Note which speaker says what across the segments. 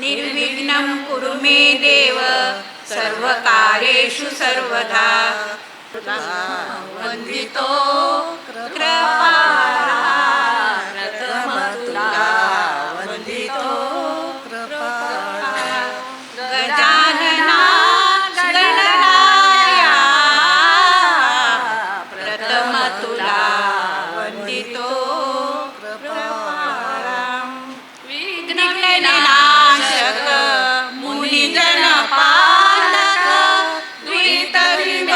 Speaker 1: निर्विघ्नं कुरु मे देव सर्वकार्येषु सर्वदा वन्दितो कृपाला प्रथमतुला वन्दितो कृपाला गजानना गणराया प्रथमतुला वन्दितो कृपाला विघ्नविनाशक मुनिजन पालक द्वैतविनाशका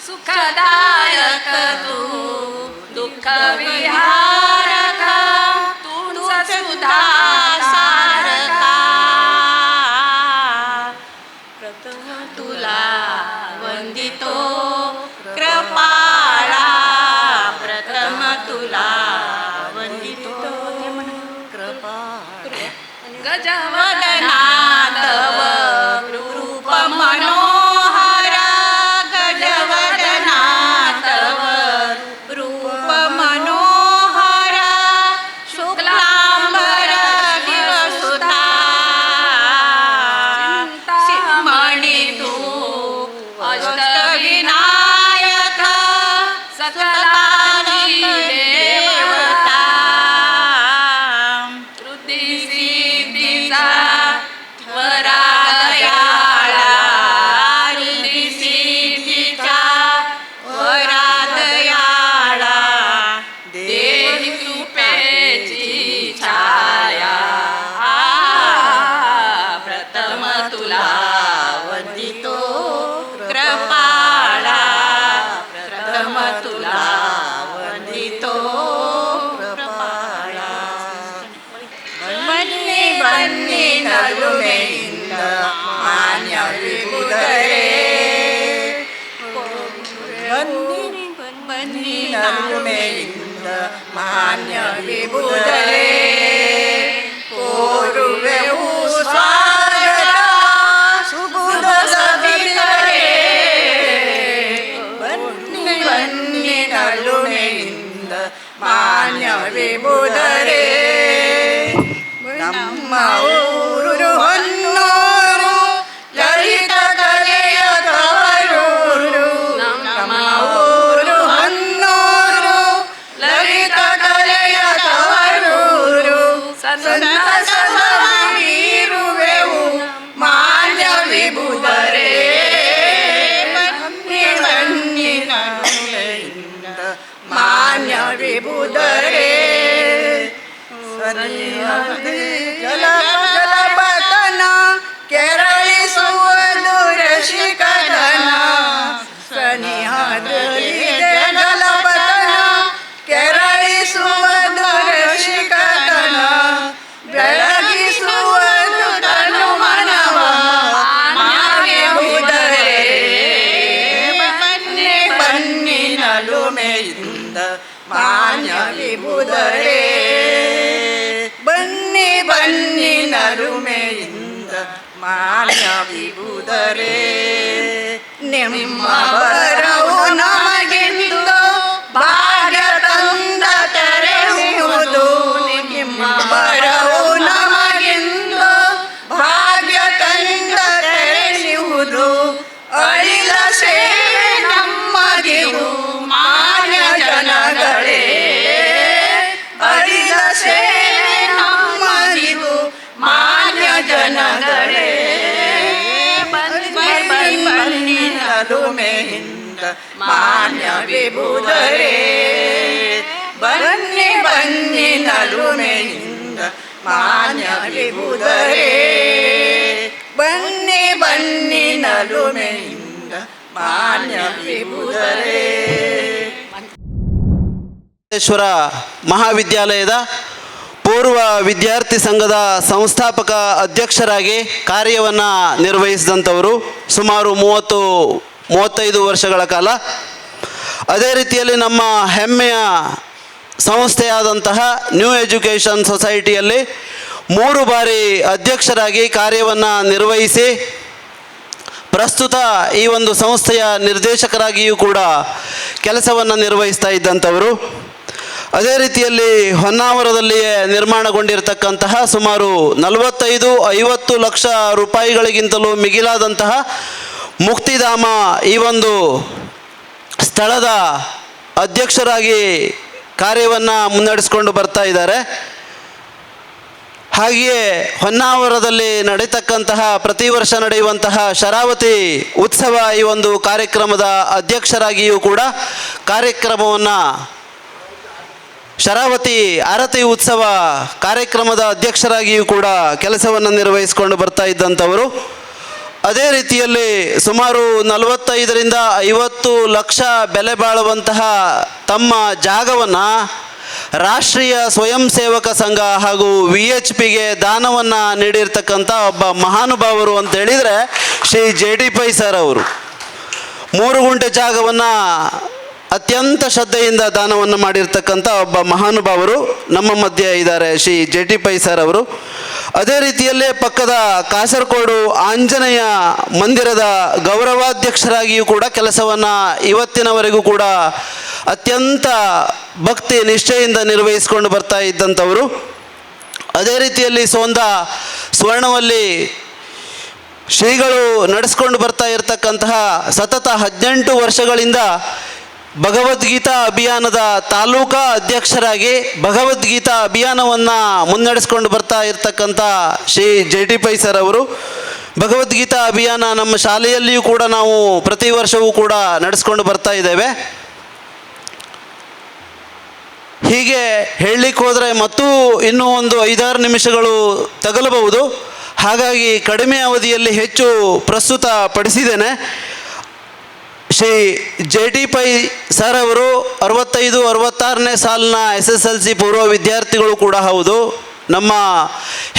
Speaker 1: सुखदायक तू दुःख विहारक तूच सुधा सारका प्रथम तुला वंदितो कृपाला प्रथम तुला वंदितो कृपाला गजवदना तव रूप मनोहर गजवदना तव रूप मनोहर शुक्लांबर दिवसुधा मणि तू अष्टविनायक सकलाची देवता वृद्धी सिद्धीचा त्वरा दयाळा वृद्धी सिद्धीचा त्वरा दयाळा देहि कृपेची छाया प्रथम तुला वंदितो कृपाला प्रथम तुला वंदितो कृपाला बन्नी बन्नी नलुमेಯಿಂದ ಮಾನ್ಯ ವಿಭುಧರೇ ಬನ್ನಿ ಬನ್ನಿ ನಲುಮೆಯಿಂದ ಮಾನ್ಯ ವಿಭುಧರೇ ಕೋರುವೆವು ಸ್ವಾಗತ ಸುಬುಧ ಸಭಿಕರೇ ಬನ್ನಿ ಬನ್ನಿ ನಲುಮೆಯಿಂದ ಮಾನ್ಯ ವಿಭುಧರೇ ನಮ್ಮ ಊರು ಹೊನ್ನೂರು ಲಲಿತ ಕಲೆಯ ತವರೂರು ನಮ್ಮ ಊರು ಹೊನ್ನೂರು ಲಲಿತ ಕಲೆಯ ತವರೂರು ಸಂತಸವಿರುವೆವು ಮಾನ್ಯ ವಿಭುಧರೇ ಬನ್ನಿ ಬನ್ನಿ ನಲುಮೆಯಿಂದ ಮಾನ್ಯ ವಿಭುಧರೇ ಜಲಪತನ ಕೆರಳಿಸುವುದು ರಸಿಕಧನ ಸನಿಹದಲ್ಲಿ ಜಲಪತನ ಕೆರಳಿಸುವುದು ರಸಿಕಧನ ಬೆಳಗಿಸುವುದು ತನು ಮನವ ಮಾನ್ಯ ವಿಭುಧರೇ ಬನ್ನಿ ಬನ್ನಿ ನಲುಮೆಯಿಂದ ಮಾನ್ಯ ವಿಭುಧರೇ ಬನ್ನಿ ಬನ್ನಿ ನಲುಮೆಯಿಂದ ಮಾನ್ಯ ವಿಭುಧರೇ ನಿಮ್ಮ ಬರವು ನಮಗೆಂದು ಭಾಗ್ಯ ತಂದ ತೆರೆಯುವುದು ನಿಮ್ಮ ಬರವು ನಮಗೆಂದು ಭಾಗ್ಯ ತಂದ ತೆರೆಯುವುದು ಅಳಿಲ ಸೇವೆ ನಮ್ಮಗಿವು ಮಾನ್ಯ ಜನಗಳೇ ಅಳಿಲ ಸೇವೆ ನಮ್ಮಗಿವು ಮಾನ್ಯ ಜನಗಳೇ ಬನ್ನಿ ಬನ್ನಿ ನಲುಮೆಯಿಂದ ಮಾನ್ಯ ವಿಭುಧರೇ ಬನ್ನಿ ಬನ್ನಿ ನಲುಮೆಯಿಂದ ಮಾನ್ಯ ವಿಭುಧರೇ ಬನ್ನಿ ಬನ್ನಿ ನಲುಮೆಯಿಂದ ಮಾನ್ಯ ವಿಭುಧರೇ
Speaker 2: ಶ್ವರ ಮಹಾವಿದ್ಯಾಲಯದ ಪೂರ್ವ ವಿದ್ಯಾರ್ಥಿ ಸಂಘದ ಸಂಸ್ಥಾಪಕ ಅಧ್ಯಕ್ಷರಾಗಿ ಕಾರ್ಯವನ್ನು ನಿರ್ವಹಿಸಿದಂಥವರು ಸುಮಾರು 30-35 ವರ್ಷಗಳ ಕಾಲ. ಅದೇ ರೀತಿಯಲ್ಲಿ ನಮ್ಮ ಹೆಮ್ಮೆಯ ಸಂಸ್ಥೆಯಾದಂತಹ ನ್ಯೂ ಎಜುಕೇಷನ್ ಸೊಸೈಟಿಯಲ್ಲಿ 3 ಬಾರಿ ಅಧ್ಯಕ್ಷರಾಗಿ ಕಾರ್ಯವನ್ನು ನಿರ್ವಹಿಸಿ ಪ್ರಸ್ತುತ ಈ ಒಂದು ಸಂಸ್ಥೆಯ ನಿರ್ದೇಶಕರಾಗಿಯೂ ಕೂಡ ಕೆಲಸವನ್ನು ನಿರ್ವಹಿಸ್ತಾ ಇದ್ದಂಥವರು. ಅದೇ ರೀತಿಯಲ್ಲಿ ಹೊನ್ನಾವರದಲ್ಲಿಯೇ ನಿರ್ಮಾಣಗೊಂಡಿರತಕ್ಕಂತಹ ಸುಮಾರು 45-50 ಲಕ್ಷ ರೂಪಾಯಿಗಳಿಗಿಂತಲೂ ಮಿಗಿಲಾದಂತಹ ಮುಕ್ತಿಧಾಮ ಈ ಒಂದು ಸ್ಥಳದ ಅಧ್ಯಕ್ಷರಾಗಿ ಕಾರ್ಯವನ್ನು ಮುನ್ನಡೆಸ್ಕೊಂಡು ಬರ್ತಾ ಇದ್ದಾರೆ. ಹಾಗೆಯೇ ಹೊನ್ನಾವರದಲ್ಲಿ ನಡೀತಕ್ಕಂತಹ ಪ್ರತಿ ವರ್ಷ ನಡೆಯುವಂತಹ ಶರಾವತಿ ಉತ್ಸವ ಈ ಒಂದು ಕಾರ್ಯಕ್ರಮದ ಅಧ್ಯಕ್ಷರಾಗಿಯೂ ಕೂಡ ಕಾರ್ಯಕ್ರಮವನ್ನು ಶರಾವತಿ ಆರತಿ ಉತ್ಸವ ಕಾರ್ಯಕ್ರಮದ ಅಧ್ಯಕ್ಷರಾಗಿಯೂ ಕೂಡ ಕೆಲಸವನ್ನು ನಿರ್ವಹಿಸಿಕೊಂಡು ಬರ್ತಾ ಇದ್ದಂಥವರು. ಅದೇ ರೀತಿಯಲ್ಲಿ ಸುಮಾರು 45-50 ಲಕ್ಷ ಬೆಲೆ ಬಾಳುವಂತಹ ತಮ್ಮ ಜಾಗವನ್ನು ರಾಷ್ಟ್ರೀಯ ಸ್ವಯಂ ಸೇವಕ ಸಂಘ ಹಾಗೂ VHPಗೆ ದಾನವನ್ನು ನೀಡಿರ್ತಕ್ಕಂಥ ಒಬ್ಬ ಮಹಾನುಭಾವರು ಅಂತ ಹೇಳಿದರೆ ಶ್ರೀ JD ಪೈ ಸರ್ ಅವರು. 3 ಗುಂಟೆ ಜಾಗವನ್ನು ಅತ್ಯಂತ ಶ್ರದ್ಧೆಯಿಂದ ದಾನವನ್ನು ಮಾಡಿರ್ತಕ್ಕಂಥ ಒಬ್ಬ ಮಹಾನುಭಾವರು ನಮ್ಮ ಮಧ್ಯೆ ಇದ್ದಾರೆ, ಶ್ರೀ JD ಪೈ ಸರ್ ಅವರು. ಅದೇ ರೀತಿಯಲ್ಲೇ ಪಕ್ಕದ ಕಾಸರಗೋಡು ಆಂಜನೇಯ ಮಂದಿರದ ಗೌರವಾಧ್ಯಕ್ಷರಾಗಿಯೂ ಕೂಡ ಕೆಲಸವನ್ನು ಇವತ್ತಿನವರೆಗೂ ಕೂಡ ಅತ್ಯಂತ ಭಕ್ತಿ ನಿಷ್ಠೆಯಿಂದ ನಿರ್ವಹಿಸಿಕೊಂಡು ಬರ್ತಾ ಇದ್ದಂಥವರು. ಅದೇ ರೀತಿಯಲ್ಲಿ ಸೋಂದ ಸ್ವರ್ಣವಲ್ಲಿ ಶ್ರೀಗಳು ನಡೆಸ್ಕೊಂಡು ಬರ್ತಾ ಇರತಕ್ಕಂತಹ ಸತತ 18 ವರ್ಷಗಳಿಂದ ಭಗವದ್ಗೀತಾ ಅಭಿಯಾನದ ತಾಲೂಕಾ ಅಧ್ಯಕ್ಷರಾಗಿ ಭಗವದ್ಗೀತಾ ಅಭಿಯಾನವನ್ನು ಮುನ್ನಡೆಸ್ಕೊಂಡು ಬರ್ತಾ ಇರತಕ್ಕಂಥ ಶ್ರೀ JD ಪೈ ಸರ್ ಅವರು. ಭಗವದ್ಗೀತಾ ಅಭಿಯಾನ ನಮ್ಮ ಶಾಲೆಯಲ್ಲಿಯೂ ಕೂಡ ನಾವು ಪ್ರತಿ ವರ್ಷವೂ ಕೂಡ ನಡೆಸ್ಕೊಂಡು ಬರ್ತಾ ಇದ್ದೇವೆ. ಹೀಗೆ ಹೇಳಲಿಕ್ಕೆ ಹೋದರೆ ಮತ್ತು ಇನ್ನೂ ಒಂದು 5-6 ನಿಮಿಷಗಳು ತಗಲಬಹುದು. ಹಾಗಾಗಿ ಕಡಿಮೆ ಅವಧಿಯಲ್ಲಿ ಹೆಚ್ಚು ಪ್ರಸ್ತುತ ಪಡಿಸಿದ್ದೇನೆ. ಶ್ರೀ JD ಪೈ ಸರ್ ಅವರು 65-66ನೇ ಸಾಲಿನ SSLC ಪೂರ್ವ ವಿದ್ಯಾರ್ಥಿಗಳು ಕೂಡ ಹೌದು. ನಮ್ಮ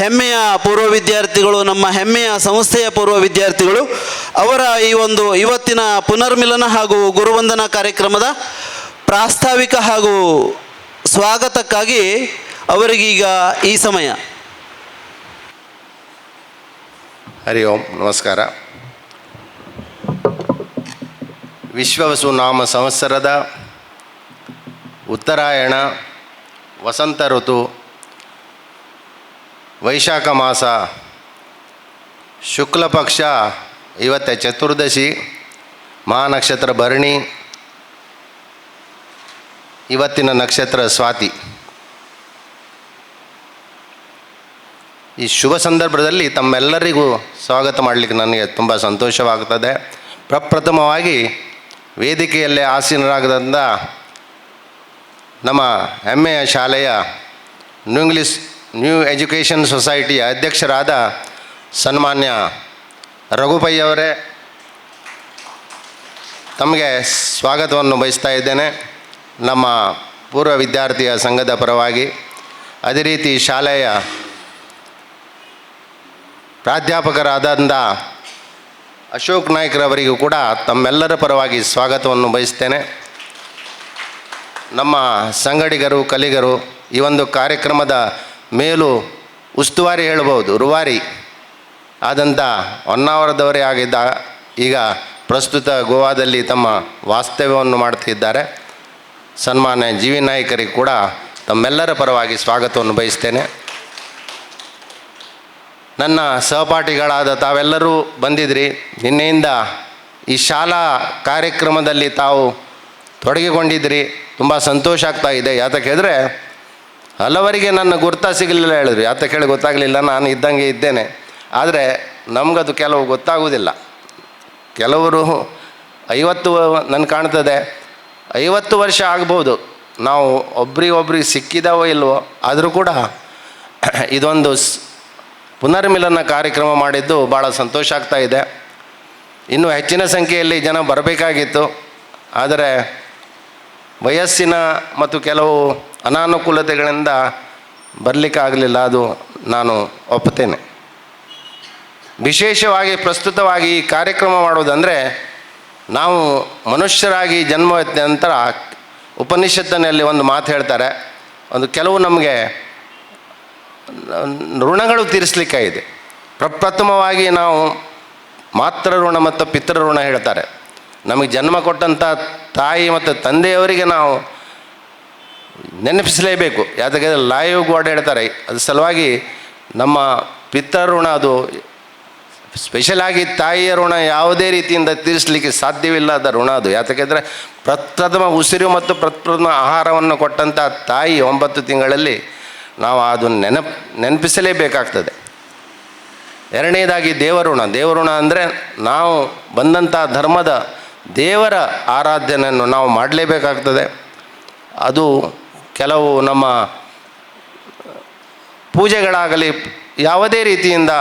Speaker 2: ಹೆಮ್ಮೆಯ ಪೂರ್ವ ವಿದ್ಯಾರ್ಥಿಗಳು, ನಮ್ಮ ಹೆಮ್ಮೆಯ ಸಂಸ್ಥೆಯ ಪೂರ್ವ ವಿದ್ಯಾರ್ಥಿಗಳು. ಅವರ ಈ ಒಂದು ಇವತ್ತಿನ ಪುನರ್ಮಿಲನ ಹಾಗೂ ಗುರುವಂದನಾ ಕಾರ್ಯಕ್ರಮದ ಪ್ರಾಸ್ತಾವಿಕ ಹಾಗೂ ಸ್ವಾಗತಕ್ಕಾಗಿ ಅವರಿಗೀಗ ಈ ಸಮಯ.
Speaker 3: ಹರಿ ಓಂ, ನಮಸ್ಕಾರ. ವಿಶ್ವವಸು ನಾಮ ಸಂವತ್ಸರದ ಉತ್ತರಾಯಣ ವಸಂತ ಋತು ವೈಶಾಖ ಮಾಸ ಶುಕ್ಲ ಪಕ್ಷ ಇವತ್ತೇ ಚತುರ್ದಶಿ, ಮಹಾನಕ್ಷತ್ರ ಭರಣಿ, ಇವತ್ತಿನ ನಕ್ಷತ್ರ ಸ್ವಾತಿ. ಈ ಶುಭ ಸಂದರ್ಭದಲ್ಲಿ ತಮ್ಮೆಲ್ಲರಿಗೂ ಸ್ವಾಗತ ಮಾಡಲಿಕ್ಕೆ ನನಗೆ ತುಂಬ ಸಂತೋಷವಾಗುತ್ತದೆ. ಪ್ರಪ್ರಥಮವಾಗಿ ವೇದಿಕೆಯಲ್ಲೇ ಆಸೀನರಾಗದಂಥ ನಮ್ಮ ಹೆಮ್ಮೆಯ ಶಾಲೆಯ ನ್ಯೂ ಎಜುಕೇಷನ್ ಸೊಸೈಟಿಯ ಅಧ್ಯಕ್ಷರಾದ ಸನ್ಮಾನ್ಯ ರಘುಪೈ ಅವರೇ, ತಮಗೆ ಸ್ವಾಗತವನ್ನು ಬಯಸ್ತಾ ಇದ್ದೇನೆ ನಮ್ಮ ಪೂರ್ವ ವಿದ್ಯಾರ್ಥಿಯ ಸಂಘದ ಪರವಾಗಿ. ಅದೇ ರೀತಿ ಶಾಲೆಯ ಪ್ರಾಧ್ಯಾಪಕರಾದಂಥ ಅಶೋಕ್ ನಾಯ್ಕರವರಿಗೂ ಕೂಡ ತಮ್ಮೆಲ್ಲರ ಪರವಾಗಿ ಸ್ವಾಗತವನ್ನು ಬಯಸ್ತೇನೆ. ನಮ್ಮ ಸಂಗಡಿಗರು, ಕಲಿಗರು ಈ ಒಂದು ಕಾರ್ಯಕ್ರಮದ ಮೇಲೂ ಉಸ್ತುವಾರಿ ಹೇಳ್ಬೋದು, ರೂವಾರಿ ಆದಂಥ ಹೊನ್ನಾವರದವರೇ ಆಗಿದ್ದ ಈಗ ಪ್ರಸ್ತುತ ಗೋವಾದಲ್ಲಿ ತಮ್ಮ ವಾಸ್ತವ್ಯವನ್ನು ಮಾಡ್ತಿದ್ದಾರೆ ಸನ್ಮಾನ್ಯ JV ನಾಯ್ಕರಿಗೆ ಕೂಡ ತಮ್ಮೆಲ್ಲರ ಪರವಾಗಿ ಸ್ವಾಗತವನ್ನು ಬಯಸ್ತೇನೆ. ನನ್ನ ಸಹಪಾಠಿಗಳಾದ ತಾವೆಲ್ಲರೂ ಬಂದಿದ್ರಿ. ನಿನ್ನೆಯಿಂದ ಈ ಶಾಲಾ ಕಾರ್ಯಕ್ರಮದಲ್ಲಿ ತಾವು ತೊಡಗಿಕೊಂಡಿದ್ರಿ. ತುಂಬ ಸಂತೋಷ ಆಗ್ತಾ ಇದೆ. ಯಾತಕ್ಕೆ ಹೇಳಿದ್ರೆ ಹಲವರಿಗೆ ನನ್ನ ಗುರ್ತಾ ಸಿಗಲಿಲ್ಲ ಹೇಳಿದ್ರು. ಯಾತಕ್ಕೆ ಹೇಳಿ ಗೊತ್ತಾಗಲಿಲ್ಲ, ನಾನು ಇದ್ದಂಗೆ ಇದ್ದೇನೆ. ಆದರೆ ನಮಗದು ಕೆಲವು ಗೊತ್ತಾಗುವುದಿಲ್ಲ. ಕೆಲವರು 50 ನನಗೆ ಕಾಣ್ತದೆ 50 ವರ್ಷ ಆಗ್ಬೋದು ನಾವು ಒಬ್ರಿಗೊಬ್ರಿಗೆ ಸಿಕ್ಕಿದಾವೋ ಇಲ್ವೋ, ಆದರೂ ಕೂಡ ಇದೊಂದು ಪುನರ್ಮಿಲನ ಕಾರ್ಯಕ್ರಮ ಮಾಡಿದ್ದು ಭಾಳ ಸಂತೋಷ ಆಗ್ತಾ ಇದೆ. ಇನ್ನೂ ಹೆಚ್ಚಿನ ಸಂಖ್ಯೆಯಲ್ಲಿ ಜನ ಬರಬೇಕಾಗಿತ್ತು, ಆದರೆ ವಯಸ್ಸಿನ ಮತ್ತು ಕೆಲವು ಅನಾನುಕೂಲತೆಗಳಿಂದ ಬರಲಿಕ್ಕಾಗಲಿಲ್ಲ. ಅದು ನಾನು ಒಪ್ಪುತ್ತೇನೆ. ವಿಶೇಷವಾಗಿ ಪ್ರಸ್ತುತವಾಗಿ ಈ ಕಾರ್ಯಕ್ರಮ ಮಾಡೋದಂದರೆ ನಾವು ಮನುಷ್ಯರಾಗಿ ಜನ್ಮ ನಂತರ ಉಪನಿಷತ್ತಿನಲ್ಲಿ ಒಂದು ಮಾತು ಹೇಳ್ತಾರೆ, ಒಂದು ಕೆಲವು ನಮಗೆ ಋಣಗಳು ತೀರಿಸಲಿಕ್ಕೆ ಇದೆ. ಪ್ರಪ್ರಥಮವಾಗಿ ನಾವು ಮಾತೃ ಋಣ ಮತ್ತು ಪಿತೃ ಋಣ ಹೇಳ್ತಾರೆ. ನಮಗೆ ಜನ್ಮ ಕೊಟ್ಟಂಥ ತಾಯಿ ಮತ್ತು ತಂದೆಯವರಿಗೆ ನಾವು ನೆನಪಿಸಲೇಬೇಕು. ಯಾತಕ್ಕೆ ಲೈವ್ ಗಾಡ್ ಹೇಳ್ತಾರೆ, ಅದ್ರ ಸಲುವಾಗಿ ನಮ್ಮ ಪಿತೃಋಣ ಅದು ಸ್ಪೆಷಲಾಗಿ ತಾಯಿಯ ಋಣ ಯಾವುದೇ ರೀತಿಯಿಂದ ತೀರಿಸಲಿಕ್ಕೆ ಸಾಧ್ಯವಿಲ್ಲದ ಋಣ ಅದು. ಯಾತಕ್ಕೆಂದರೆ ಪ್ರಪ್ರಥಮ ಉಸಿರು ಮತ್ತು ಪ್ರಪ್ರಥಮ ಆಹಾರವನ್ನು ಕೊಟ್ಟಂಥ ತಾಯಿ 9 ತಿಂಗಳಲ್ಲಿ ನಾವು ಅದನ್ನು ನೆನಪಿಸಲೇಬೇಕಾಗ್ತದೆ. ಎರಡನೇದಾಗಿ ದೇವಋಣ ಅಂದರೆ ನಾವು ಬಂದಂಥ ಧರ್ಮದ ದೇವರ ಆರಾಧನೆಯನ್ನು ನಾವು ಮಾಡಲೇಬೇಕಾಗ್ತದೆ. ಅದು ಕೆಲವು ನಮ್ಮ ಪೂಜೆಗಳಾಗಲಿ ಯಾವುದೇ ರೀತಿಯಿಂದ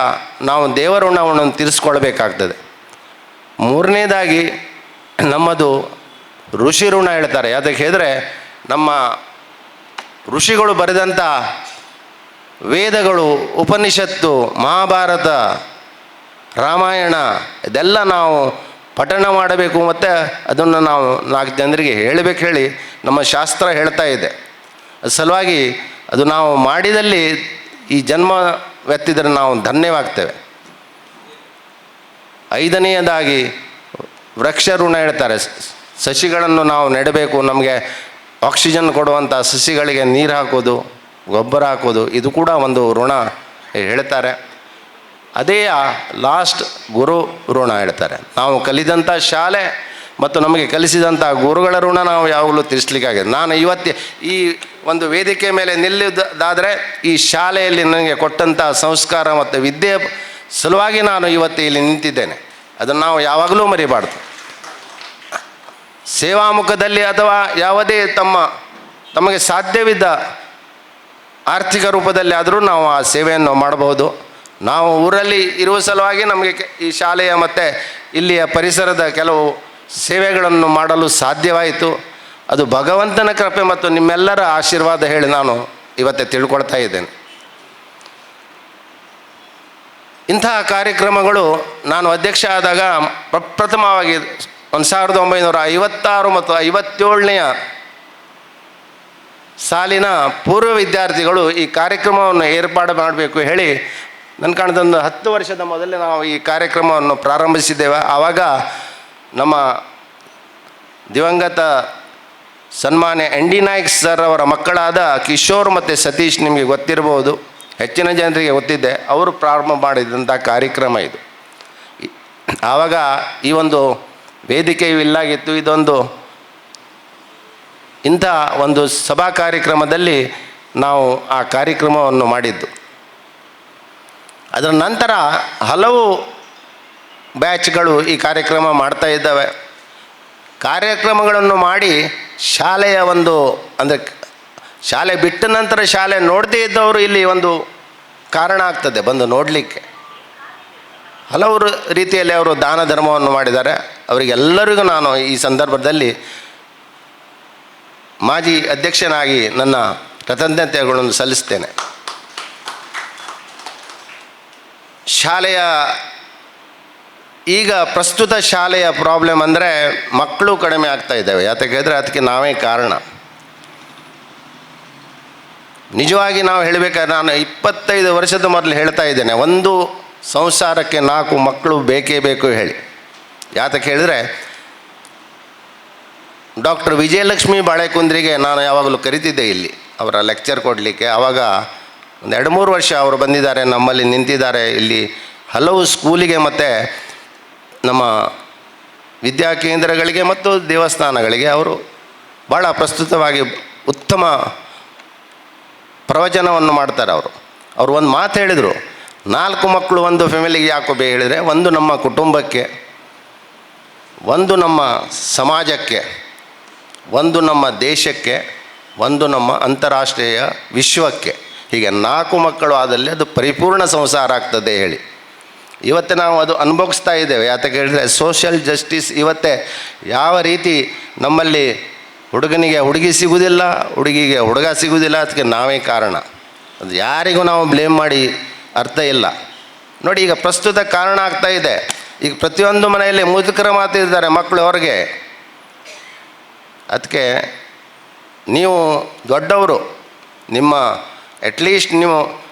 Speaker 3: ನಾವು ದೇವಋಣವನ್ನು ತೀರಿಸ್ಕೊಳ್ಬೇಕಾಗ್ತದೆ. ಮೂರನೇದಾಗಿ ನಮ್ಮದು ಋಷಿ ಋಣ ಹೇಳ್ತಾರೆ. ಅದಕ್ಕೆ ಹೇಳಿದರೆ ನಮ್ಮ ಋಷಿಗಳು ಬರೆದಂಥ ವೇದಗಳು, ಉಪನಿಷತ್ತು, ಮಹಾಭಾರತ, ರಾಮಾಯಣ ಇದೆಲ್ಲ ನಾವು ಪಠಣ ಮಾಡಬೇಕು ಮತ್ತು ಅದನ್ನು ನಾವು 4 ಜನರಿಗೆ ಹೇಳಿ ನಮ್ಮ ಶಾಸ್ತ್ರ ಹೇಳ್ತಾ ಇದೆ. ಅದು ಸಲುವಾಗಿ ಅದು ನಾವು ಮಾಡಿದಲ್ಲಿ ಈ ಜನ್ಮವೆತ್ತಿದರೆ ನಾವು ಧನ್ಯವಾಗ್ತೇವೆ. 5ನೇದಾಗಿ ವೃಕ್ಷ ಋಣ ಹೇಳ್ತಾರೆ. ಸಸಿಗಳನ್ನು ನಾವು ನೆಡಬೇಕು. ನಮಗೆ ಆಕ್ಸಿಜನ್ ಕೊಡುವಂಥ ಸಸಿಗಳಿಗೆ ನೀರು ಹಾಕೋದು, ಗೊಬ್ಬರ ಹಾಕೋದು, ಇದು ಕೂಡ ಒಂದು ಋಣ ಹೇಳ್ತಾರೆ. ಅದೇ ಲಾಸ್ಟ್ ಗುರು ಋಣ ಹೇಳ್ತಾರೆ. ನಾವು ಕಲಿದಂಥ ಶಾಲೆ ಮತ್ತು ನಮಗೆ ಕಲಿಸಿದಂಥ ಗುರುಗಳ ಋಣ ನಾವು ಯಾವಾಗಲೂ ತೀರಿಸಲಿಕ್ಕಾಗಿದೆ. ನಾನು ಇವತ್ತು ಈ ಒಂದು ವೇದಿಕೆ ಮೇಲೆ ನಿಲ್ಲುವುದಾದರೆ ಈ ಶಾಲೆಯಲ್ಲಿ ನನಗೆ ಕೊಟ್ಟಂಥ ಸಂಸ್ಕಾರ ಮತ್ತು ವಿದ್ಯೆ ಸಲುವಾಗಿ ನಾನು ಇವತ್ತು ಇಲ್ಲಿ ನಿಂತಿದ್ದೇನೆ. ಅದನ್ನು ನಾವು ಯಾವಾಗಲೂ ಮರಿಬಾರ್ದು. ಸೇವಾಮುಖದಲ್ಲಿ ಅಥವಾ ಯಾವುದೇ ತಮಗೆ ಸಾಧ್ಯವಿದ್ದ ಆರ್ಥಿಕ ರೂಪದಲ್ಲಿ ಆದರೂ ನಾವು ಆ ಸೇವೆಯನ್ನು ಮಾಡಬಹುದು. ನಾವು ಊರಲ್ಲಿ ಇರುವ ಸಲುವಾಗಿ ನಮಗೆ ಈ ಶಾಲೆಯ ಮತ್ತು ಇಲ್ಲಿಯ ಪರಿಸರದ ಕೆಲವು ಸೇವೆಗಳನ್ನು ಮಾಡಲು ಸಾಧ್ಯವಾಯಿತು. ಅದು ಭಗವಂತನ ಕೃಪೆ ಮತ್ತು ನಿಮ್ಮೆಲ್ಲರ ಆಶೀರ್ವಾದ ಹೇಳಿ ನಾನು ಇವತ್ತೇ ತಿಳ್ಕೊಳ್ತಾ ಇದ್ದೇನೆ. ಇಂತಹ ಕಾರ್ಯಕ್ರಮಗಳು ನಾನು ಅಧ್ಯಕ್ಷ ಆದಾಗ ಪ್ರಪ್ರಥಮವಾಗಿ 1956 ಮತ್ತು 57ನೇ ಸಾಲಿನ ಪೂರ್ವ ವಿದ್ಯಾರ್ಥಿಗಳು ಈ ಕಾರ್ಯಕ್ರಮವನ್ನು ಏರ್ಪಾಡು ಮಾಡಬೇಕು ಹೇಳಿ ನನ್ನ ಕಾಣದೊಂದು 10 ವರ್ಷದ ಮೊದಲೇ ನಾವು ಈ ಕಾರ್ಯಕ್ರಮವನ್ನು ಪ್ರಾರಂಭಿಸಿದ್ದೇವೆ. ಆವಾಗ ನಮ್ಮ ದಿವಂಗತ ಸನ್ಮಾನ್ಯ ND ನಾಯ್ಕ್ ಸರ್ ಅವರ ಮಕ್ಕಳಾದ ಕಿಶೋರ್ ಮತ್ತು ಸತೀಶ್, ನಿಮಗೆ ಗೊತ್ತಿರಬಹುದು, ಹೆಚ್ಚಿನ ಜನರಿಗೆ ಗೊತ್ತಿದೆ, ಅವರು ಪ್ರಾರಂಭ ಮಾಡಿದಂಥ ಕಾರ್ಯಕ್ರಮ ಇದು. ಆವಾಗ ಈ ಒಂದು ವೇದಿಕೆಯು ಇಲ್ಲಾಗಿತ್ತು. ಇಂಥ ಒಂದು ಸಭಾ ಕಾರ್ಯಕ್ರಮದಲ್ಲಿ ನಾವು ಆ ಕಾರ್ಯಕ್ರಮವನ್ನು ಮಾಡಿದ್ದು. ಅದರ ನಂತರ ಹಲವು ಬ್ಯಾಚ್ಗಳು ಈ ಕಾರ್ಯಕ್ರಮ ಮಾಡ್ತಾ ಇದ್ದಾವೆ. ಕಾರ್ಯಕ್ರಮಗಳನ್ನು ಮಾಡಿ ಶಾಲೆಯ ಅಂದರೆ ಶಾಲೆ ಬಿಟ್ಟ ನಂತರ ಶಾಲೆ ನೋಡದೇ ಇದ್ದವರು ಇಲ್ಲಿ ಒಂದು ಕಾರಣ ಆಗ್ತದೆ ಬಂದು ನೋಡಲಿಕ್ಕೆ. ಹಲವು ರೀತಿಯಲ್ಲಿ ಅವರು ದಾನ ಧರ್ಮವನ್ನು ಮಾಡಿದ್ದಾರೆ. ಅವರಿಗೆಲ್ಲರಿಗೂ ನಾನು ಈ ಸಂದರ್ಭದಲ್ಲಿ ಮಾಜಿ ಅಧ್ಯಕ್ಷನಾಗಿ ನನ್ನ ಕೃತಜ್ಞತೆಗಳನ್ನು ಸಲ್ಲಿಸ್ತೇನೆ. ಶಾಲೆಯ ಈಗ ಪ್ರಸ್ತುತ ಶಾಲೆಯ ಪ್ರಾಬ್ಲಮ್ ಅಂದರೆ ಮಕ್ಕಳು ಕಡಿಮೆ ಆಗ್ತಾ ಇದ್ದಾವೆ. ಯಾತಕ್ಕೆ ಹೇಳಿದ್ರೆ ಅದಕ್ಕೆ ನಾವೇ ಕಾರಣ. ನಿಜವಾಗಿ ನಾವು ಹೇಳಬೇಕಾದ್ರೆ ನಾನು 25 ವರ್ಷದ ಮೊದಲು ಹೇಳ್ತಾ ಇದ್ದೇನೆ, ಒಂದು ಸಂಸಾರಕ್ಕೆ 4 ಮಕ್ಕಳು ಬೇಕೇ ಬೇಕು ಹೇಳಿ. ಯಾತಕ್ಕೆ ಹೇಳಿದರೆ ಡಾಕ್ಟರ್ ವಿಜಯಲಕ್ಷ್ಮಿ ಬಾಳೆಕುಂದ್ರಿಗೆ ನಾನು ಯಾವಾಗಲೂ ಕರಿತಿದ್ದೆ ಇಲ್ಲಿ ಅವರ ಲೆಕ್ಚರ್ ಕೊಡಲಿಕ್ಕೆ. ಆವಾಗ ಒಂದು 2-3 ವರ್ಷ ಅವರು ಬಂದಿದ್ದಾರೆ, ನಮ್ಮಲ್ಲಿ ನಿಂತಿದ್ದಾರೆ. ಇಲ್ಲಿ ಹಲವು ಸ್ಕೂಲಿಗೆ ಮತ್ತು ನಮ್ಮ ವಿದ್ಯಾಕೇಂದ್ರಗಳಿಗೆ ಮತ್ತು ದೇವಸ್ಥಾನಗಳಿಗೆ ಅವರು ಭಾಳ ಪ್ರಸ್ತುತವಾಗಿ ಉತ್ತಮ ಪ್ರವಚನವನ್ನು ಮಾಡ್ತಾರೆ. ಅವರು ಒಂದು ಮಾತು ಹೇಳಿದರು, 4 ಮಕ್ಕಳು ಒಂದು ಫ್ಯಾಮಿಲಿಗೆ ಯಾಕೋ ಹೇಳಿದರೆ, ಒಂದು ನಮ್ಮ ಕುಟುಂಬಕ್ಕೆ, ಒಂದು ನಮ್ಮ ಸಮಾಜಕ್ಕೆ, ಒಂದು ನಮ್ಮ ದೇಶಕ್ಕೆ, ಒಂದು ನಮ್ಮ ಅಂತಾರಾಷ್ಟ್ರೀಯ ವಿಶ್ವಕ್ಕೆ. ಹೀಗೆ 4 ಮಕ್ಕಳು ಆದಲ್ಲಿ ಅದು ಪರಿಪೂರ್ಣ ಸಂಸಾರ ಆಗ್ತದೆ ಹೇಳಿ ಇವತ್ತು ನಾವು ಅದು ಅನುಭವಿಸ್ತಾ ಇದ್ದೇವೆ. ಯಾತಕ್ಕೆ ಹೇಳಿದರೆ ಸೋಷಿಯಲ್ ಜಸ್ಟಿಸ್ ಇವತ್ತೇ ಯಾವ ರೀತಿ ನಮ್ಮಲ್ಲಿ ಹುಡುಗನಿಗೆ ಹುಡುಗಿ ಸಿಗುವುದಿಲ್ಲ, ಹುಡುಗಿಗೆ ಹುಡುಗ ಸಿಗುವುದಿಲ್ಲ, ಅದಕ್ಕೆ ನಾವೇ ಕಾರಣ. ಅದು ಯಾರಿಗೂ ನಾವು ಬ್ಲೇಮ್ ಮಾಡಿ ಅರ್ಥ ಇಲ್ಲ. ನೋಡಿ, ಈಗ ಪ್ರಸ್ತುತ ಕಾರಣ ಆಗ್ತಾ ಇದೆ. ಈಗ ಪ್ರತಿಯೊಂದು ಮನೆಯಲ್ಲಿ ಮುದುಕರ ಮಾತಿದ್ದಾರೆ ಮಕ್ಕಳು ಹೊರಗೆ. ಅದಕ್ಕೆ ನೀವು ದೊಡ್ಡವರು, ನಿಮ್ಮ ಅಟ್ಲೀಸ್ಟ್ ನೀವು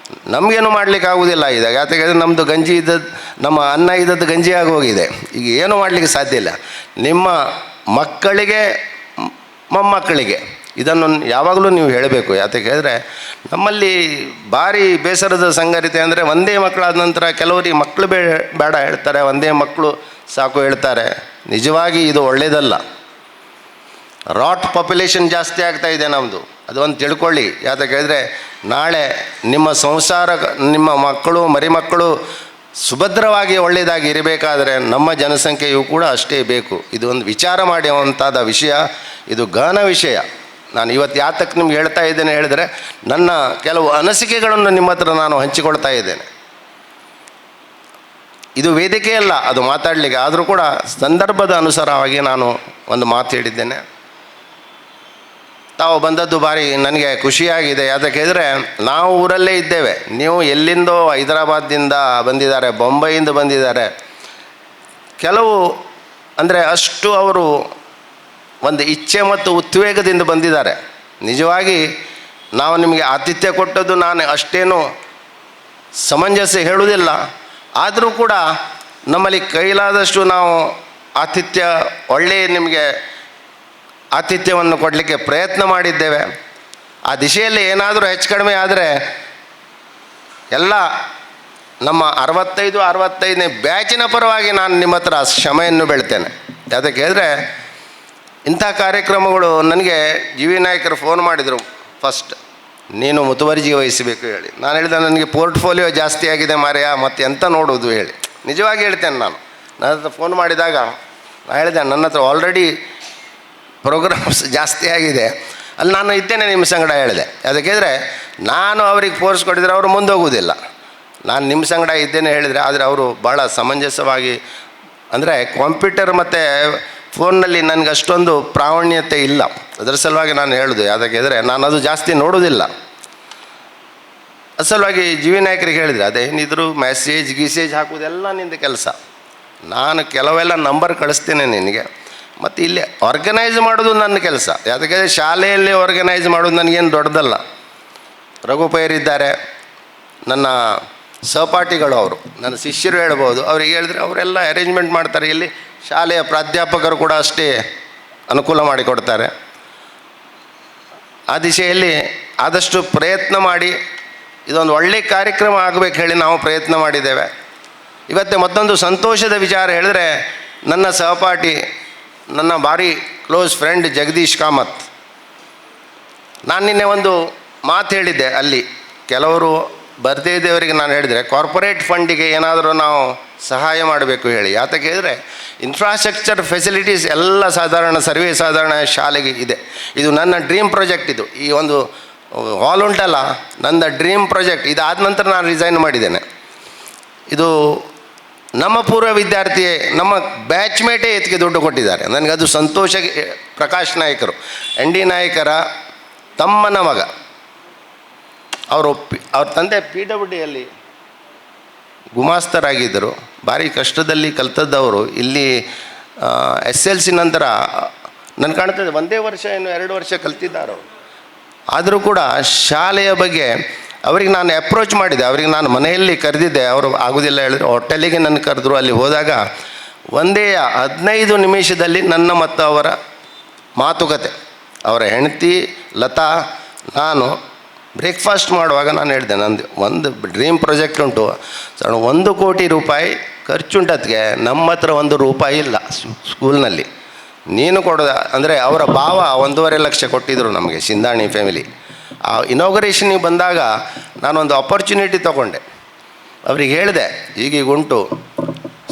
Speaker 3: ನಮಗೇನು ಮಾಡಲಿಕ್ಕೆ ಆಗೋದಿಲ್ಲ ಇದಾಗ. ಯಾಕೆಂದರೆ ನಮ್ಮದು ಗಂಜಿ ಇದ್ದದ್ದು, ನಮ್ಮ ಅನ್ನ ಇದ್ದದ್ದು ಗಂಜಿ ಆಗಿ ಹೋಗಿದೆ. ಈಗ ಏನೂ ಮಾಡಲಿಕ್ಕೆ ಸಾಧ್ಯ ಇಲ್ಲ. ನಿಮ್ಮ ಮಕ್ಕಳಿಗೆ ಮೊಮ್ಮಕ್ಕಳಿಗೆ ಇದನ್ನು ಯಾವಾಗಲೂ ನೀವು ಹೇಳಬೇಕು. ಯಾತಕ್ಕೆ ಹೇಳಿದ್ರೆ ನಮ್ಮಲ್ಲಿ ಭಾರಿ ಬೇಸರದ ಸಂಗತಿ ಅಂದರೆ ಒಂದೇ ಮಕ್ಕಳಾದ ನಂತರ ಕೆಲವರಿಗೆ ಮಕ್ಕಳು ಬೇಡ ಹೇಳ್ತಾರೆ, ಒಂದೇ ಮಕ್ಕಳು ಸಾಕು ಹೇಳ್ತಾರೆ. ನಿಜವಾಗಿ ಇದು ಒಳ್ಳೆಯದಲ್ಲ. ರಾಟ್ ಪಾಪ್ಯುಲೇಷನ್ ಜಾಸ್ತಿ ಆಗ್ತಾ ಇದೆ ನಮ್ಮದು, ಅದು ಒಂದು ತಿಳ್ಕೊಳ್ಳಿ. ಯಾತಕ್ಕೆ ಹೇಳಿದ್ರೆ ನಾಳೆ ನಿಮ್ಮ ಸಂಸಾರ, ನಿಮ್ಮ ಮಕ್ಕಳು ಮರಿಮಕ್ಕಳು ಸುಭದ್ರವಾಗಿ ಒಳ್ಳೆಯದಾಗಿ ಇರಬೇಕಾದರೆ ನಮ್ಮ ಜನಸಂಖ್ಯೆಯು ಕೂಡ ಅಷ್ಟೇ ಬೇಕು. ಇದು ಒಂದು ವಿಚಾರ ಮಾಡುವಂಥದ್ದು ವಿಷಯ, ಇದು ಗಹನ ವಿಷಯ. ನಾನು ಇವತ್ತು ಯಾತಕ್ಕೆ ನಿಮ್ಗೆ ಹೇಳ್ತಾ ಇದ್ದೇನೆ ಹೇಳಿದರೆ ನನ್ನ ಕೆಲವು ಅನಿಸಿಕೆಗಳನ್ನು ನಿಮ್ಮ ಹತ್ರ ನಾನು ಹಂಚಿಕೊಳ್ತಾ ಇದ್ದೇನೆ. ಇದು ವೇದಿಕೆ ಅಲ್ಲ ಅದು ಮಾತಾಡಲಿಕ್ಕೆ, ಆದರೂ ಕೂಡ ಸಂದರ್ಭದ ಅನುಸಾರವಾಗಿ ನಾನು ಒಂದು ಮಾತು ಹೇಳಿದ್ದೇನೆ. ತಾವು ಬಂದದ್ದು ಭಾರಿ ನನಗೆ ಖುಷಿಯಾಗಿದೆ. ಯಾತಕ್ಕೆ ಹೇಳಿದರೆ ನಾವು ಊರಲ್ಲೇ ಇದ್ದೇವೆ, ನೀವು ಎಲ್ಲಿಂದೋ ಹೈದರಾಬಾದಿಂದ ಬಂದಿದ್ದಾರೆ, ಬೊಂಬೈಯಿಂದ ಬಂದಿದ್ದಾರೆ. ಕೆಲವು ಅಂದರೆ ಅಷ್ಟು ಅವರು ಒಂದು ಇಚ್ಛೆ ಮತ್ತು ಉದ್ವೇಗದಿಂದ ಬಂದಿದ್ದಾರೆ. ನಿಜವಾಗಿ ನಾವು ನಿಮಗೆ ಆತಿಥ್ಯ ಕೊಟ್ಟದ್ದು ನಾನು ಅಷ್ಟೇನು ಸಮಂಜಸ ಹೇಳುವುದಿಲ್ಲ, ಆದರೂ ಕೂಡ ನಮ್ಮಲ್ಲಿ ಕೈಲಾದಷ್ಟು ನಾವು ಆತಿಥ್ಯ ಒಳ್ಳೆಯ ನಿಮಗೆ ಆತಿಥ್ಯವನ್ನು ಕೊಡಲಿಕ್ಕೆ ಪ್ರಯತ್ನ ಮಾಡಿದ್ದೇವೆ. ಆ ದಿಶೆಯಲ್ಲಿ ಏನಾದರೂ ಹೆಚ್ಚು ಕಡಿಮೆ ಆದರೆ ಎಲ್ಲ ನಮ್ಮ 65ನೇ ಬ್ಯಾಚಿನ ಪರವಾಗಿ ನಾನು ನಿಮ್ಮ ಹತ್ರ ಕ್ಷಮೆಯನ್ನು ಬೇಳ್ತೇನೆ. ಯಾತಕ್ಕೆ ಹೇಳಿದ್ರೆ ಇಂಥ ಕಾರ್ಯಕ್ರಮಗಳು ನನಗೆ ಜಿ ವಿ ನಾಯಕರು ಫೋನ್ ಮಾಡಿದರು ಫಸ್ಟ್, ನೀನು ಮುತುವರ್ಜಿ ವಹಿಸಬೇಕು ಹೇಳಿ. ನಾನು ಹೇಳಿದೆ ನನಗೆ ಪೋರ್ಟ್ಫೋಲಿಯೋ ಜಾಸ್ತಿ ಆಗಿದೆ ಮಾರ್ಯ, ಮತ್ತು ಎಂತ ನೋಡುವುದು ಹೇಳಿ. ನಿಜವಾಗಿ ಹೇಳ್ತೇನೆ. ನನ್ನ ಹತ್ರ ಫೋನ್ ಮಾಡಿದಾಗ ನಾನು ಹೇಳಿದೆ ನನ್ನ ಹತ್ರ ಆಲ್ರೆಡಿ ಪ್ರೋಗ್ರಾಮ್ಸ್ ಜಾಸ್ತಿ ಆಗಿದೆ, ಅಲ್ಲಿ ನಾನು ಇದ್ದೇನೆ ನಿಮ್ಮ ಸಂಗಡ ಹೇಳಿದೆ. ಅದಕ್ಕೆಂದರೆ ನಾನು ಅವ್ರಿಗೆ ಫೋರ್ಸ್ ಕೊಟ್ಟಿದ್ರೆ ಅವರು ಮುಂದೋಗುವುದಿಲ್ಲ. ನಾನು ನಿಮ್ಮ ಸಂಗಡ ಇದ್ದೇನೆ ಹೇಳಿದರೆ, ಆದರೆ ಅವರು ಭಾಳ ಸಮಂಜಸವಾಗಿ, ಅಂದರೆ ಕಂಪ್ಯೂಟರ್ ಮತ್ತು ಫೋನ್ನಲ್ಲಿ ನನಗೆ ಅಷ್ಟೊಂದು ಪ್ರಾವೀಣ್ಯತೆ ಇಲ್ಲ, ಅದರ ಸಲುವಾಗಿ ನಾನು ಹೇಳೋದು. ಯಾತಕ್ಕೆಂದರೆ ನಾನು ಅದು ಜಾಸ್ತಿ ನೋಡೋದಿಲ್ಲ. ಅದ್ರ ಸಲುವಾಗಿ ಜಿ ವಿ ನಾಯಕರಿಗೆ ಹೇಳಿದರೆ ಅದೇನಿದ್ರು ಮೆಸೇಜ್ ಹಾಕೋದೆಲ್ಲ ನಿಂದ ಕೆಲಸ. ನಾನು ಕೆಲವೆಲ್ಲ ನಂಬರ್ ಕಳಿಸ್ತೇನೆ ನಿನಗೆ, ಮತ್ತು ಇಲ್ಲಿ ಆರ್ಗನೈಸ್ ಮಾಡೋದು ನನ್ನ ಕೆಲಸ. ಯಾತಕ್ಕೆ ಶಾಲೆಯಲ್ಲಿ ಆರ್ಗನೈಸ್ ಮಾಡೋದು ನನಗೇನು ದೊಡ್ಡದಲ್ಲ. ರಘುಪೈರಿದ್ದಾರೆ ನನ್ನ ಸಹಪಾಠಿಗಳು, ಅವರು ನನ್ನ ಶಿಷ್ಯರು ಹೇಳ್ಬೋದು. ಅವ್ರಿಗೆ ಹೇಳಿದ್ರೆ ಅವರೆಲ್ಲ ಅರೇಂಜ್ಮೆಂಟ್ ಮಾಡ್ತಾರೆ. ಇಲ್ಲಿ ಶಾಲೆಯ ಪ್ರಾಧ್ಯಾಪಕರು ಕೂಡ ಅಷ್ಟೇ ಅನುಕೂಲ ಮಾಡಿಕೊಡ್ತಾರೆ. ಆ ದಿಶೆಯಲ್ಲಿ ಆದಷ್ಟು ಪ್ರಯತ್ನ ಮಾಡಿ ಇದೊಂದು ಒಳ್ಳೆಯ ಕಾರ್ಯಕ್ರಮ ಆಗಬೇಕು ಹೇಳಿ ನಾವು ಪ್ರಯತ್ನ ಮಾಡಿದ್ದೇವೆ. ಇವತ್ತೇ ಮತ್ತೊಂದು ಸಂತೋಷದ ವಿಚಾರ ಹೇಳಿದ್ರೆ, ನನ್ನ ಸಹಪಾಠಿ, ನನ್ನ ಭಾರಿ ಕ್ಲೋಸ್ ಫ್ರೆಂಡ್ ಜಗದೀಶ್ ಕಾಮತ್, ನಾನು ನಿನ್ನೆ ಒಂದು ಮಾತು ಹೇಳಿದ್ದೆ. ಅಲ್ಲಿ ಕೆಲವರು ಬರ್ದೇ ಇದ್ದವರಿಗೆ ನಾನು ಹೇಳಿದರೆ ಕಾರ್ಪೊರೇಟ್ ಫಂಡಿಗೆ ಏನಾದರೂ ನಾವು ಸಹಾಯ ಮಾಡಬೇಕು ಹೇಳಿ. ಯಾತಕ್ಕೆ ಹೇಳಿದರೆ ಇನ್ಫ್ರಾಸ್ಟ್ರಕ್ಚರ್ ಫೆಸಿಲಿಟೀಸ್ ಎಲ್ಲ ಸರ್ವೇ ಸಾಧಾರಣ ಶಾಲೆಗೆ ಇದೆ. ಇದು ನನ್ನ ಡ್ರೀಮ್ ಪ್ರಾಜೆಕ್ಟ್. ಇದು ಈ ಒಂದು ಹಾಲ್ ಉಂಟಲ್ಲ, ನನ್ನ ಡ್ರೀಮ್ ಪ್ರಾಜೆಕ್ಟ್. ಇದಾದ ನಂತರ ನಾನು ರಿಸೈನ್ ಮಾಡಿದ್ದೇನೆ. ಇದು ನಮ್ಮ ಪೂರ್ವ ವಿದ್ಯಾರ್ಥಿಯೇ, ನಮ್ಮ ಬ್ಯಾಚ್ಮೇಟೇ ಇದಕ್ಕೆ ದುಡ್ಡು ಕೊಟ್ಟಿದ್ದಾರೆ. ನನಗದು ಸಂತೋಷ. ಪ್ರಕಾಶ್ ನಾಯಕರು, ಎನ್ ಡಿ ನಾಯಕರ ತಮ್ಮನ ಮಗ, ಅವ್ರ ತಂದೆ PWDಯಲ್ಲಿ ಗುಮಾಸ್ತರಾಗಿದ್ದರು. ಭಾರಿ ಕಷ್ಟದಲ್ಲಿ ಕಲ್ತದ್ದವರು. ಇಲ್ಲಿ SLC ನಂತರ ನನ್ನ ಕಾಣ್ತದೆ 1 ವರ್ಷ ಏನು 2 ವರ್ಷ ಕಲ್ತಿದ್ದಾರೆ ಅವರು. ಆದರೂ ಕೂಡ ಶಾಲೆಯ ಬಗ್ಗೆ ಅವರಿಗೆ ನಾನು ಅಪ್ರೋಚ್ ಮಾಡಿದೆ. ಅವರಿಗೆ ನಾನು ಮನೆಯಲ್ಲಿ ಕರೆದಿದ್ದೆ, ಅವರು ಆಗೋದಿಲ್ಲ ಹೇಳಿದ್ರು. ಹೋಟೆಲಿಗೆ ನನ್ನ ಕರೆದ್ರು. ಅಲ್ಲಿ ಹೋದಾಗ ಒಂದೇ 15 ನಿಮಿಷದಲ್ಲಿ ನನ್ನ ಮತ್ತು ಅವರ ಮಾತುಕತೆ, ಅವರ ಹೆಂಡತಿ ಲತಾ, ನಾನು ಬ್ರೇಕ್ಫಾಸ್ಟ್ ಮಾಡುವಾಗ ನಾನು ಹೇಳಿದೆ, ನಂದು ಒಂದು ಡ್ರೀಮ್ ಪ್ರಾಜೆಕ್ಟ್ ಉಂಟು, 1 ಕೋಟಿ ರೂಪಾಯಿ ಖರ್ಚುಂಟದ್ಗೆ, ನಮ್ಮ ಹತ್ರ 1 ರೂಪಾಯಿ ಇಲ್ಲ ಸ್ಕೂಲ್ನಲ್ಲಿ, ನೀನು ಕೊಡೋದ ಅಂದರೆ ಅವರ ಭಾವ 1.5 ಲಕ್ಷ ಕೊಟ್ಟಿದ್ದರು ನಮಗೆ, ಸಿಂಧಾಣಿ ಫ್ಯಾಮಿಲಿ. ಆ ಇನಾಗ್ರೇಷನಿಗೆ ಬಂದಾಗ ನಾನೊಂದು ಆಪರ್ಚುನಿಟಿ ತೊಗೊಂಡೆ. ಅವ್ರಿಗೆ ಹೇಳಿದೆ, ಈಗೀಗ ಉಂಟು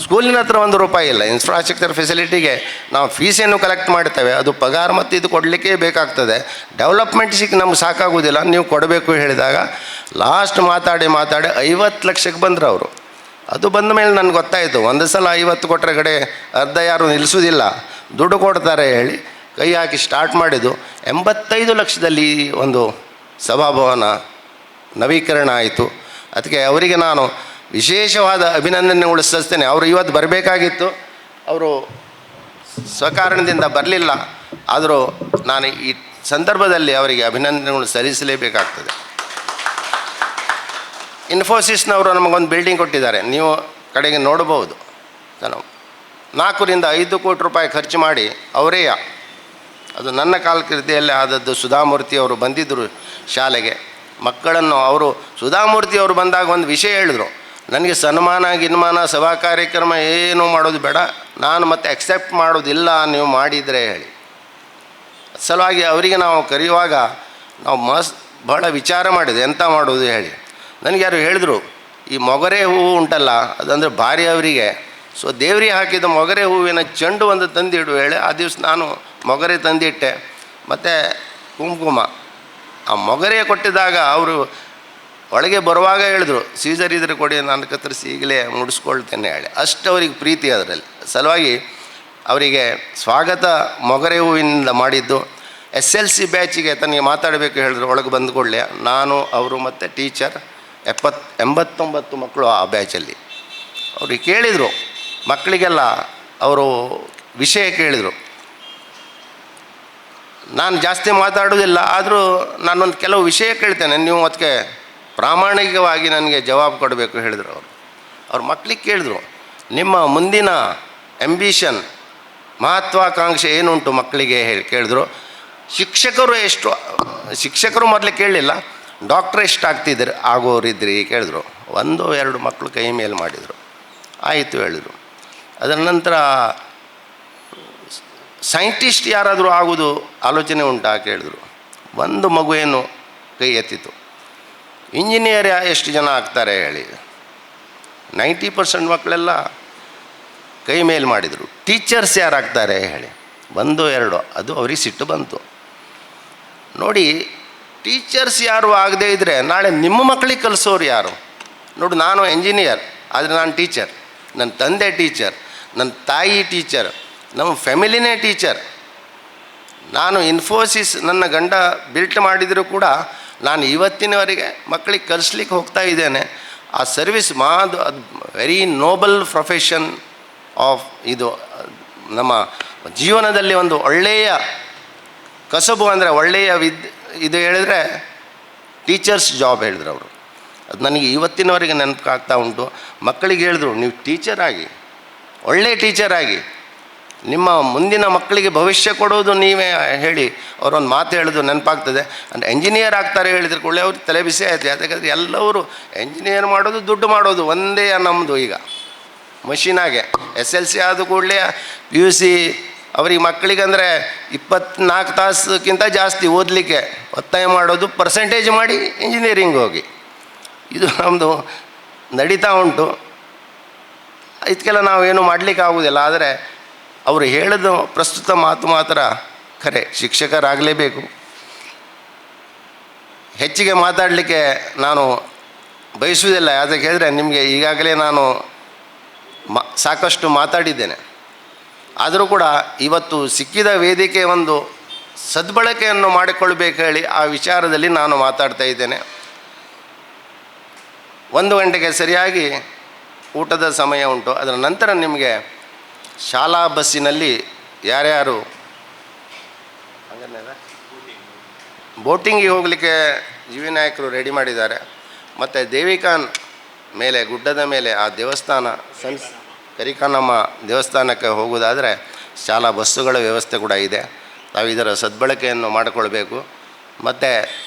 Speaker 3: ಸ್ಕೂಲಿನ ಹತ್ರ 1 ರೂಪಾಯಿ ಇಲ್ಲ, ಇನ್ಫ್ರಾಸ್ಟ್ರಕ್ಚರ್ ಫೆಸಿಲಿಟಿಗೆ ನಾವು ಫೀಸೇನು ಕಲೆಕ್ಟ್ ಮಾಡ್ತೇವೆ, ಅದು ಪಗಾರ ಮತ್ತು ಇದು ಕೊಡಲಿಕ್ಕೆ ಬೇಕಾಗ್ತದೆ, ಡೆವಲಪ್ಮೆಂಟ್ಸಿಗೆ ನಮ್ಗೆ ಸಾಕಾಗೋದಿಲ್ಲ, ನೀವು ಕೊಡಬೇಕು ಹೇಳಿದಾಗ ಲಾಸ್ಟ್ ಮಾತಾಡಿ 50 ಲಕ್ಷಕ್ಕೆ ಬಂದರು ಅವರು. ಅದು ಬಂದ ಮೇಲೆ ನನಗೆ ಗೊತ್ತಾಯಿತು, ಒಂದು ಸಲ 50 ಕೊಟ್ಟರೆ ಕಡೆ ಅರ್ಧ ಯಾರು ನಿಲ್ಲಿಸೋದಿಲ್ಲ, ದುಡ್ಡು ಕೊಡ್ತಾರೆ ಹೇಳಿ ಕೈ ಹಾಕಿ ಸ್ಟಾರ್ಟ್ ಮಾಡಿದ್ದು. 85 ಲಕ್ಷದಲ್ಲಿ ಒಂದು ಸಭಾಭವನ ನವೀಕರಣ ಆಯಿತು. ಅದಕ್ಕೆ ಅವರಿಗೆ ನಾನು ವಿಶೇಷವಾದ ಅಭಿನಂದನೆಗಳು ಸಲ್ಲಿಸ್ತೇನೆ. ಅವರು ಇವತ್ತು ಬರಬೇಕಾಗಿತ್ತು, ಅವರು ಸ್ವಕಾರಣದಿಂದ ಬರಲಿಲ್ಲ. ಆದರೂ ನಾನು ಈ ಸಂದರ್ಭದಲ್ಲಿ ಅವರಿಗೆ ಅಭಿನಂದನೆಗಳು ಸಲ್ಲಿಸಲೇಬೇಕಾಗ್ತದೆ. ಇನ್ಫೋಸಿಸ್ನವರು ನಮಗೊಂದು ಬಿಲ್ಡಿಂಗ್ ಕೊಟ್ಟಿದ್ದಾರೆ, ನೀವು ಕಡೆಗೆ ನೋಡಬಹುದು. 4 ರಿಂದ 5 ಕೋಟಿ ರೂಪಾಯಿ ಖರ್ಚು ಮಾಡಿ ಅವರೇ ಅದು ನನ್ನ ಕಾಲಕೃತಿಯಲ್ಲಿ ಆದದ್ದು. ಸುಧಾಮೂರ್ತಿ ಅವರು ಬಂದಿದ್ದರು ಶಾಲೆಗೆ, ಮಕ್ಕಳನ್ನು ಅವರು ಸುಧಾಮೂರ್ತಿ ಅವರು ಬಂದಾಗ ಒಂದು ವಿಷಯ ಹೇಳಿದ್ರು, ನನಗೆ ಸನ್ಮಾನ ಗಿನ್ಮಾನ ಸಭಾ ಕಾರ್ಯಕ್ರಮ ಏನೂ ಮಾಡೋದು ಬೇಡ, ನಾನು ಮತ್ತೆ ಅಕ್ಸೆಪ್ಟ್ ಮಾಡೋದಿಲ್ಲ ನೀವು ಮಾಡಿದರೆ ಹೇಳಿ. ಸಲುವಾಗಿ ಅವರಿಗೆ ನಾವು ಕರೆಯುವಾಗ ನಾವು ಬಹಳ ವಿಚಾರ ಮಾಡಿದೆ ಎಂತ ಮಾಡೋದು ಹೇಳಿ. ನನಗೆ ಯಾರು ಹೇಳಿದ್ರು, ಈ ಮೊಗರೆ ಹೂವು ಉಂಟಲ್ಲ ಅದಂದರೆ ಭಾರಿ ಅವರಿಗೆ, ಸೊ ದೇವರಿಗೆ ಹಾಕಿದ ಮೊಗರೆ ಹೂವಿನ ಚೆಂಡು ಒಂದು ತಂದಿಡು ಹೇಳಿ. ಆ ದಿವಸ ನಾನು ಮೊಗರೆ ತಂದಿಟ್ಟೆ, ಮತ್ತು ಕುಂಕುಮ. ಆ ಮೊಗರೆ ಕೊಟ್ಟಿದ್ದಾಗ ಅವರು ಒಳಗೆ ಬರುವಾಗ ಹೇಳಿದ್ರು, ಸೀಸರ್ ಇದ್ರೆ ಕೊಡಿ, ನಾನು ಕತ್ತರಿಸಿ ಈಗಲೇ ಮುಡಿಸ್ಕೊಳ್ತೇನೆ ಹೇಳಿ. ಅಷ್ಟು ಅವ್ರಿಗೆ ಪ್ರೀತಿ ಅದರಲ್ಲಿ. ಸಲುವಾಗಿ ಅವರಿಗೆ ಸ್ವಾಗತ ಮೊಗರೆ ಹೂವಿನಿಂದ ಮಾಡಿದ್ದು. SLC ಬ್ಯಾಚಿಗೆ ತನಗೆ ಮಾತಾಡಬೇಕು ಹೇಳಿದ್ರು, ಒಳಗೆ ಬಂದುಕೊಳ್ಳೆ ನಾನು ಅವರು ಮತ್ತು ಟೀಚರ್ 89 ಮಕ್ಕಳು ಆ ಬ್ಯಾಚಲ್ಲಿ. ಅವ್ರಿಗೆ ಕೇಳಿದರು, ಮಕ್ಕಳಿಗೆಲ್ಲ ಅವರು ವಿಷಯ ಕೇಳಿದರು. ನಾನು ಜಾಸ್ತಿ ಮಾತಾಡೋದಿಲ್ಲ, ಆದರೂ ನಾನೊಂದು ಕೆಲವು ವಿಷಯ ಕೇಳ್ತೇನೆ, ನೀವು ಅದಕ್ಕೆ ಪ್ರಾಮಾಣಿಕವಾಗಿ ನನಗೆ ಜವಾಬು ಕೊಡಬೇಕು ಹೇಳಿದರು ಅವರು. ಅವ್ರ ಮಕ್ಕಳಿಗೆ ಕೇಳಿದ್ರು, ನಿಮ್ಮ ಮುಂದಿನ ಆ್ಯಂಬಿಷನ್ ಮಹತ್ವಾಕಾಂಕ್ಷೆ ಏನುಂಟು ಮಕ್ಕಳಿಗೆ ಹೇಳಿ ಕೇಳಿದ್ರು. ಶಿಕ್ಷಕರು ಮೊದಲೇ ಕೇಳಲಿಲ್ಲ, ಡಾಕ್ಟ್ರ್ ಎಷ್ಟು ಆಗೋರಿದ್ರಿ ಕೇಳಿದ್ರು. 1-2 ಮಕ್ಕಳು ಕೈ ಮೇಲೆ ಮಾಡಿದರು, ಆಯಿತು ಹೇಳಿದರು. ಅದರ ನಂತರ ಸೈಂಟಿಸ್ಟ್ ಯಾರಾದರೂ ಆಗೋದು ಆಲೋಚನೆ ಉಂಟಾ ಕೇಳಿದ್ರು. ಒಂದು ಮಗು ಏನು ಕೈ ಎತ್ತಿತು. ಇಂಜಿನಿಯರ್ ಎಷ್ಟು ಜನ ಆಗ್ತಾರೆ ಹೇಳಿ. 90% ಮಕ್ಕಳೆಲ್ಲ ಕೈ ಮೇಲೆ ಮಾಡಿದರು. ಟೀಚರ್ಸ್ ಯಾರಾಗ್ತಾರೆ ಹೇಳಿ. 1-2, ಅದು ಅವ್ರಿಗೆ ಸಿಟ್ಟು ಬಂತು. ನೋಡಿ, ಟೀಚರ್ಸ್ ಯಾರು ಆಗದೇ ಇದ್ದರೆ ನಾಳೆ ನಿಮ್ಮ ಮಕ್ಕಳಿಗೆ ಕಲಿಸೋರು ಯಾರು? ನೋಡಿ, ನಾನು ಎಂಜಿನಿಯರ್, ಆದರೆ ನಾನು ಟೀಚರ್, ನನ್ನ ತಂದೆ ಟೀಚರ್, ನನ್ನ ತಾಯಿ ಟೀಚರ್, ನಮ್ಮ ಫ್ಯಾಮಿಲಿನೇ ಟೀಚರ್. ನಾನು ಇನ್ಫೋಸಿಸ್ ನನ್ನ ಗಂಡ ಬಿಲ್ಟ್ ಮಾಡಿದರೂ ಕೂಡ ನಾನು ಇವತ್ತಿನವರೆಗೆ ಮಕ್ಕಳಿಗೆ ಕಲಿಸ್ಲಿಕ್ಕೆ ಹೋಗ್ತಾ ಇದ್ದೇನೆ. ಆ ಸರ್ವಿಸ್ ಅದು ವೆರಿ ನೋಬಲ್ ಪ್ರೊಫೆಷನ್ ಆಫ್ ಇದು ನಮ್ಮ ಜೀವನದಲ್ಲಿ ಒಂದು ಒಳ್ಳೆಯ ಕಸಬು, ಅಂದರೆ ಒಳ್ಳೆಯ ಇದು ಹೇಳಿದರೆ ಟೀಚರ್ಸ್ ಜಾಬ್ ಹೇಳಿದ್ರು ಅವರು. ಅದು ನನಗೆ ಇವತ್ತಿನವರೆಗೆ ನೆನಪಾಗ್ತಾ ಉಂಟು. ಮಕ್ಕಳಿಗೆ ಹೇಳಿದ್ರು, ನೀವು ಟೀಚರಾಗಿ, ಒಳ್ಳೆಯ ಟೀಚರಾಗಿ ನಿಮ್ಮ ಮುಂದಿನ ಮಕ್ಕಳಿಗೆ ಭವಿಷ್ಯ ಕೊಡೋದು ನೀವೇ ಹೇಳಿ. ಅವರೊಂದು ಮಾತು ಹೇಳೋದು ನೆನಪಾಗ್ತದೆ. ಅಂದರೆ ಎಂಜಿನಿಯರ್ ಆಗ್ತಾರೆ ಹೇಳಿದ್ರೆ ಕೂಡಲೇ ಅವ್ರಿಗೆ ತಲೆ ಬಿಸಿ ಆಯಿತು. ಯಾಕಂದರೆ ಎಲ್ಲವರು ಎಂಜಿನಿಯರ್ ಮಾಡೋದು ದುಡ್ಡು ಮಾಡೋದು ಒಂದೇ ನಮ್ಮದು. ಈಗ ಮಷೀನಾಗೆ SLC ಆದ ಕೂಡಲೇ PUC ಅವ್ರಿಗೆ ಮಕ್ಕಳಿಗಂದರೆ 24 ತಾಸಕ್ಕಿಂತ ಜಾಸ್ತಿ ಓದಲಿಕ್ಕೆ ಒತ್ತಾಯ ಮಾಡೋದು, ಪರ್ಸೆಂಟೇಜ್ ಮಾಡಿ ಇಂಜಿನಿಯರಿಂಗ್ ಹೋಗಿ. ಇದು ನಮ್ಮದು ನಡೀತಾ ಉಂಟು. ಇದಕ್ಕೆಲ್ಲ ನಾವೇನು ಮಾಡಲಿಕ್ಕೆ ಆಗೋದಿಲ್ಲ. ಆದರೆ ಅವರು ಹೇಳಿದ ಪ್ರಸ್ತುತ ಮಾತು ಮಾತ್ರ ಖರೆ, ಶಿಕ್ಷಕರಾಗಲೇಬೇಕು. ಹೆಚ್ಚಿಗೆ ಮಾತಾಡಲಿಕ್ಕೆ ನಾನು ಬಯಸುವುದಿಲ್ಲ. ಯಾಕೆ ಹೇಳಿದ್ರೆ ನಿಮಗೆ ಈಗಾಗಲೇ ನಾನು ಸಾಕಷ್ಟು ಮಾತಾಡಿದ್ದೇನೆ. ಆದರೂ ಕೂಡ ಇವತ್ತು ಸಿಕ್ಕಿದ ವೇದಿಕೆ ಒಂದು ಸದ್ಬಳಕೆಯನ್ನು ಮಾಡಿಕೊಳ್ಬೇಕು ಹೇಳಿ ಆ ವಿಚಾರದಲ್ಲಿ ನಾನು ಮಾತಾಡ್ತಾ ಇದ್ದೇನೆ. 1 ಗಂಟೆಗೆ ಸರಿಯಾಗಿ ಊಟದ ಸಮಯ ಉಂಟು. ಅದರ ನಂತರ ನಿಮಗೆ ಶಾಲಾ ಬಸ್ಸಿನಲ್ಲಿ ಯಾರ್ಯಾರು ಬೋಟಿಂಗಿಗೆ ಹೋಗಲಿಕ್ಕೆ ಜೀವಿ ನಾಯಕರು ರೆಡಿ ಮಾಡಿದ್ದಾರೆ. ಮತ್ತು ದೇವಿಕಾನ್ ಮೇಲೆ, ಗುಡ್ಡದ ಮೇಲೆ ಆ ದೇವಸ್ಥಾನ ಕರಿಕಾನಮ್ಮ ದೇವಸ್ಥಾನಕ್ಕೆ ಹೋಗುವುದಾದರೆ ಶಾಲಾ ಬಸ್ಸುಗಳ ವ್ಯವಸ್ಥೆ ಕೂಡ ಇದೆ. ತಾವು ಇದರ ಸದ್ಬಳಕೆಯನ್ನು ಮಾಡಿಕೊಳ್ಬೇಕು. ಮತ್ತು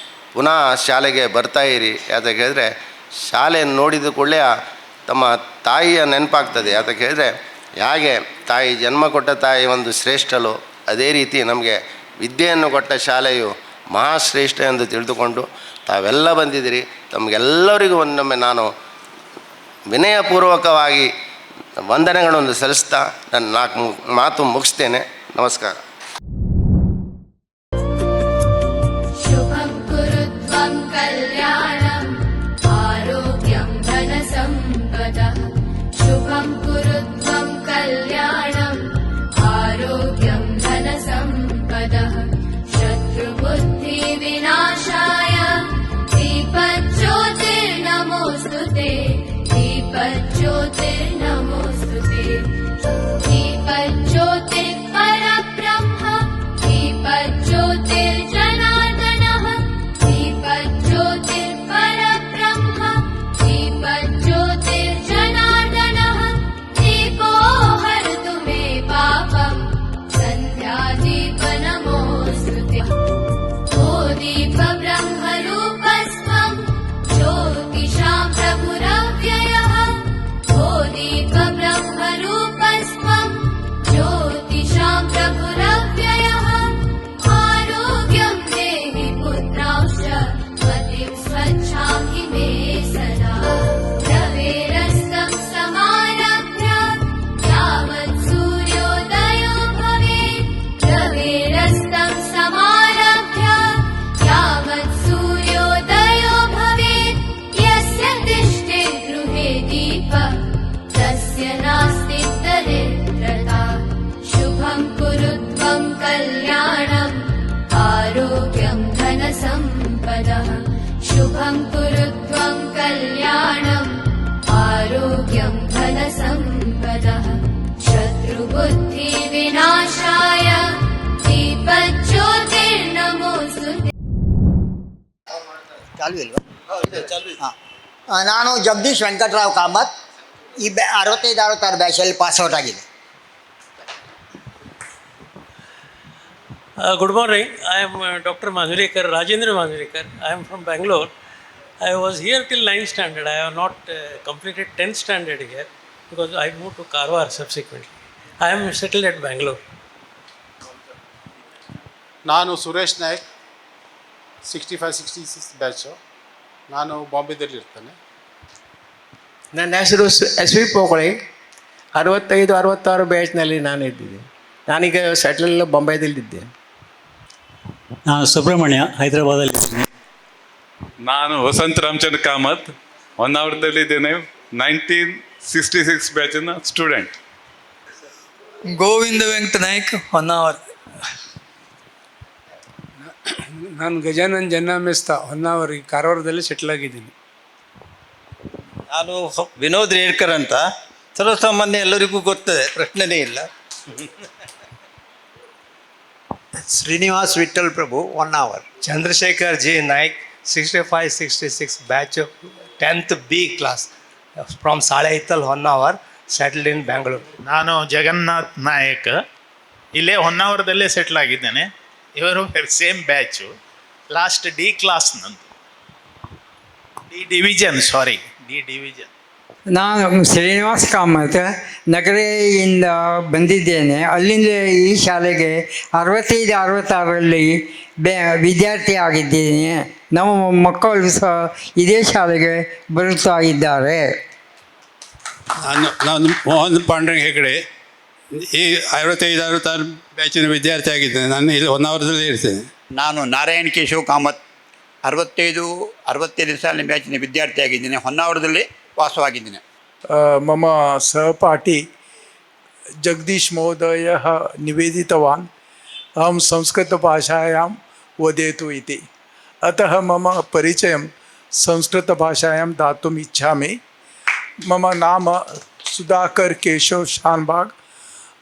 Speaker 3: ಪುನಃ ಶಾಲೆಗೆ ಬರ್ತಾಯಿರಿ. ಯಾತಕ್ಕೆ ಹೇಳಿದ್ರೆ ಶಾಲೆಯನ್ನು ನೋಡಿದ ಕೂಡಲೇ ತಮ್ಮ ತಾಯಿಯ ನೆನಪಾಗ್ತದೆ. ಯಾತಕ್ಕೆ ಹೇಳಿದ್ರೆ ಹೇಗೆ ತಾಯಿ ಜನ್ಮ ಕೊಟ್ಟ ತಾಯಿ ಒಂದು ಶ್ರೇಷ್ಠಲು, ಅದೇ ರೀತಿ ನಮಗೆ ವಿದ್ಯೆಯನ್ನು ಕೊಟ್ಟ ಶಾಲೆಯು ಮಹಾಶ್ರೇಷ್ಠ ಎಂದು ತಿಳಿದುಕೊಂಡು ತಾವೆಲ್ಲ ಬಂದಿದ್ದೀರಿ. ತಮಗೆಲ್ಲರಿಗೂ ಒಂದೊಮ್ಮೆ ನಾನು ವಿನಯಪೂರ್ವಕವಾಗಿ ವಂದನೆಗಳನ್ನು ಸಲ್ಲಿಸ್ತಾ ನನ್ನ 4 ಮಾತು ಮುಗಿಸ್ತೇನೆ. ನಮಸ್ಕಾರ.
Speaker 4: ಶುಭಂ ಕುರುತ್ವಂ ಕಲ್ಯಾಣಂ ಆರೋಗ್ಯಂ ಧನ ಸಂಪದಃ. ಶುಭಂ ಕುರುತ್ವಂ ಕಲ್ಯಾಣಂ ಆರೋಗ್ಯಂ ಧನ ಸಂಪದಃ. ಶತ್ರುಬುದ್ಧಿ ವಿನಾಶಾಯ ದೀಪಜ್ಯೋತಿರ್ನಮೋಸ್ತುತೆ. दीपज्योतिर्नमोस्तुते. दीपज्योतिः परब्रह्म कुरु त्वं कल्याणम् आरोग्यं धनसम्पदः शुभं कुरु त्वं कल्याणम् आरोग्यं धनसम्पदः शत्रुबुद्धिविनाशाय दीपज्योतिर्नमोऽस्तुते।
Speaker 5: ನಾನು ಜಗದೀಶ್ ವೆಂಕಟರಾವ್ ಕಾಮತ್ ಈ 65-66 ಬ್ಯಾಚಲ್ಲಿ ಪಾಸ್ಔಟ್ ಆಗಿದೆ.
Speaker 6: Good morning. I am Dr. Manjrekar, Rajendra Manjrekar. I am from Bangalore. I was here till 9th standard. I have not completed 10th standard here because I moved to Karwar subsequently. I am settled at Bangalore.
Speaker 7: ನಾನು Suresh Nayak 65-66 batch. ನಾನು ಬಾಂಬೆದಲ್ಲಿ ಇರ್ತೇನೆ.
Speaker 8: ನನ್ನ ಹೆಸರು S V ಪೋಕಳಿ. 65-66 ಬ್ಯಾಚ್ನಲ್ಲಿ ನಾನು ಇದ್ದಿದ್ದೆ. ನಾನೀಗ settle ಬೊಂಬೈದಲ್ಲಿದ್ದೆ.
Speaker 9: ನಾನು ಸುಬ್ರಹ್ಮಣ್ಯ, ಹೈದರಾಬಾದಲ್ಲಿದ್ದೀನಿ.
Speaker 10: ನಾನು ವಸಂತ್ ರಾಮಚಂದ್ರ ಕಾಮತ್, ಹೊನ್ನಾವರದಲ್ಲಿದ್ದೇನೆ. 1966 ಬ್ಯಾಚಿನ ಸ್ಟೂಡೆಂಟ್.
Speaker 1: ಗೋವಿಂದ ವೆಂಕಟ ನಾಯ್ಕ್, ಹೊನ್ನಾವರ.
Speaker 11: ನಾನು ಗಜಾನನ್ ಜನ್ನಾಮೆಸ್ತ, ಹೊನ್ನಾವರ, ಕಾರವಾರದಲ್ಲಿ ಸೆಟ್ಲ್ ಆಗಿದ್ದೀನಿ.
Speaker 1: ನಾನು ವಿನೋದ್ ರೇಡ್ಕರ್ ಅಂತ, ಸರ್ವಸಾಮಾನ್ಯ ಎಲ್ಲರಿಗೂ ಗೊತ್ತದೆ, ಪ್ರಶ್ನೆನೇ ಇಲ್ಲ.
Speaker 8: Srinivas Vithal Prabhu, Honnavar.
Speaker 11: Chandrashekar G Naik, 65-66 batch, 10th B class, from Salehittal, Honnavar, settled in Bangalore.
Speaker 12: ನಾನು ಜಗನ್ನಾಥ್ ನಾಯಕ್, ಇಲ್ಲೇ ಹೊನ್ನಾವರದಲ್ಲೇ ಸೆಟ್ಲ್ ಆಗಿದ್ದೇನೆ. ಇವರು same batch, last D class ನಂದು, ಡಿ ಡಿವಿಷನ್.
Speaker 13: ನಾನು ಶ್ರೀನಿವಾಸ್ ಕಾಮತ್, ನಗರೆಯಿಂದ ಬಂದಿದ್ದೇನೆ. ಅಲ್ಲಿಂದ ಈ ಶಾಲೆಗೆ 65-66ರಲ್ಲಿ ವಿದ್ಯಾರ್ಥಿ ಆಗಿದ್ದೇನೆ. ನಮ್ಮ ಮಕ್ಕಳು ಸಹ ಇದೇ ಶಾಲೆಗೆ ಬರುತ್ತಾ ಇದ್ದಾರೆ.
Speaker 9: ನಾನು ಮೋಹನ್ ಪಾಂಡ್ರಂಗ್ ಹೆಗಡೆ, ಈ 65-66 ಬ್ಯಾಚಿನ ವಿದ್ಯಾರ್ಥಿ ಆಗಿದ್ದೇನೆ. ನಾನು ಇಲ್ಲಿ ಹೊನ್ನಾವರದಲ್ಲಿ ಇರ್ತೇನೆ.
Speaker 14: ನಾನು ನಾರಾಯಣ್ ಕೇಶವ್ ಕಾಮತ್, 65-67 ಸಾಲಿನ ಬ್ಯಾಚಿನ ವಿದ್ಯಾರ್ಥಿಯಾಗಿದ್ದೇನೆ. ಹೊನ್ನಾವರದಲ್ಲಿ ವಾಸವಾಗಿದ್ದೇನೆ.
Speaker 11: ಮಮ ಸಹಪಾಠಿ ಜಗದೀಶ್ ಮಹೋದಯಃ ನಿವೇದಿತವಾನ್ ಅಹಂ ಸಂಸ್ಕೃತಭಾಷಾಯಾಂ ವದೇತು ಇತಿ, ಅತಃ ಮಮ ಪರಿಚಯಂ ಸಂಸ್ಕೃತಭಾಷಾಯಾಂ दातुम् इच्छामि. मम नाम सुधाकर केशव शानबाग.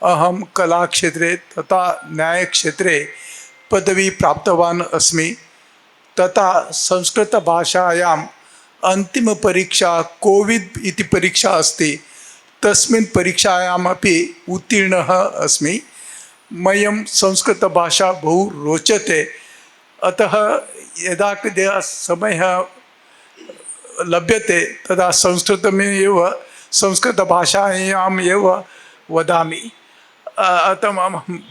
Speaker 11: अहं कलाक्षेत्रे तथा न्यायक्षेत्रे पदवी प्राप्तवान् अस्मि. तथा संस्कृतभाषायाम् अन्तिमपरीक्षा कोविड् इति परीक्षा अस्ति. तस्मिन् परीक्षायामपि उत्तीर्णः अस्मि. मह्यं संस्कृतभाषा बहु रोचते. अतः यदा कदा समयः लभ्यते तदा संस्कृतभाषायाम् एव वदामि. अतः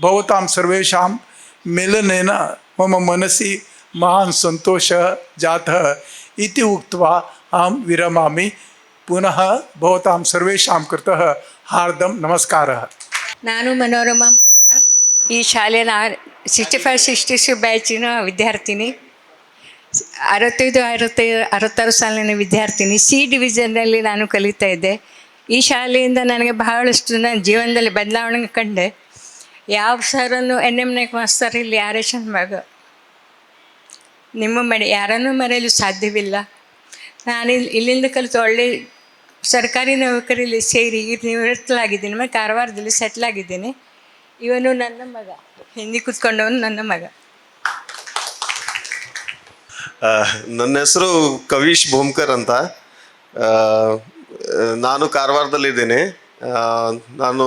Speaker 11: भवतां सर्वेषां मेलनेन मम मनसि महान् सन्तोषः जातः इति उक्त्वा अहं विरमामि. पुनः भवतां सर्वेषां कृते हार्दं नमस्कारः.
Speaker 15: ನಾನು ಮನೋರಮಾ ಮಡಿವಾಳ್, ಈ ಶಾಲೆಯ 65-66 ಬ್ಯಾಚಿನ ವಿದ್ಯಾರ್ಥಿನಿ. 65-66 ಸಾಲಿನ ವಿದ್ಯಾರ್ಥಿನಿ. ಸಿ ಡಿವಿಷನ್ನಲ್ಲಿ ನಾನು ಕಲಿತಾ ಇದ್ದೆ. ಈ ಶಾಲೆಯಿಂದ ನನಗೆ ಬಹಳಷ್ಟು ನನ್ನ ಜೀವನದಲ್ಲಿ ಬದಲಾವಣೆ ಕಂಡೆ. ಯಾವ ಸರನ್ನು NM ನಾಯ್ಕ್ ಮಾಸ್ತರ್ ಇಲ್ಲಿ ಆರೇಷನ್ ಮಗ, ನಿಮ್ಮ ಯಾರನ್ನೂ ಮರೆಯಲು ಸಾಧ್ಯವಿಲ್ಲ. ನಾನು ಇಲ್ಲಿಂದ ಕಲಿತು ಒಳ್ಳೆ ಸರ್ಕಾರಿ ನೌಕರಿಯಲ್ಲಿ ಸೇರಿ ನಿವೃತ್ತಲಾಗಿದ್ದೀನಿ. ಮತ್ತು ಕಾರವಾರದಲ್ಲಿ ಸೆಟ್ಲ್ ಆಗಿದ್ದೀನಿ. ಇವನು ನನ್ನ ಮಗ, ಹಿಂದಿ ಕೂತ್ಕೊಂಡವನು ನನ್ನ ಮಗ.
Speaker 16: ನನ್ನ ಹೆಸರು ಕವೀಶ್ ಭೋಮ್ಕರ್ ಅಂತ. ನಾನು ಕಾರವಾರದಲ್ಲಿದ್ದೇನೆ. ನಾನು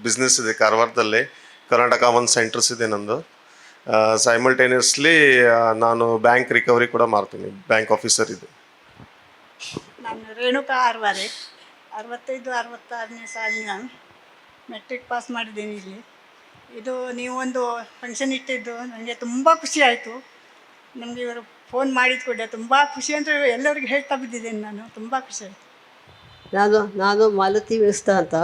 Speaker 16: ಬಿಸ್ನೆಸ್ ಇದೆ ಕಾರವಾರದಲ್ಲಿ. ಕರ್ನಾಟಕ ಒಂದು ಸೆಂಟರ್ಸ್ ಇದೆ ನಂದು. ಸೈಮಲ್ಟೇನಿಯಸ್ಲಿ ನಾನು ಬ್ಯಾಂಕ್ ರಿಕವರಿ ಕೂಡ ಮಾಡ್ತೀನಿ, ಬ್ಯಾಂಕ್ ಆಫೀಸರ್ ಇದೆ.
Speaker 17: ನಾನು ರೇಣುಕಾ ಆರ್ವಾರೆ, 65-66ನೇ ಸಾಲಿನ ಮೆಟ್ರಿಕ್ ಪಾಸ್ ಮಾಡಿದ್ದೀನಿ ಇಲ್ಲಿ. ಇದು ನೀವೊಂದು ಫಂಕ್ಷನ್ ಇಟ್ಟಿದ್ದು ನನಗೆ ತುಂಬ ಖುಷಿ ಆಯಿತು. ನಮಗೆ ಇವರು ಫೋನ್ ಮಾಡಿದ ಕೂಡ ತುಂಬ ಖುಷಿ ಅಂದರೆ ಎಲ್ಲರಿಗೂ ಹೇಳ್ತಾ ಬಿದ್ದಿದ್ದೇನೆ ನಾನು. ತುಂಬ ಖುಷಿ ಆಯಿತು.
Speaker 18: ನಾನು ಮಾಲತಿ ಮಿಸ್ತಾ ಅಂತ.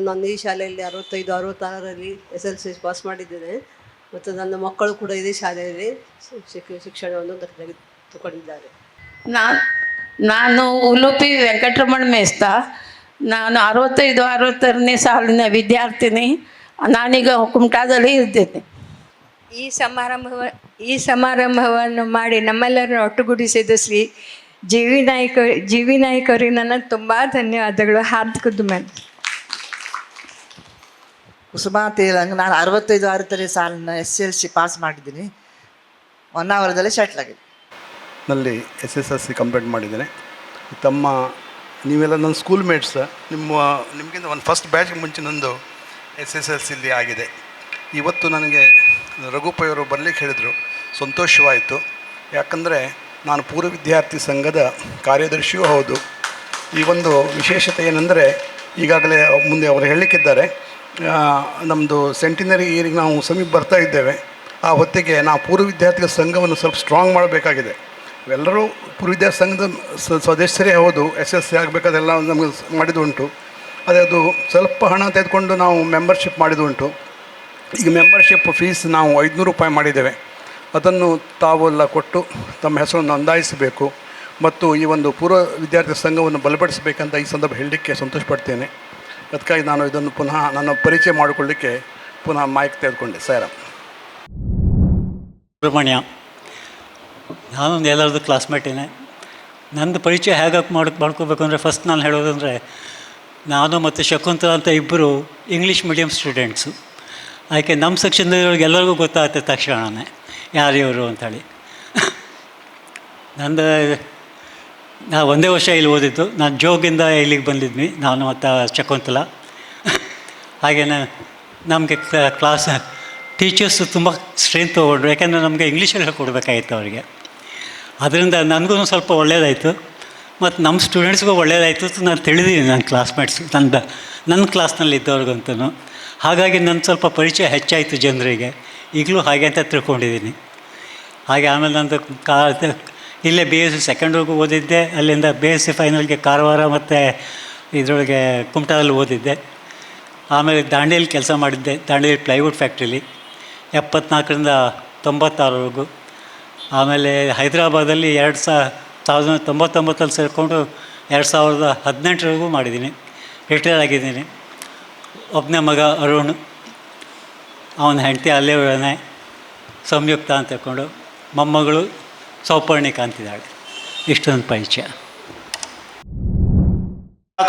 Speaker 18: ನನ್ನ ಈ ಶಾಲೆಯಲ್ಲಿ 65-66ರಲ್ಲಿ SLC ಪಾಸ್ ಮಾಡಿದ್ದೇನೆ. ಮತ್ತು ನನ್ನ ಮಕ್ಕಳು ಕೂಡ ಇದೇ ಶಾಲೆಯಲ್ಲಿ ಶಿಕ್ಷಣವನ್ನು ತೆಗೆದುಕೊಂಡಿದ್ದಾರೆ.
Speaker 19: ನಾನು ಉಲುಪಿ ವೆಂಕಟರಮಣ ಮೇಸ್ತಾ. ನಾನು 65-66ನೇ ಸಾಲಿನ ವಿದ್ಯಾರ್ಥಿನಿ. ನಾನೀಗ ಕುಮಟಾದಲ್ಲಿ ಇದ್ದೇನೆ.
Speaker 15: ಈ ಸಮಾರಂಭವನ್ನು ಮಾಡಿ ನಮ್ಮೆಲ್ಲರನ್ನು ಒಟ್ಟುಗೂಡಿಸಿದ ಶ್ರೀ ಜಿ ವಿ ನಾಯ್ಕ ಅವರಿಗೆ ನನ್ನ ತುಂಬ ಧನ್ಯವಾದಗಳು. ಹಾರ್ದಿಕ
Speaker 20: ಕುಸುಮಾ ತೇಲಂಗ್. ನಾನು 65 ಸಾಲಿನ SLC ಪಾಸ್ ಮಾಡಿದ್ದೀನಿ. ಹೊನ್ನಾವರದಲ್ಲಿ ಸೆಟ್ಲ್ ಆಗಿದೆ.
Speaker 21: ನಲ್ಲಿ SSLC ಕಂಪ್ಲೀಟ್ ಮಾಡಿದ್ದೇನೆ. ನೀವೆಲ್ಲ ನನ್ನ ಸ್ಕೂಲ್ ಮೇಟ್ಸ್. ನಿಮಗಿಂತ ಒಂದು ಫಸ್ಟ್ ಬ್ಯಾಚ್ಗೆ ಮುಂಚೆ ನಂದು SSLCಲಿ ಆಗಿದೆ. ಇವತ್ತು ನನಗೆ ರಘುಪಯ್ಯವರು ಬರಲಿಕ್ಕೆ ಹೇಳಿದರು, ಸಂತೋಷವಾಯಿತು. ಯಾಕಂದರೆ ನಾನು ಪೂರ್ವ ವಿದ್ಯಾರ್ಥಿ ಸಂಘದ ಕಾರ್ಯದರ್ಶಿಯೂ ಹೌದು. ಈ ಒಂದು ವಿಶೇಷತೆ ಏನೆಂದರೆ, ಈಗಾಗಲೇ ಮುಂದೆ ಅವರು ಹೇಳಲಿಕ್ಕಿದ್ದಾರೆ, ನಮ್ಮದು ಸೆಂಟಿನರಿ ಇಯರಿಗೆ ನಾವು ಸಮೀಪ ಬರ್ತಾ ಇದ್ದೇವೆ. ಆ ಹೊತ್ತಿಗೆ ನಾವು ಪೂರ್ವ ವಿದ್ಯಾರ್ಥಿಗಳ ಸಂಘವನ್ನು ಸ್ವಲ್ಪ ಸ್ಟ್ರಾಂಗ್ ಮಾಡಬೇಕಾಗಿದೆ. ಎಲ್ಲರೂ ಪೂರ್ವ ವಿದ್ಯಾರ್ಥಿ ಸಂಘದ ಸದಸ್ಯರೇ ಹೌದು. SSC ಆಗಬೇಕಾದೆಲ್ಲ ನಮಗೆ ಮಾಡಿದ್ದು ಉಂಟು. ಅದು ಸ್ವಲ್ಪ ಹಣ ತೆಗೆದುಕೊಂಡು ನಾವು ಮೆಂಬರ್ಶಿಪ್ ಮಾಡಿದ್ದು ಉಂಟು. ಈಗ ಮೆಂಬರ್ಶಿಪ್ ಫೀಸ್ ನಾವು 500 ರೂಪಾಯಿ ಮಾಡಿದ್ದೇವೆ. ಅದನ್ನು ತಾವೆಲ್ಲ ಕೊಟ್ಟು ತಮ್ಮ ಹೆಸರನ್ನು ನೋಂದಾಯಿಸಬೇಕು ಮತ್ತು ಈ ಒಂದು ಪೂರ್ವ ವಿದ್ಯಾರ್ಥಿ ಸಂಘವನ್ನು ಬಲಪಡಿಸಬೇಕಂತ ಈ ಸಂದರ್ಭ ಹೇಳಲಿಕ್ಕೆ ಸಂತೋಷಪಡ್ತೇನೆ. ಅದಕ್ಕಾಗಿ ನಾನು ಇದನ್ನು ಪುನಃ ನನ್ನ ಪರಿಚಯ ಮಾಡಿಕೊಳ್ಳಿಕ್ಕೆ ಪುನಃ ಮೈಕ್ ತೆಗೆದುಕೊಂಡೆ. ಸಾಯರಾಮ್.
Speaker 22: ಸುಬ್ರಹ್ಮಣ್ಯ, ನಾನೊಂದು ಎಲ್ಲರದ್ದು ಕ್ಲಾಸ್ಮೇಟೇನೆ. ನಂದು ಪರಿಚಯ ಹೇಗೆ ಮಾಡ್ಕೋಬೇಕು ಅಂದರೆ, ಫಸ್ಟ್ ನಾನು ಹೇಳೋದಂದರೆ, ನಾನು ಮತ್ತು ಶಕುಂತಲ ಅಂತ ಇಬ್ಬರು ಇಂಗ್ಲೀಷ್ ಮೀಡಿಯಮ್ ಸ್ಟೂಡೆಂಟ್ಸು. ಅದಕ್ಕೆ ನಮ್ಮ ಸೆಕ್ಷನ್ದವ್ರಿಗೆ ಎಲ್ಲರಿಗೂ ಗೊತ್ತಾಗುತ್ತೆ ತಕ್ಷಣವೇ ಯಾರು ಇವರು ಅಂಥೇಳಿ. ನಾವು ಒಂದೇ ವರ್ಷ ಇಲ್ಲಿ ಓದಿದ್ದು. ನಾನು ಜೋಗಿಂದ ಇಲ್ಲಿಗೆ ಬಂದಿದ್ವಿ, ನಾನು ಮತ್ತು ಶಕುಂತಲ. ಹಾಗೆಯೇ ನಮಗೆ ಕ್ಲಾಸ್ ಟೀಚರ್ಸು ತುಂಬ ಸ್ಟ್ರೆಂತ್ ತೊಗೊಂಡ್ರು. ಯಾಕೆಂದರೆ ನಮಗೆ ಇಂಗ್ಲೀಷಲ್ಲಿ ಹೇಳ್ಕೊಡ್ಬೇಕಾಗಿತ್ತು ಅವರಿಗೆ. ಅದರಿಂದ ನನಗೂ ಸ್ವಲ್ಪ ಒಳ್ಳೆಯದಾಯಿತು ಮತ್ತು ನಮ್ಮ ಸ್ಟೂಡೆಂಟ್ಸ್ಗೂ ಒಳ್ಳೆಯದಾಯಿತು ಅಂತ ನಾನು ತಿಳಿದೀನಿ. ನನ್ನ ಕ್ಲಾಸ್ಮೇಟ್ಸ್ ನನ್ನ ಕ್ಲಾಸ್ನಲ್ಲಿ ಇದ್ದವ್ರಿಗಂತೂ. ಹಾಗಾಗಿ ನನ್ನ ಸ್ವಲ್ಪ ಪರಿಚಯ ಹೆಚ್ಚಾಯಿತು ಜನರಿಗೆ. ಈಗಲೂ ಹಾಗೆ ಅಂತ ತಿಳ್ಕೊಂಡಿದ್ದೀನಿ. ಹಾಗೆ ಆಮೇಲೆ ನಂದು ಇಲ್ಲೇ BSc ಸೆಕೆಂಡ್ವರೆಗೂ ಓದಿದ್ದೆ. ಅಲ್ಲಿಂದ BSc ಫೈನಲ್ಗೆ ಕಾರವಾರ ಮತ್ತು ಇದರೊಳಗೆ ಕುಮಟಾದಲ್ಲಿ ಓದಿದ್ದೆ. ಆಮೇಲೆ ದಾಂಡೇಲಿ ಕೆಲಸ ಮಾಡಿದ್ದೆ, ದಾಂಡೇಲಿ ಪ್ಲೈವುಡ್ ಫ್ಯಾಕ್ಟ್ರಿಲಿ 74ರಿಂದ 96ವರೆಗೂ. ಆಮೇಲೆ ಹೈದರಾಬಾದಲ್ಲಿ 1999 ಸೇರಿಕೊಂಡು 2018ವರೆಗೂ ಮಾಡಿದ್ದೀನಿ. ರಿಟೈರ್ ಆಗಿದ್ದೀನಿ. ಒಬ್ಬನೇ ಮಗ ಅರುಣ್, ಅವನ ಹೆಂಡತಿ ಅಲ್ಲೇ ಇದ್ದಾನೆ, ಸಂಯುಕ್ತ ಅಂತ ಹೇಳ್ಕೊಂಡು. ಮೊಮ್ಮಗಳು ಸೌಪರ್ಣಿಕ ಅಂತಿದ್ದಾಳೆ. ಇಷ್ಟೊಂದು ಪರಿಚಯ.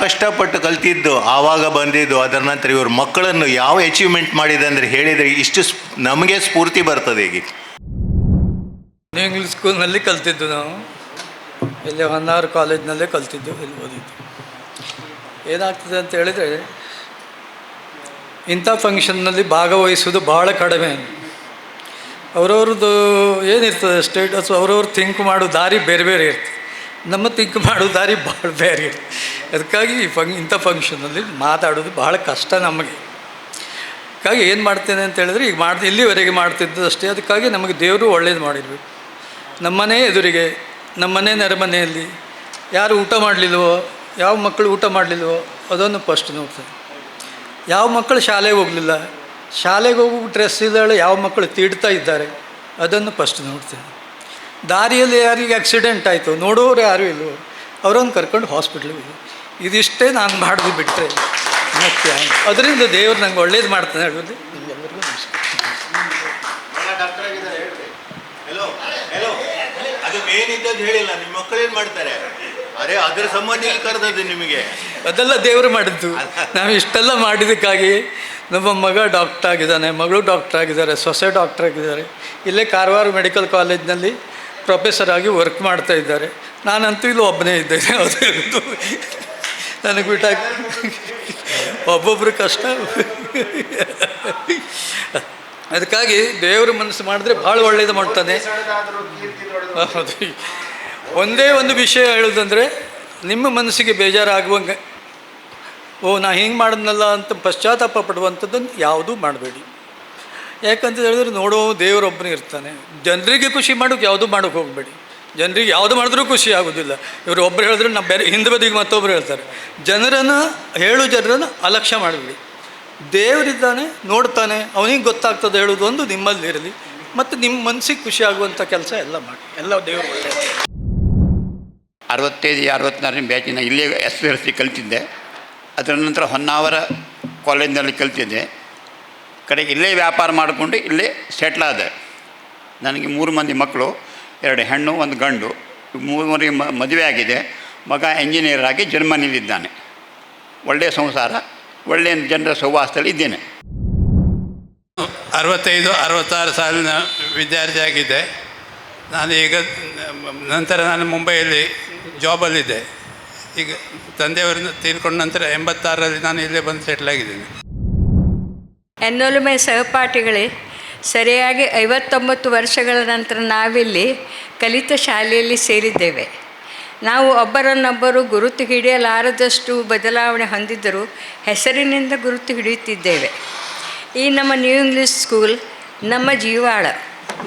Speaker 23: ಕಷ್ಟಪಟ್ಟು ಕಲ್ತಿದ್ದು ಆವಾಗ ಬಂದಿದ್ದು. ಅದರ ನಂತರ ಇವ್ರ ಮಕ್ಕಳನ್ನು ಯಾವ ಅಚೀವ್ಮೆಂಟ್ ಮಾಡಿದೆ ಅಂದರೆ ಹೇಳಿದರೆ ಇಷ್ಟು ನಮಗೆ ಸ್ಫೂರ್ತಿ ಬರ್ತದೆ. ಈಗ
Speaker 1: ಇಂಗ್ಲೀಷ್ ಸ್ಕೂಲ್ನಲ್ಲಿ ಕಲ್ತಿದ್ದು ನಾವು. ಇಲ್ಲಿ ಹೊನ್ನಾವರ ಕಾಲೇಜ್ನಲ್ಲೇ ಕಲ್ತಿದ್ದು, ಇಲ್ಲಿ ಓದಿದ್ದು. ಏನಾಗ್ತದೆ ಅಂತ ಹೇಳಿದರೆ, ಇಂಥ ಫಂಕ್ಷನ್ನಲ್ಲಿ ಭಾಗವಹಿಸೋದು ಭಾಳ ಕಡಿಮೆ. ಅವರವ್ರದ್ದು ಏನಿರ್ತದೆ ಸ್ಟೇಟಸ್, ಅವ್ರವ್ರು ಥಿಂಕ್ ಮಾಡೋ ದಾರಿ ಬೇರೆ ಬೇರೆ ಇರ್ತದೆ. ನಮ್ಮ ಥಿಂಕ್ ಮಾಡೋ ದಾರಿ ಭಾಳ ಬೇರೆ ಇರ್ತದೆ. ಅದಕ್ಕಾಗಿ ಇಂಥ ಫಂಕ್ಷನಲ್ಲಿ ಮಾತಾಡೋದು ಭಾಳ ಕಷ್ಟ ನಮಗೆ. ಅದಕ್ಕಾಗಿ ಏನು ಮಾಡ್ತೇನೆ ಅಂತ ಹೇಳಿದ್ರೆ, ಈಗ ಇಲ್ಲಿವರೆಗೆ ಮಾಡ್ತಿದ್ದು ಅಷ್ಟೇ. ಅದಕ್ಕಾಗಿ ನಮಗೆ ದೇವರು ಒಳ್ಳೇದು ಮಾಡಿರಬೇಕು. ನಮ್ಮನೆ ಎದುರಿಗೆ, ನಮ್ಮನೆ ನೆರೆಮನೆಯಲ್ಲಿ ಯಾರು ಊಟ ಮಾಡಲಿಲ್ವೋ, ಯಾವ ಮಕ್ಕಳು ಊಟ ಮಾಡಲಿಲ್ವೋ ಅದನ್ನು ಫಸ್ಟ್ ನೋಡ್ತೇನೆ. ಯಾವ ಮಕ್ಕಳು ಶಾಲೆಗೆ ಹೋಗಲಿಲ್ಲ, ಶಾಲೆಗೆ ಹೋಗೋ ಡ್ರೆಸ್ ಇದ್ದಾಳೆ, ಯಾವ ಮಕ್ಕಳು ತೀಡ್ತಾ ಇದ್ದಾರೆ ಅದನ್ನು ಫಸ್ಟ್ ನೋಡ್ತೇನೆ. ದಾರಿಯಲ್ಲಿ ಯಾರಿಗೆ ಆಕ್ಸಿಡೆಂಟ್ ಆಯಿತು ನೋಡೋರು ಯಾರೂ ಇಲ್ವೋ ಅವರನ್ನು ಕರ್ಕೊಂಡು ಹಾಸ್ಪಿಟ್ಲಿಗೆ ಹೋಗಿ. ಇದಿಷ್ಟೇ ನಾನು ಮಾಡೋದು ಬಿಟ್ಟರೆ ಮತ್ತೆ ಅದರಿಂದ ದೇವರು ನಂಗೆ ಒಳ್ಳೇದು ಮಾಡ್ತಾನೆ ಹೇಳೋದು ನಿಮಗೆಲ್ಲರಿಗೂ ನಮಸ್ಕಾರ.
Speaker 23: ಅದು ಏನಿದ್ದದ್ದು ಹೇಳಿಲ್ಲ. ನಿಮ್ಮ ಮಕ್ಕಳು ಏನು ಮಾಡ್ತಾರೆ? ಅರೆ ಅದರ ಸಂಬಂಧ ಕರೆದದ್ದು ನಿಮಗೆ.
Speaker 1: ಅದೆಲ್ಲ ದೇವರು ಮಾಡಿದ್ದು. ನಾವು ಇಷ್ಟೆಲ್ಲ ಮಾಡಿದ್ದಕ್ಕಾಗಿ ನಮ್ಮ ಮಗ ಡಾಕ್ಟರ್ ಆಗಿದ್ದಾನೆ, ಮಗಳು ಡಾಕ್ಟರ್ ಆಗಿದ್ದಾರೆ, ಸೊಸೆ ಡಾಕ್ಟರ್ ಆಗಿದ್ದಾರೆ. ಇಲ್ಲೇ ಕಾರವಾರ ಮೆಡಿಕಲ್ ಕಾಲೇಜ್ನಲ್ಲಿ ಪ್ರೊಫೆಸರ್ ಆಗಿ ವರ್ಕ್ ಮಾಡ್ತಾ ಇದ್ದಾರೆ. ನಾನಂತೂ ಇಲ್ಲಿ ಒಬ್ಬನೇ ಇದ್ದೇನೆ. ಅದು ನನಗೆ ಬಿಟ್ಟಾಗಿ ಒಬ್ಬೊಬ್ಬರು ಕಷ್ಟ. ಅದಕ್ಕಾಗಿ ದೇವರು ಮನಸ್ಸು ಮಾಡಿದ್ರೆ ಭಾಳ ಒಳ್ಳೇದು ಮಾಡ್ತಾನೆ. ಹೌದು. ಒಂದೇ ಒಂದು ವಿಷಯ ಹೇಳೋದಂದರೆ, ನಿಮ್ಮ ಮನಸ್ಸಿಗೆ ಬೇಜಾರಾಗುವಂಗೆ ನಾ ಹಿಂಗೆ ಮಾಡಿದ್ನಲ್ಲ ಅಂತ ಪಶ್ಚಾತ್ತಾಪ ಪಡುವಂಥದ್ದನ್ನು ಯಾವುದೂ ಮಾಡಬೇಡಿ. ಯಾಕಂತ ಹೇಳಿದ್ರೆ ನೋಡೋ ದೇವರೊಬ್ಬನೇ ಇರ್ತಾನೆ. ಜನರಿಗೆ ಖುಷಿ ಮಾಡೋಕ್ಕೆ ಯಾವುದೂ ಮಾಡೋಕ್ಕೆ ಹೋಗಬೇಡಿ. ಜನರಿಗೆ ಯಾವುದು ಮಾಡಿದ್ರೂ ಖುಷಿ ಆಗೋದಿಲ್ಲ. ಇವರು ಒಬ್ಬರು ಹೇಳಿದ್ರೆ ನಾವು ಬೇರೆ ಹಿಂದೆ ಬದಿಗೆ ಮತ್ತೊಬ್ಬರು ಹೇಳ್ತಾರೆ. ಜನರನ್ನು ಅಲಕ್ಷ್ಯ ಮಾಡಬೇಡಿ. ದೇವರಿದ್ದಾನೆ, ನೋಡ್ತಾನೆ, ಅವನಿಗೆ ಗೊತ್ತಾಗ್ತದೆ ಹೇಳೋದು ಒಂದು ನಿಮ್ಮಲ್ಲಿರಲಿ. ಮತ್ತು ನಿಮ್ಮ ಮನಸ್ಸಿಗೆ ಖುಷಿ ಆಗುವಂಥ ಕೆಲಸ ಎಲ್ಲ ಮಾಡಿ. ಎಲ್ಲ ದೇವರು ಒಳ್ಳೆಯದು.
Speaker 14: 65-64ನೇ ಬ್ಯಾಚಿನ ಇಲ್ಲೇ SSLC ಕಲ್ತಿದ್ದೆ. ಅದರ ನಂತರ ಹೊನ್ನಾವರ ಕಾಲೇಜಿನಲ್ಲಿ ಕಲ್ತಿದ್ದೆ. ಕಡೆಗೆ ಇಲ್ಲೇ ವ್ಯಾಪಾರ ಮಾಡಿಕೊಂಡು ಇಲ್ಲೇ ಸೆಟ್ಲ್ ಆದೆ. ನನಗೆ 3 ಮಂದಿ ಮಕ್ಕಳು, 2 ಹೆಣ್ಣು 1 ಗಂಡು. 3 ಮದುವೆ ಆಗಿದೆ. ಮಗ ಎಂಜಿನಿಯರ್ ಆಗಿ ಜರ್ಮನಿಲಿದ್ದಾನೆ. ಒಳ್ಳೆಯ ಸಂಸಾರ, ಒಳ್ಳೆಯ ಜನರ ಸಹವಾಸದಲ್ಲಿ ಇದ್ದೇನೆ.
Speaker 9: 65-66 ಸಾಲಿನ ವಿದ್ಯಾರ್ಥಿಯಾಗಿದ್ದೆ. ನಾನು ಈಗ ನಂತರ ನಾನು ಮುಂಬೈಯಲ್ಲಿ ಜಾಬಲ್ಲಿದ್ದೆ. ಈಗ ತಂದೆಯವರನ್ನು ತೀರ್ಕೊಂಡ ನಂತರ 86ರಲ್ಲಿ ನಾನು ಇಲ್ಲೇ ಬಂದು ಸೆಟ್ಲ್ ಆಗಿದ್ದೇನೆ.
Speaker 15: ಎನ್ನೊಲುಮೆ ಸಹಪಾಠಿಗಳೇ, ಸರಿಯಾಗಿ 59 ವರ್ಷಗಳ ನಂತರ ನಾವಿಲ್ಲಿ ಕಲಿತ ಶಾಲೆಯಲ್ಲಿ ಸೇರಿದ್ದೇವೆ. ನಾವು ಒಬ್ಬರನ್ನೊಬ್ಬರು ಗುರುತು ಹಿಡಿಯಲಾರದಷ್ಟು ಬದಲಾವಣೆ ಹೊಂದಿದ್ದರೂ ಹೆಸರಿನಿಂದ ಗುರುತು ಹಿಡಿಯುತ್ತಿದ್ದೇವೆ. ಈ ನಮ್ಮ ನ್ಯೂ ಇಂಗ್ಲಿಷ್ ಸ್ಕೂಲ್ ನಮ್ಮ ಜೀವಾಳ,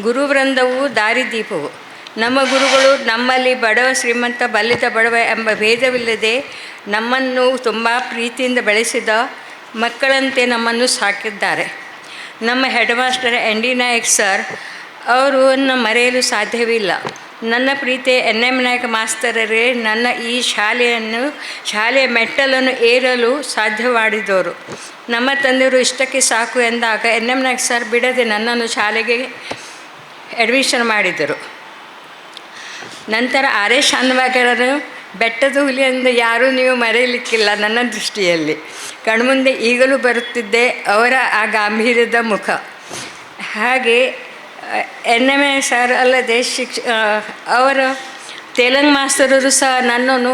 Speaker 15: ಗುರುವೃಂದವು ದಾರಿದೀಪವು. ನಮ್ಮ ಗುರುಗಳು ನಮ್ಮಲ್ಲಿ ಬಡವ ಶ್ರೀಮಂತ ಬಲ್ಲಿದ ಬಡವ ಎಂಬ ಭೇದವಿಲ್ಲದೆ ನಮ್ಮನ್ನು ತುಂಬ ಪ್ರೀತಿಯಿಂದ ಬೆಳೆಸಿದ ಮಕ್ಕಳಂತೆ ನಮ್ಮನ್ನು ಸಾಕಿದ್ದಾರೆ. ನಮ್ಮ head master N D Nayak sir ಅವರನ್ನು ಮರೆಯಲು ಸಾಧ್ಯವಿಲ್ಲ. ನನ್ನ ಪ್ರೀತಿ NM ನಾಯಕ ಮಾಸ್ತರರೇ ನನ್ನ ಈ ಶಾಲೆಯ ಮೆಟ್ಟಲನ್ನು ಏರಲು ಸಾಧ್ಯ ಮಾಡಿದವರು. ನಮ್ಮ ತಂದೆಯವರು ಇಷ್ಟಕ್ಕೆ ಸಾಕು ಎಂದಾಗ NM ನಾಯಕ್ ಸರ್ ಬಿಡದೆ ನನ್ನನ್ನು ಶಾಲೆಗೆ ಅಡ್ಮಿಷನ್ ಮಾಡಿದರು. ನಂತರ RS ಶಾನ್ಭಾಗರನ್ನು ಬೆಟ್ಟದ ಹುಲಿ ಎಂದು ಯಾರೂ ನೀವು ಮರೆಯಲಿಕ್ಕಿಲ್ಲ. ನನ್ನ ದೃಷ್ಟಿಯಲ್ಲಿ ಕಣ್ಮುಂದೆ ಈಗಲೂ ಬರುತ್ತಿದ್ದೆ ಅವರ ಆ ಗಾಂಭೀರ್ಯದ ಮುಖ. ಹಾಗೆ NM ಸರ್ ಅಲ್ಲದೆ ಅವರ ತೆಲಂಗು ಮಾಸ್ತರರು ಸಹ ನನ್ನನ್ನು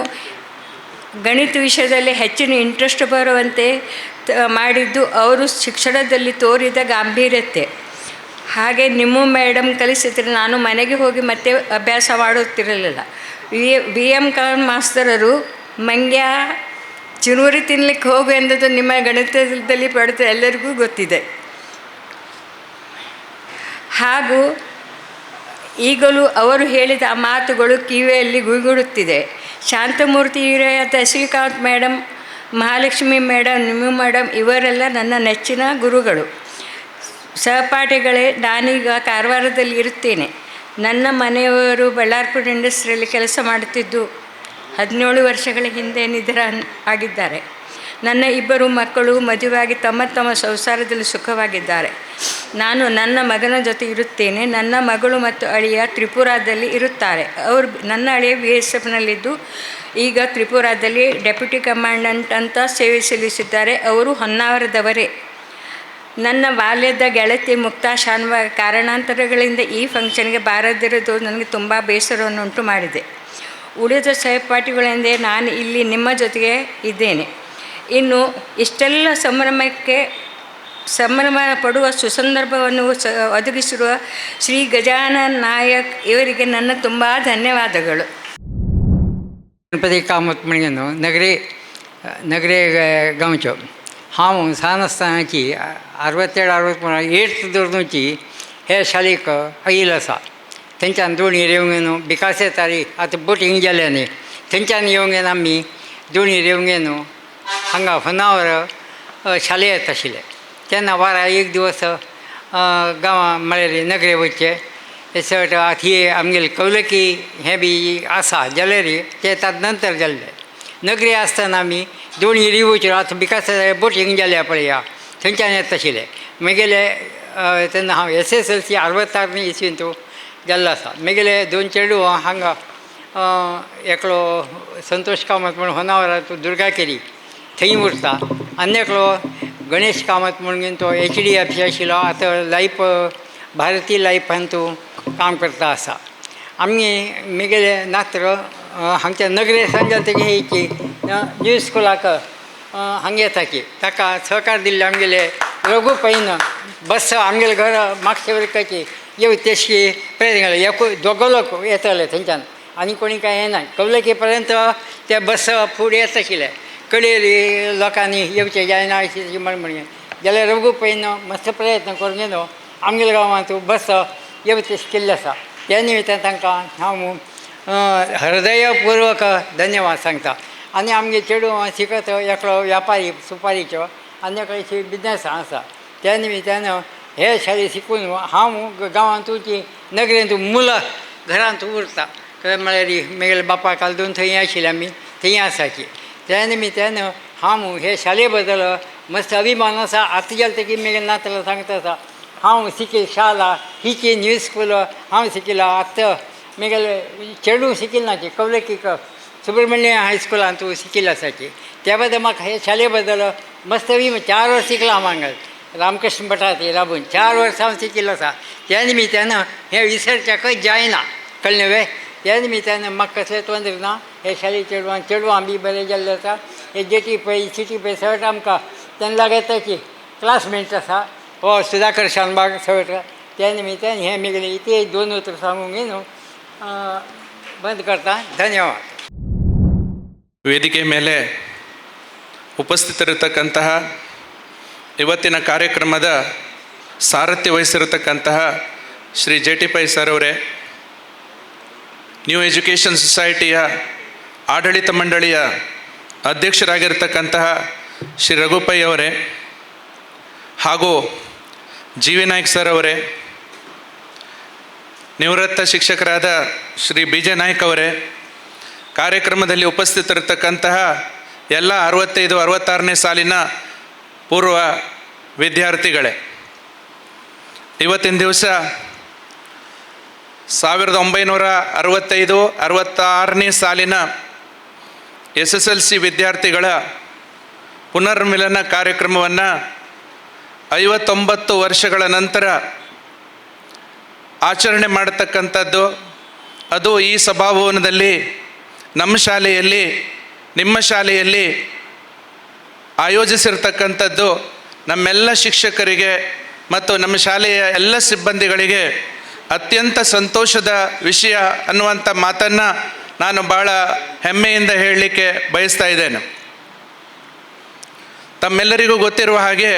Speaker 15: ಗಣಿತ ವಿಷಯದಲ್ಲಿ ಹೆಚ್ಚಿನ ಇಂಟ್ರೆಸ್ಟ್ ಬರುವಂತೆ ಮಾಡಿದ್ದು ಅವರು ಶಿಕ್ಷಣದಲ್ಲಿ ತೋರಿದ ಗಾಂಭೀರ್ಯತೆ. ಹಾಗೆ ನಿಮ್ಮ ಮೇಡಮ್ ಕಲಿಸಿದರೆ ನಾನು ಮನೆಗೆ ಹೋಗಿ ಮತ್ತೆ ಅಭ್ಯಾಸ ಮಾಡುತ್ತಿರಲಿಲ್ಲ. BM ಮಾಸ್ತರರು ಮಂಗ್ಯ ಚಿನೂರಿ ತಿನ್ನಲಿಕ್ಕೆ ಹೋಗು ಎಂದದ್ದು ನಿಮ್ಮ ಗಣಿತದಲ್ಲಿ ಪಡೆದ ಎಲ್ಲರಿಗೂ ಗೊತ್ತಿದೆ. ಹಾಗೂ ಈಗಲೂ ಅವರು ಹೇಳಿದ ಆ ಮಾತುಗಳು ಕಿವಿಯಲ್ಲಿ ಗುಯ್ಗುಡುತ್ತಿದೆ. ಶಾಂತಮೂರ್ತಿ ಹಿರಿಯ ಶ್ರೀಕಾಂತ್ ಮೇಡಮ್, ಮಹಾಲಕ್ಷ್ಮಿ ಮೇಡಮ್, ನಿಮ್ಮ ಮೇಡಮ್ ಇವರೆಲ್ಲ ನನ್ನ ನೆಚ್ಚಿನ ಗುರುಗಳು. ಸಹಪಾಠಿಗಳೇ, ನಾನೀಗ ಕಾರವಾರದಲ್ಲಿ ಇರುತ್ತೇನೆ. ನನ್ನ ಮನೆಯವರು ಬಳ್ಳಾರ್ಪುರ ಇಂಡಸ್ಟ್ರಿಯಲ್ಲಿ ಕೆಲಸ ಮಾಡುತ್ತಿದ್ದು 17 ವರ್ಷಗಳ ಹಿಂದೆ ನಿಧನ ಆಗಿದ್ದಾರೆ. ನನ್ನ 2 ಮಕ್ಕಳು ಮದುವೆಯಾಗಿ ತಮ್ಮ ಸಂಸಾರದಲ್ಲಿ ಸುಖವಾಗಿದ್ದಾರೆ. ನಾನು ನನ್ನ ಮಗನ ಜೊತೆ ಇರುತ್ತೇನೆ. ನನ್ನ ಮಗಳು ಮತ್ತು ಅಳಿಯ ತ್ರಿಪುರಾದಲ್ಲಿ ಇರುತ್ತಾರೆ. ನನ್ನ ಅಳಿಯ BSFನಲ್ಲಿದ್ದು ಈಗ ತ್ರಿಪುರಾದಲ್ಲಿ ಡೆಪ್ಯೂಟಿ ಕಮಾಂಡೆಂಟ್ ಅಂತ ಸೇವೆ ಸಲ್ಲಿಸಿದ್ದಾರೆ. ಅವರು ಹೊನ್ನಾವರದವರೇ. ನನ್ನ ಬಾಲ್ಯದ ಗೆಳತಿ ಮುಕ್ತಾ ಶಾನ್ಭಾಗ್ ಕಾರಣಾಂತರಗಳಿಂದ ಈ ಫಂಕ್ಷನ್ಗೆ ಬಾರದಿರೋದು ನನಗೆ ತುಂಬ ಬೇಸರವನ್ನುಂಟು ಮಾಡಿದೆ. ಉಳಿದ ಸಹಪಾಠಿಗಳೆಂದೇ ನಾನು ಇಲ್ಲಿ ನಿಮ್ಮ ಜೊತೆಗೆ ಇದ್ದೇನೆ. ಇನ್ನು ಇಷ್ಟೆಲ್ಲ ಸಂಭ್ರಮ ಪಡುವ ಸುಸಂದರ್ಭವನ್ನು ಒದಗಿಸಿರುವ ಶ್ರೀ ಗಜಾನನ್ ನಾಯಕ್ ಇವರಿಗೆ ನನ್ನ ತುಂಬ ಧನ್ಯವಾದಗಳು.
Speaker 13: गणपती कामत म्हणून नगरे गांवच्यो हांव ल्हान आसतनाची 67-68 धोरणाची हे शाळेक आयिल्लो आसा. थंयच्यान दोन रेवंगेन बिकासे तारी आतां बोटींग गेले न्ही, थंयच्यान येवंगेन आमी दोनी रेवंगेन हांगा होन्नावर शाळे येता आशिल्ले. तेन्ना वारा एक दिवस गांवां म्हळ्यार नगरे वयचे सट ही आमगेले कवलकी हें बी आसा जाल्यार ते ताजे नंतर जाल्ले. नगरी आसतना आमी दोनी रिवोचेर आतां बिकास बोटींग गेल्या पळया थंयच्यान येता आशिल्ले. म्हगेले तेन्ना हांव SSLC 66 इसवीन तो जाल्लो आसा. म्हगेले 2 चेडूं हांगा एकलो संतोष कामत म्हणून होन्नावरां तो दुर्गाकेरी थंय उरता. आनी एकलो गणेश कामत म्हणून तो HDFC आशिल्लो, आतां लायफ भारती लायफान तूं काम करता आसा. आमी म्हगेले नात्र हांगच्या नगरे संजातीची हेची न्यू स्कुलाक हांगा येता की ताका सहकार दिल्ले आमगेले रघु पैन बस आमगेले घर मागच्या वर्गाची येवं तेशी प्रयत्न केले. दोगो लोक येताले थंयच्यान आनी कोणी कांय येना. कवलकी पर्यंत ते बस फुडें येता आशिल्ले. कडेरी लोकांनी येवचें जायना अशें म्हणून जाल्यार रघु पैन मस्त प्रयत्न करून येलो आमगेल्या गांवांत बस येवं तेश केल्ले आसा. त्या निमित्तान तांकां हांव हृदयपूर्वक धन्यवाद सांगता. आनी आमगे चेडूं शिकत एकलो व्यापारी सुपारीचो आनी एकलो बिजनस आसा. त्या निमित्तान हे शाळेंत शिकून हांव गांवांत नगरेंत मुलं घरांत उरता. म्हळ्यार म्हगेल्या बापाय काल 2 थंय आशिल्ले आमी थंय आसा की. त्या निमित्तान हांव हे शाळे बद्दल मस्त अभिमान असा आतां गेलो की मागीर नातलां सांगता असा हांव शिकिल्लो शाळा हिची न्यू स्कूल हांव शिकिल्लो आतां मागीर चेडूं शिकिल्लो ना की कवले की सुब्रमण्य हायस्कुलान तूं शिकिल्लो आसा की त्या बद्दल म्हाका हे शाळे बद्दल मस्त अभिमान 4 वर्स शिकलो हांव हांगा रामकृष्ण भटात लागून 4 वर्सां हांव शिकिल्लो आसा त्या निमित्तानं हे विसरच्याकच जायना कळ्ळें वे त्या निमित्तानं म्हाका कसलें तोंदर ना हे शाळे चेडवां बी बरें जाल्लें आसा हे जेटी पळय सिटी पळय सगळें आमकां तेन्ना लागता की क्लासमेट आसा हो सुधाकर शानबाग सगळें त्या निमित्तान हे मेगले इथे 2 उतर सांगूंक न्हू बंद करता ಧನ್ಯವಾದ.
Speaker 2: ವೇದಿಕೆ ಮೇಲೆ ಉಪಸ್ಥಿತರಿರತಕ್ಕಂತಹ ಇವತ್ತಿನ ಕಾರ್ಯಕ್ರಮದ ಸಾರಥ್ಯ ವಹಿಸಿರತಕ್ಕಂತಹ Shri J T Pai sir ಅವರೇ, ನ್ಯೂ ಎಜುಕೇಷನ್ ಸೊಸೈಟಿಯ ಆಡಳಿತ ಮಂಡಳಿಯ ಅಧ್ಯಕ್ಷರಾಗಿರ್ತಕ್ಕಂತಹ ಶ್ರೀ ರಘುಪೈ ಅವರೇ ಹಾಗೂ ಜಿ ವಿ ನಾಯ್ಕ್ ಸರ್ ಅವರೇ, ನಿವೃತ್ತ ಶಿಕ್ಷಕರಾದ ಶ್ರೀ ಬಿ ಜೆ ನಾಯ್ಕ್ ಅವರೇ, ಕಾರ್ಯಕ್ರಮದಲ್ಲಿ ಉಪಸ್ಥಿತರಿರತಕ್ಕಂತಹ ಎಲ್ಲ 65-66ನೇ ಸಾಲಿನ ಪೂರ್ವ ವಿದ್ಯಾರ್ಥಿಗಳೇ, ಇವತ್ತಿನ ದಿವಸ 1965-66ನೇ ಸಾಲಿನ SSLC ವಿದ್ಯಾರ್ಥಿಗಳ ಪುನರ್ಮಿಲನ ಕಾರ್ಯಕ್ರಮವನ್ನು 59 ವರ್ಷಗಳ ನಂತರ ಆಚರಣೆ ಮಾಡತಕ್ಕಂಥದ್ದು. ಅದು ಈ ಸಭಾಭವನದಲ್ಲಿ ನಮ್ಮ ಶಾಲೆಯಲ್ಲಿ ನಿಮ್ಮ ಶಾಲೆಯಲ್ಲಿ ಆಯೋಜಿಸಿರ್ತಕ್ಕಂಥದ್ದು ನಮ್ಮೆಲ್ಲ ಶಿಕ್ಷಕರಿಗೆ ಮತ್ತು ನಮ್ಮ ಶಾಲೆಯ ಎಲ್ಲ ಸಿಬ್ಬಂದಿಗಳಿಗೆ ಅತ್ಯಂತ ಸಂತೋಷದ ವಿಷಯ ಅನ್ನುವಂಥ ಮಾತನ್ನು ನಾನು ಭಾಳ ಹೆಮ್ಮೆಯಿಂದ ಹೇಳಲಿಕ್ಕೆ ಬಯಸ್ತಾ ಇದ್ದೇನೆ. ತಮ್ಮೆಲ್ಲರಿಗೂ ಗೊತ್ತಿರುವ ಹಾಗೆ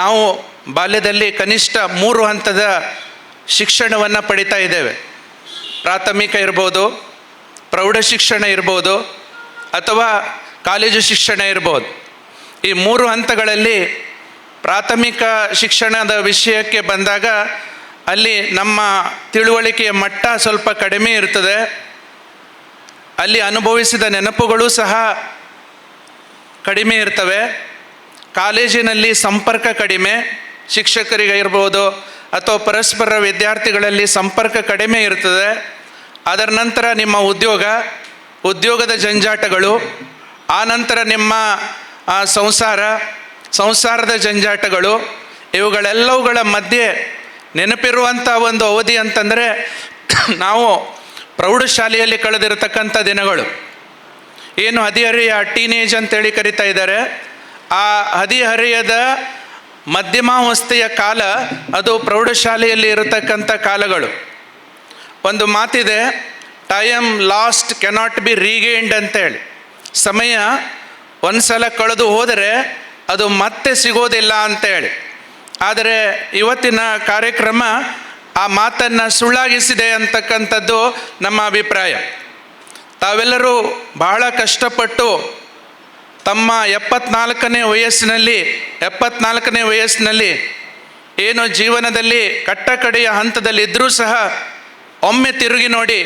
Speaker 2: ನಾವು ಬಾಲ್ಯದಲ್ಲಿ ಕನಿಷ್ಠ 3 ಹಂತದ ಶಿಕ್ಷಣವನ್ನು ಪಡಿತಾ ಇದ್ದೇವೆ. ಪ್ರಾಥಮಿಕ ಇರ್ಬೋದು, ಪ್ರೌಢ ಶಿಕ್ಷಣ ಇರ್ಬೋದು, ಅಥವಾ ಕಾಲೇಜು ಶಿಕ್ಷಣ ಇರ್ಬೋದು. ಈ 3 ಹಂತಗಳಲ್ಲಿ ಪ್ರಾಥಮಿಕ ಶಿಕ್ಷಣದ ವಿಷಯಕ್ಕೆ ಬಂದಾಗ ಅಲ್ಲಿ ನಮ್ಮ ತಿಳುವಳಿಕೆಯ ಮಟ್ಟ ಸ್ವಲ್ಪ ಕಡಿಮೆ ಇರ್ತದೆ. ಅಲ್ಲಿ ಅನುಭವಿಸಿದ ನೆನಪುಗಳು ಸಹ ಕಡಿಮೆ ಇರ್ತವೆ. ಕಾಲೇಜಿನಲ್ಲಿ ಸಂಪರ್ಕ ಕಡಿಮೆ, ಶಿಕ್ಷಕರಿಗೆ ಇರ್ಬೋದು ಅಥವಾ ಪರಸ್ಪರ ವಿದ್ಯಾರ್ಥಿಗಳಲ್ಲಿ ಸಂಪರ್ಕ ಕಡಿಮೆ ಇರ್ತದೆ. ಅದರ ನಂತರ ನಿಮ್ಮ ಉದ್ಯೋಗದ ಜಂಜಾಟಗಳು, ಆನಂತರ ನಿಮ್ಮ ಸಂಸಾರದ ಜಂಜಾಟಗಳು, ಇವುಗಳೆಲ್ಲವುಗಳ ಮಧ್ಯೆ ನೆನಪಿರುವಂಥ ಒಂದು ಅವಧಿ ಅಂತಂದರೆ ನಾವು ಪ್ರೌಢಶಾಲೆಯಲ್ಲಿ ಕಳೆದಿರತಕ್ಕಂಥ ದಿನಗಳು. ಏನು ಹದಿಹರೆಯ ಟೀನೇಜ್ ಅಂತೇಳಿ ಕರಿತಾ ಇದ್ದಾರೆ, ಆ ಹದಿಹರೆಯದ ಮಧ್ಯಮಾವಸ್ಥೆಯ ಕಾಲ ಅದು ಪ್ರೌಢಶಾಲೆಯಲ್ಲಿ ಇರತಕ್ಕಂಥ ಕಾಲಗಳು. ಒಂದು ಮಾತಿದೆ, ಟೈಮ್ ಲಾಸ್ಟ್ ಕೆನಾಟ್ ಬಿ ರೀಗೇನ್ಡ್ ಅಂತೇಳಿ. ಸಮಯ ಒಂದು ಸಲ ಕಳೆದು ಹೋದರೆ ಅದು ಮತ್ತೆ ಸಿಗೋದಿಲ್ಲ ಅಂತೇಳಿ. ಆದರೆ ಇವತ್ತಿನ ಕಾರ್ಯಕ್ರಮ ಆ ಮಾತನ್ನು ಸುಳ್ಳಾಗಿಸಿದೆ ಅಂತಕ್ಕಂಥದ್ದು ನಮ್ಮ ಅಭಿಪ್ರಾಯ. ತಾವೆಲ್ಲರೂ ಬಹಳ ಕಷ್ಟಪಟ್ಟು ತಮ್ಮ 74ನೇ ವಯಸ್ಸಿನಲ್ಲಿ ಏನು ಜೀವನದಲ್ಲಿ ಕಟ್ಟಕಡೆಯ ಹಂತದಲ್ಲಿದ್ದರೂ ಸಹ ಒಮ್ಮೆ ತಿರುಗಿ ನೋಡಿ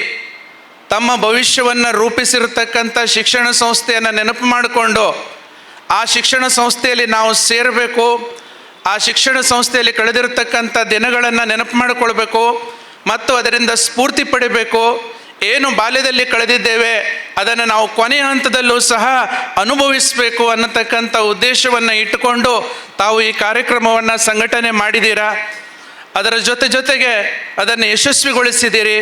Speaker 2: ತಮ್ಮ ಭವಿಷ್ಯವನ್ನು ರೂಪಿಸಿರತಕ್ಕಂಥ ಶಿಕ್ಷಣ ಸಂಸ್ಥೆಯನ್ನು ನೆನಪು ಮಾಡಿಕೊಂಡು ಆ ಶಿಕ್ಷಣ ಸಂಸ್ಥೆಯಲ್ಲಿ ನಾವು ಸೇರಬೇಕು, ಆ ಶಿಕ್ಷಣ ಸಂಸ್ಥೆಯಲ್ಲಿ ಕಳೆದಿರತಕ್ಕಂಥ ದಿನಗಳನ್ನು ನೆನಪು ಮಾಡಿಕೊಳ್ಬೇಕು ಮತ್ತು ಅದರಿಂದ ಸ್ಫೂರ್ತಿ ಪಡಿಬೇಕು. ಏನು ಬಾಲ್ಯದಲ್ಲಿ ಕಳೆದಿದ್ದೇವೆ ಅದನ್ನು ನಾವು ಕೊನೆಯ ಹಂತದಲ್ಲೂ ಸಹ ಅನುಭವಿಸಬೇಕು ಅನ್ನತಕ್ಕಂಥ ಉದ್ದೇಶವನ್ನು ಇಟ್ಟುಕೊಂಡು ತಾವು ಈ ಕಾರ್ಯಕ್ರಮವನ್ನು ಸಂಘಟನೆ ಮಾಡಿದ್ದೀರಾ. ಅದರ ಜೊತೆಗೆ ಅದನ್ನು ಯಶಸ್ವಿಗೊಳಿಸಿದ್ದೀರಿ.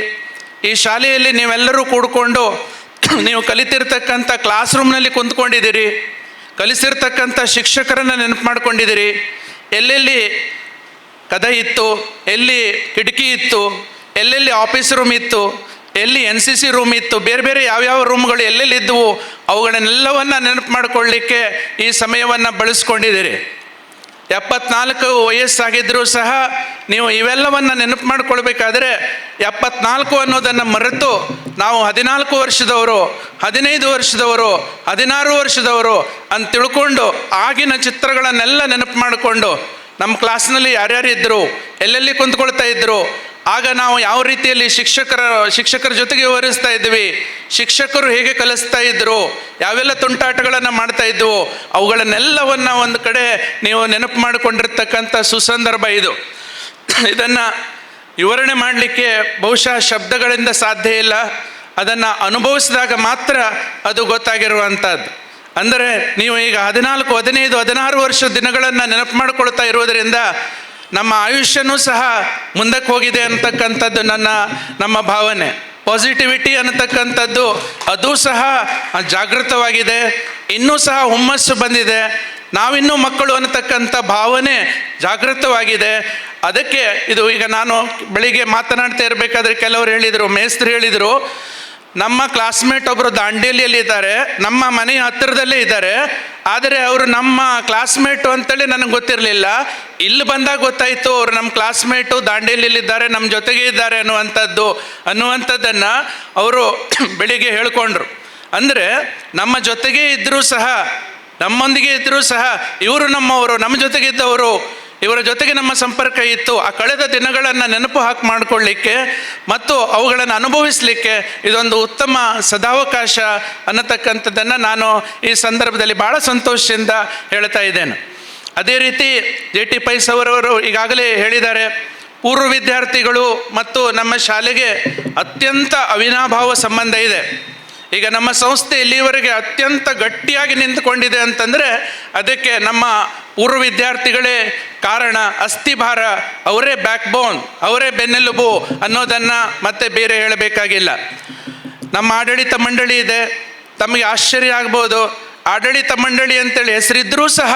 Speaker 2: ಈ ಶಾಲೆಯಲ್ಲಿ ನೀವೆಲ್ಲರೂ ಕೂಡಿಕೊಂಡು ನೀವು ಕಲಿತಿರ್ತಕ್ಕಂಥ ಕ್ಲಾಸ್ ರೂಮ್ನಲ್ಲಿ ಕುಂತ್ಕೊಂಡಿದ್ದೀರಿ, ಕಲಿಸಿರ್ತಕ್ಕಂಥ ಶಿಕ್ಷಕರನ್ನು ನೆನಪು ಮಾಡ್ಕೊಂಡಿದ್ದೀರಿ. ಎಲ್ಲೆಲ್ಲಿ ಕದ ಇತ್ತು, ಎಲ್ಲಿ ಕಿಟಕಿ ಇತ್ತು, ಎಲ್ಲೆಲ್ಲಿ ಆಫೀಸ್ ರೂಮ್ ಇತ್ತು, ಎಲ್ಲಿ NCC ರೂಮ್ ಇತ್ತು, ಬೇರೆ ಬೇರೆ ಯಾವ್ಯಾವ ರೂಮ್ಗಳು ಎಲ್ಲೆಲ್ಲಿದ್ದವು ಅವುಗಳನ್ನೆಲ್ಲವನ್ನು ನೆನಪು ಮಾಡಿಕೊಳ್ಳಿಕ್ಕೆ ಈ ಸಮಯವನ್ನು ಬಳಸ್ಕೊಂಡಿದ್ದೀರಿ. 74 ವಯಸ್ಸಾಗಿದ್ದರೂ ಸಹ ನೀವು ಇವೆಲ್ಲವನ್ನು ನೆನಪು ಮಾಡಿಕೊಳ್ಬೇಕಾದ್ರೆ 74 ಅನ್ನೋದನ್ನು ಮರೆತು ನಾವು 14 ವರ್ಷದವರು, 15 ವರ್ಷದವರು, 16 ವರ್ಷದವರು ಅಂತ ತಿಳ್ಕೊಂಡು ಆಗಿನ ಚಿತ್ರಗಳನ್ನೆಲ್ಲ ನೆನಪು ಮಾಡಿಕೊಂಡು ನಮ್ಮ ಕ್ಲಾಸ್ನಲ್ಲಿ ಯಾರ್ಯಾರು ಇದ್ದರು, ಎಲ್ಲೆಲ್ಲಿ ಕುಂತ್ಕೊಳ್ತಾ ಇದ್ದರು, ಆಗ ನಾವು ಯಾವ ರೀತಿಯಲ್ಲಿ ಶಿಕ್ಷಕರ ಜೊತೆಗೆ ವ್ಯವಹರಿಸ್ತಾ ಇದ್ವಿ, ಶಿಕ್ಷಕರು ಹೇಗೆ ಕಲಿಸ್ತಾ ಇದ್ದರು, ಯಾವೆಲ್ಲ ತುಂಟಾಟಗಳನ್ನು ಮಾಡ್ತಾ ಇದ್ವು, ಅವುಗಳನ್ನೆಲ್ಲವನ್ನು ಒಂದು ಕಡೆ ನೀವು ನೆನಪು ಮಾಡಿಕೊಂಡಿರ್ತಕ್ಕಂಥ ಸುಸಂದರ್ಭ ಇದು. ಇದನ್ನು ವಿವರಣೆ ಮಾಡಲಿಕ್ಕೆ ಬಹುಶಃ ಶಬ್ದಗಳಿಂದ ಸಾಧ್ಯ ಇಲ್ಲ, ಅದನ್ನು ಅನುಭವಿಸಿದಾಗ ಮಾತ್ರ ಅದು ಗೊತ್ತಾಗಿರುವಂಥದ್ದು. ಅಂದರೆ ನೀವು ಈಗ 14, 15, 16 ವರ್ಷ ದಿನಗಳನ್ನು ನೆನಪು ಮಾಡಿಕೊಳ್ತಾ ಇರುವುದರಿಂದ ನಮ್ಮ ಆಯುಷ್ಯನೂ ಸಹ ಮುಂದಕ್ಕೆ ಹೋಗಿದೆ ಅಂತಕ್ಕಂಥದ್ದು ನಮ್ಮ ಭಾವನೆ. ಪಾಸಿಟಿವಿಟಿ ಅನ್ನತಕ್ಕಂಥದ್ದು ಅದು ಸಹ ಜಾಗೃತವಾಗಿದೆ, ಇನ್ನೂ ಸಹ ಹುಮ್ಮಸ್ಸು ಬಂದಿದೆ, ನಾವಿನ್ನೂ ಮಕ್ಕಳು ಅನ್ನತಕ್ಕಂಥ ಭಾವನೆ ಜಾಗೃತವಾಗಿದೆ. ಅದಕ್ಕೆ ಇದು ಈಗ ನಾನು ಬೆಳಿಗ್ಗೆ ಮಾತನಾಡ್ತಾ ಇರಬೇಕಾದ್ರೆ ಕೆಲವರು ಹೇಳಿದರು, ಮೇಸ್ತ್ರಿ ಹೇಳಿದರು, ನಮ್ಮ ಕ್ಲಾಸ್ಮೇಟ್ ಒಬ್ಬರು ದಾಂಡೇಲಿಯಲ್ಲಿದ್ದಾರೆ, ನಮ್ಮ ಮನೆಯ ಹತ್ತಿರದಲ್ಲೇ ಇದ್ದಾರೆ, ಆದರೆ ಅವರು ನಮ್ಮ ಕ್ಲಾಸ್ಮೇಟು ಅಂತೇಳಿ ನನಗೆ ಗೊತ್ತಿರಲಿಲ್ಲ. ಇಲ್ಲಿ ಬಂದಾಗ ಗೊತ್ತಾಯಿತು ಅವರು ನಮ್ಮ ಕ್ಲಾಸ್ಮೇಟು ದಾಂಡೇಲಿಯಲ್ಲಿದ್ದಾರೆ, ನಮ್ಮ ಜೊತೆಗೆ ಇದ್ದಾರೆ ಅನ್ನುವಂಥದ್ದನ್ನು ಅವರು ಬೆಳಿಗ್ಗೆ ಹೇಳ್ಕೊಂಡ್ರು. ಅಂದರೆ ನಮ್ಮ ಜೊತೆಗೆ ಇದ್ದರೂ ಸಹ, ನಮ್ಮೊಂದಿಗೆ ಇದ್ದರೂ ಸಹ ಇವರು ನಮ್ಮವರು, ನಮ್ಮ ಜೊತೆಗೆ ಇದ್ದವರು, ಇವರ ಜೊತೆಗೆ ನಮ್ಮ ಸಂಪರ್ಕ ಇತ್ತು. ಆ ಕಳೆದ ದಿನಗಳನ್ನು ನೆನಪು ಮಾಡಿಕೊಳ್ಳಿಕ್ಕೆ ಮತ್ತು ಅವುಗಳನ್ನು ಅನುಭವಿಸಲಿಕ್ಕೆ ಇದೊಂದು ಉತ್ತಮ ಸದಾವಕಾಶ ಅನ್ನತಕ್ಕಂಥದ್ದನ್ನು ನಾನು ಈ ಸಂದರ್ಭದಲ್ಲಿ ಭಾಳ ಸಂತೋಷದಿಂದ ಹೇಳ್ತಾ ಇದ್ದೇನೆ. ಅದೇ ರೀತಿ JT ಪೈ ಅವರವರು ಈಗಾಗಲೇ ಹೇಳಿದ್ದಾರೆ, ಪೂರ್ವ ವಿದ್ಯಾರ್ಥಿಗಳು ಮತ್ತು ನಮ್ಮ ಶಾಲೆಗೆ ಅತ್ಯಂತ ಅವಿನಾಭಾವ ಸಂಬಂಧ ಇದೆ. ಈಗ ನಮ್ಮ ಸಂಸ್ಥೆ ಇಲ್ಲಿವರೆಗೆ ಅತ್ಯಂತ ಗಟ್ಟಿಯಾಗಿ ನಿಂತುಕೊಂಡಿದೆ ಅಂತಂದರೆ ಅದಕ್ಕೆ ನಮ್ಮ ಪೂರ್ವ ವಿದ್ಯಾರ್ಥಿಗಳೇ ಕಾರಣ, ಅಸ್ಥಿಭಾರ, ಅವರೇ ಬ್ಯಾಕ್ ಬೋನ್, ಅವರೇ ಬೆನ್ನೆಲುಬು ಅನ್ನೋದನ್ನು ಮತ್ತೆ ಬೇರೆ ಹೇಳಬೇಕಾಗಿಲ್ಲ. ನಮ್ಮ ಆಡಳಿತ ಮಂಡಳಿ ಇದೆ, ತಮಗೆ ಆಶ್ಚರ್ಯ ಆಗ್ಬೋದು, ಆಡಳಿತ ಮಂಡಳಿ ಅಂತೇಳಿ ಹೆಸರಿದ್ದರೂ ಸಹ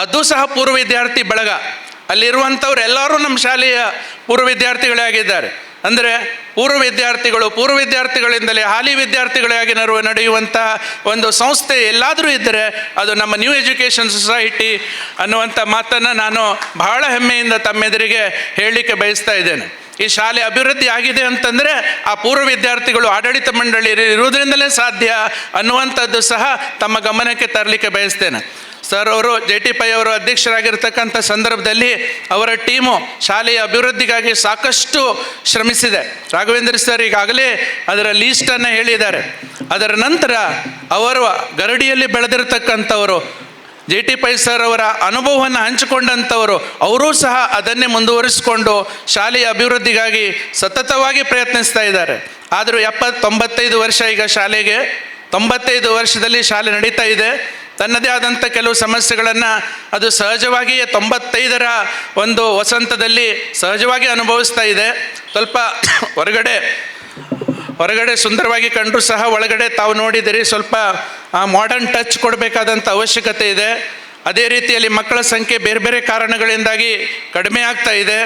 Speaker 2: ಅದು ಸಹ ಪೂರ್ವ ವಿದ್ಯಾರ್ಥಿ ಬಳಗ. ಅಲ್ಲಿರುವಂಥವ್ರು ಎಲ್ಲರೂ ನಮ್ಮ ಶಾಲೆಯ ಪೂರ್ವ ವಿದ್ಯಾರ್ಥಿಗಳೇ ಆಗಿದ್ದಾರೆ. ಅಂದರೆ ಪೂರ್ವ ವಿದ್ಯಾರ್ಥಿಗಳಿಂದಲೇ ಹಾಲಿ ವಿದ್ಯಾರ್ಥಿಗಳಾಗಿ ನಡೆಯುವಂಥ ಒಂದು ಸಂಸ್ಥೆ ಎಲ್ಲಾದರೂ ಇದ್ದರೆ ಅದು ನಮ್ಮ ನ್ಯೂ ಎಜುಕೇಷನ್ ಸೊಸೈಟಿ ಅನ್ನುವಂಥ ಮಾತನ್ನು ನಾನು ಬಹಳ ಹೆಮ್ಮೆಯಿಂದ ತಮ್ಮೆದುರಿಗೆ ಹೇಳಲಿಕ್ಕೆ ಬಯಸ್ತಾ ಇದ್ದೇನೆ. ಈ ಶಾಲೆ ಅಭಿವೃದ್ಧಿ ಆಗಿದೆ ಅಂತಂದರೆ ಆ ಪೂರ್ವ ವಿದ್ಯಾರ್ಥಿಗಳು ಆಡಳಿತ ಮಂಡಳಿ ಇರುವುದರಿಂದಲೇ ಸಾಧ್ಯ ಅನ್ನುವಂಥದ್ದು ಸಹ ತಮ್ಮ ಗಮನಕ್ಕೆ ತರಲಿಕ್ಕೆ ಬಯಸ್ತೇನೆ. ಸರ್ ಅವರು JT ಪೈ ಅವರು ಅಧ್ಯಕ್ಷರಾಗಿರ್ತಕ್ಕಂಥ ಸಂದರ್ಭದಲ್ಲಿ ಅವರ ಟೀಮು ಶಾಲೆಯ ಅಭಿವೃದ್ಧಿಗಾಗಿ ಸಾಕಷ್ಟು ಶ್ರಮಿಸಿದೆ. ರಾಘವೇಂದ್ರ ಸರ್ ಈಗಾಗಲೇ ಅದರ ಲೀಸ್ಟನ್ನು ಹೇಳಿದ್ದಾರೆ. ಅದರ ನಂತರ ಅವರು ಗರಡಿಯಲ್ಲಿ ಬೆಳೆದಿರತಕ್ಕಂಥವರು JT ಪೈ ಸರ್ ಅವರ ಅನುಭವವನ್ನು ಹಂಚಿಕೊಂಡಂಥವರು, ಅವರೂ ಸಹ ಅದನ್ನೇ ಮುಂದುವರಿಸಿಕೊಂಡು ಶಾಲೆಯ ಅಭಿವೃದ್ಧಿಗಾಗಿ ಸತತವಾಗಿ ಪ್ರಯತ್ನಿಸ್ತಾ ಇದ್ದಾರೆ. ಆದರೂ 95 ವರ್ಷ ಈಗ ಶಾಲೆಗೆ, 95 ವರ್ಷದಲ್ಲಿ ಶಾಲೆ ನಡೀತಾ ಇದೆ. ತನ್ನದೇ ಆದಂಥ ಕೆಲವು ಸಮಸ್ಯೆಗಳನ್ನು ಅದು ಸಹಜವಾಗಿಯೇ 95ರ ಒಂದು ವಸಂತದಲ್ಲಿ ಸಹಜವಾಗಿ ಅನುಭವಿಸ್ತಾ ಇದೆ. ಸ್ವಲ್ಪ ಹೊರಗಡೆ ಸುಂದರವಾಗಿ ಕಂಡರೂ ಸಹ ಒಳಗಡೆ ತಾವು ನೋಡಿದಿರಿ ಸ್ವಲ್ಪ ಮಾಡರ್ನ್ ಟಚ್ ಕೊಡಬೇಕಾದಂಥ ಅವಶ್ಯಕತೆ ಇದೆ. ಅದೇ ರೀತಿಯಲ್ಲಿ ಮಕ್ಕಳ ಸಂಖ್ಯೆ ಬೇರೆ ಬೇರೆ ಕಾರಣಗಳಿಂದಾಗಿ ಕಡಿಮೆ ಆಗ್ತಾ ಇದೆ.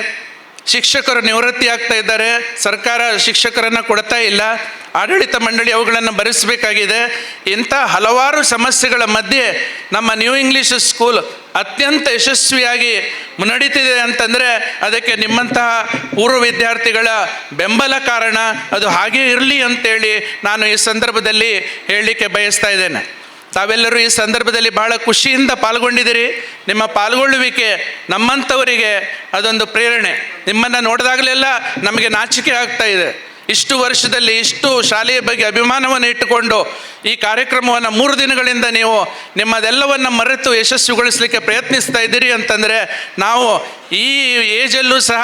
Speaker 2: ಶಿಕ್ಷಕರು ನಿವೃತ್ತಿ ಆಗ್ತಾ ಇದ್ದಾರೆ, ಸರ್ಕಾರ ಶಿಕ್ಷಕರನ್ನು ಕೊಡ್ತಾ ಇಲ್ಲ, ಆಡಳಿತ ಮಂಡಳಿ ಅವುಗಳನ್ನು ಭರಿಸಬೇಕಾಗಿದೆ. ಇಂಥ ಹಲವಾರು ಸಮಸ್ಯೆಗಳ ಮಧ್ಯೆ ನಮ್ಮ ನ್ಯೂ ಇಂಗ್ಲೀಷ್ ಸ್ಕೂಲ್ ಅತ್ಯಂತ ಯಶಸ್ವಿಯಾಗಿ ಮುನ್ನಡೀತಿದೆ ಅಂತಂದರೆ ಅದಕ್ಕೆ ನಿಮ್ಮಂತಹ ಪೂರ್ವ ವಿದ್ಯಾರ್ಥಿಗಳ ಬೆಂಬಲ ಕಾರಣ. ಅದು ಹಾಗೇ ಇರಲಿ ಅಂತೇಳಿ ನಾನು ಈ ಸಂದರ್ಭದಲ್ಲಿ ಹೇಳಲಿಕ್ಕೆ ಬಯಸ್ತಾ ಇದ್ದೇನೆ. ತಾವೆಲ್ಲರೂ ಈ ಸಂದರ್ಭದಲ್ಲಿ ಬಹಳ ಖುಷಿಯಿಂದ ಪಾಲ್ಗೊಂಡಿದ್ದೀರಿ. ನಿಮ್ಮ ಪಾಲ್ಗೊಳ್ಳುವಿಕೆ ನಮ್ಮಂಥವರಿಗೆ ಅದೊಂದು ಪ್ರೇರಣೆ. ನಿಮ್ಮನ್ನು ನೋಡಿದಾಗಲೆಲ್ಲ ನಮಗೆ ನಾಚಿಕೆ ಆಗ್ತಾ ಇದೆ. ಇಷ್ಟು ವರ್ಷದಲ್ಲಿ ಇಷ್ಟು ಶಾಲೆಯ ಬಗ್ಗೆ ಅಭಿಮಾನವನ್ನು ಇಟ್ಟುಕೊಂಡು ಈ ಕಾರ್ಯಕ್ರಮವನ್ನು 3 ದಿನಗಳಿಂದ ನೀವು ನಿಮ್ಮದೆಲ್ಲವನ್ನು ಮರೆತು ಯಶಸ್ವಿಗೊಳಿಸಲಿಕ್ಕೆ ಪ್ರಯತ್ನಿಸ್ತಾ ಇದ್ದೀರಿ ಅಂತಂದರೆ ನಾವು ಈ ಏಜಲ್ಲೂ ಸಹ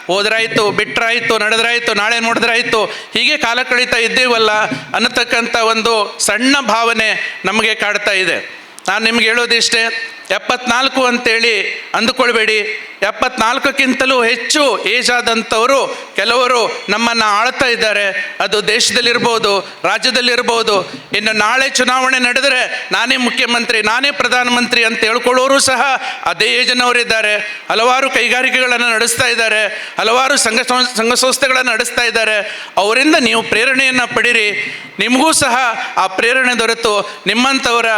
Speaker 2: ಹೋದ್ರಾಯ್ತು, ಬಿಟ್ಟರಾಯ್ತು, ನಡೆದ್ರಾಯ್ತು, ನಾಳೆ ನೋಡಿದ್ರಾಯ್ತು, ಹೀಗೆ ಕಾಲ ಕಳೀತಾ ಇದ್ದೇವಲ್ಲ ಅನ್ನತಕ್ಕಂಥ ಒಂದು ಸಣ್ಣ ಭಾವನೆ ನಮಗೆ ಕಾಡ್ತಾ ಇದೆ. ನಾನು ನಿಮ್ಗೆ ಹೇಳೋದಿಷ್ಟೇ, 74 ಅಂತೇಳಿ ಅಂದುಕೊಳ್ಬೇಡಿ. 74ಕ್ಕಿಂತಲೂ ಹೆಚ್ಚು ಏಜ್ ಆದಂಥವರು ಕೆಲವರು ನಮ್ಮನ್ನು ಆಳ್ತಾ ಇದ್ದಾರೆ. ಅದು ದೇಶದಲ್ಲಿರ್ಬೋದು, ರಾಜ್ಯದಲ್ಲಿರ್ಬೋದು. ಇನ್ನು ನಾಳೆ ಚುನಾವಣೆ ನಡೆದರೆ ನಾನೇ ಮುಖ್ಯಮಂತ್ರಿ, ನಾನೇ ಪ್ರಧಾನಮಂತ್ರಿ ಅಂತ ಹೇಳ್ಕೊಳ್ಳೋರು ಸಹ ಅದೇ ಏಜ್ನವರಿದ್ದಾರೆ. ಹಲವಾರು ಕೈಗಾರಿಕೆಗಳನ್ನು ನಡೆಸ್ತಾ ಇದ್ದಾರೆ, ಹಲವಾರು ಸಂಘ ಸಂಸ್ಥೆಗಳನ್ನು ನಡೆಸ್ತಾ ಇದ್ದಾರೆ. ಅವರಿಂದ ನೀವು ಪ್ರೇರಣೆಯನ್ನು ಪಡೀರಿ. ನಿಮಗೂ ಸಹ ಆ ಪ್ರೇರಣೆ ದೊರೆತು ನಿಮ್ಮಂಥವರ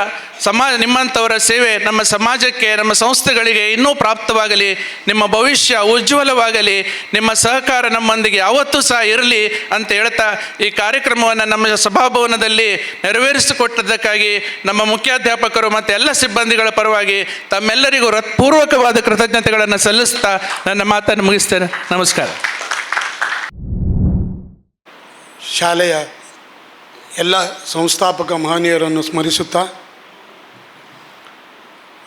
Speaker 2: ಸೇವೆ ನಮ್ಮ ಸಮಾಜಕ್ಕೆ, ನಮ್ಮ ಸಂಸ್ಥೆಗಳಿಗೆ ಇನ್ನೂ ಪ್ರಾಪ್ತವಾಗಲಿ, ನಿಮ್ಮ ಭವಿಷ್ಯ ಉಜ್ವಲವಾಗಲಿ, ನಿಮ್ಮ ಸಹಕಾರ ನಮ್ಮೊಂದಿಗೆ ಯಾವತ್ತೂ ಸಹ ಇರಲಿ ಅಂತ ಹೇಳ್ತಾ ಈ ಕಾರ್ಯಕ್ರಮವನ್ನು ನಮ್ಮ ಸಭಾಭವನದಲ್ಲಿ ನೆರವೇರಿಸಿಕೊಟ್ಟದ್ದಕ್ಕಾಗಿ ನಮ್ಮ ಮುಖ್ಯಾಧ್ಯಾಪಕರು ಮತ್ತು ಎಲ್ಲ ಸಿಬ್ಬಂದಿಗಳ ಪರವಾಗಿ ತಮ್ಮೆಲ್ಲರಿಗೂ ಹೃತ್ಪೂರ್ವಕವಾದ ಕೃತಜ್ಞತೆಗಳನ್ನು ಸಲ್ಲಿಸ್ತಾ ನನ್ನ ಮಾತನ್ನು ಮುಗಿಸ್ತೇನೆ. ನಮಸ್ಕಾರ.
Speaker 3: ಶಾಲೆಯ ಎಲ್ಲ ಸಂಸ್ಥಾಪಕ ಮಹನೀಯರನ್ನು ಸ್ಮರಿಸುತ್ತಾ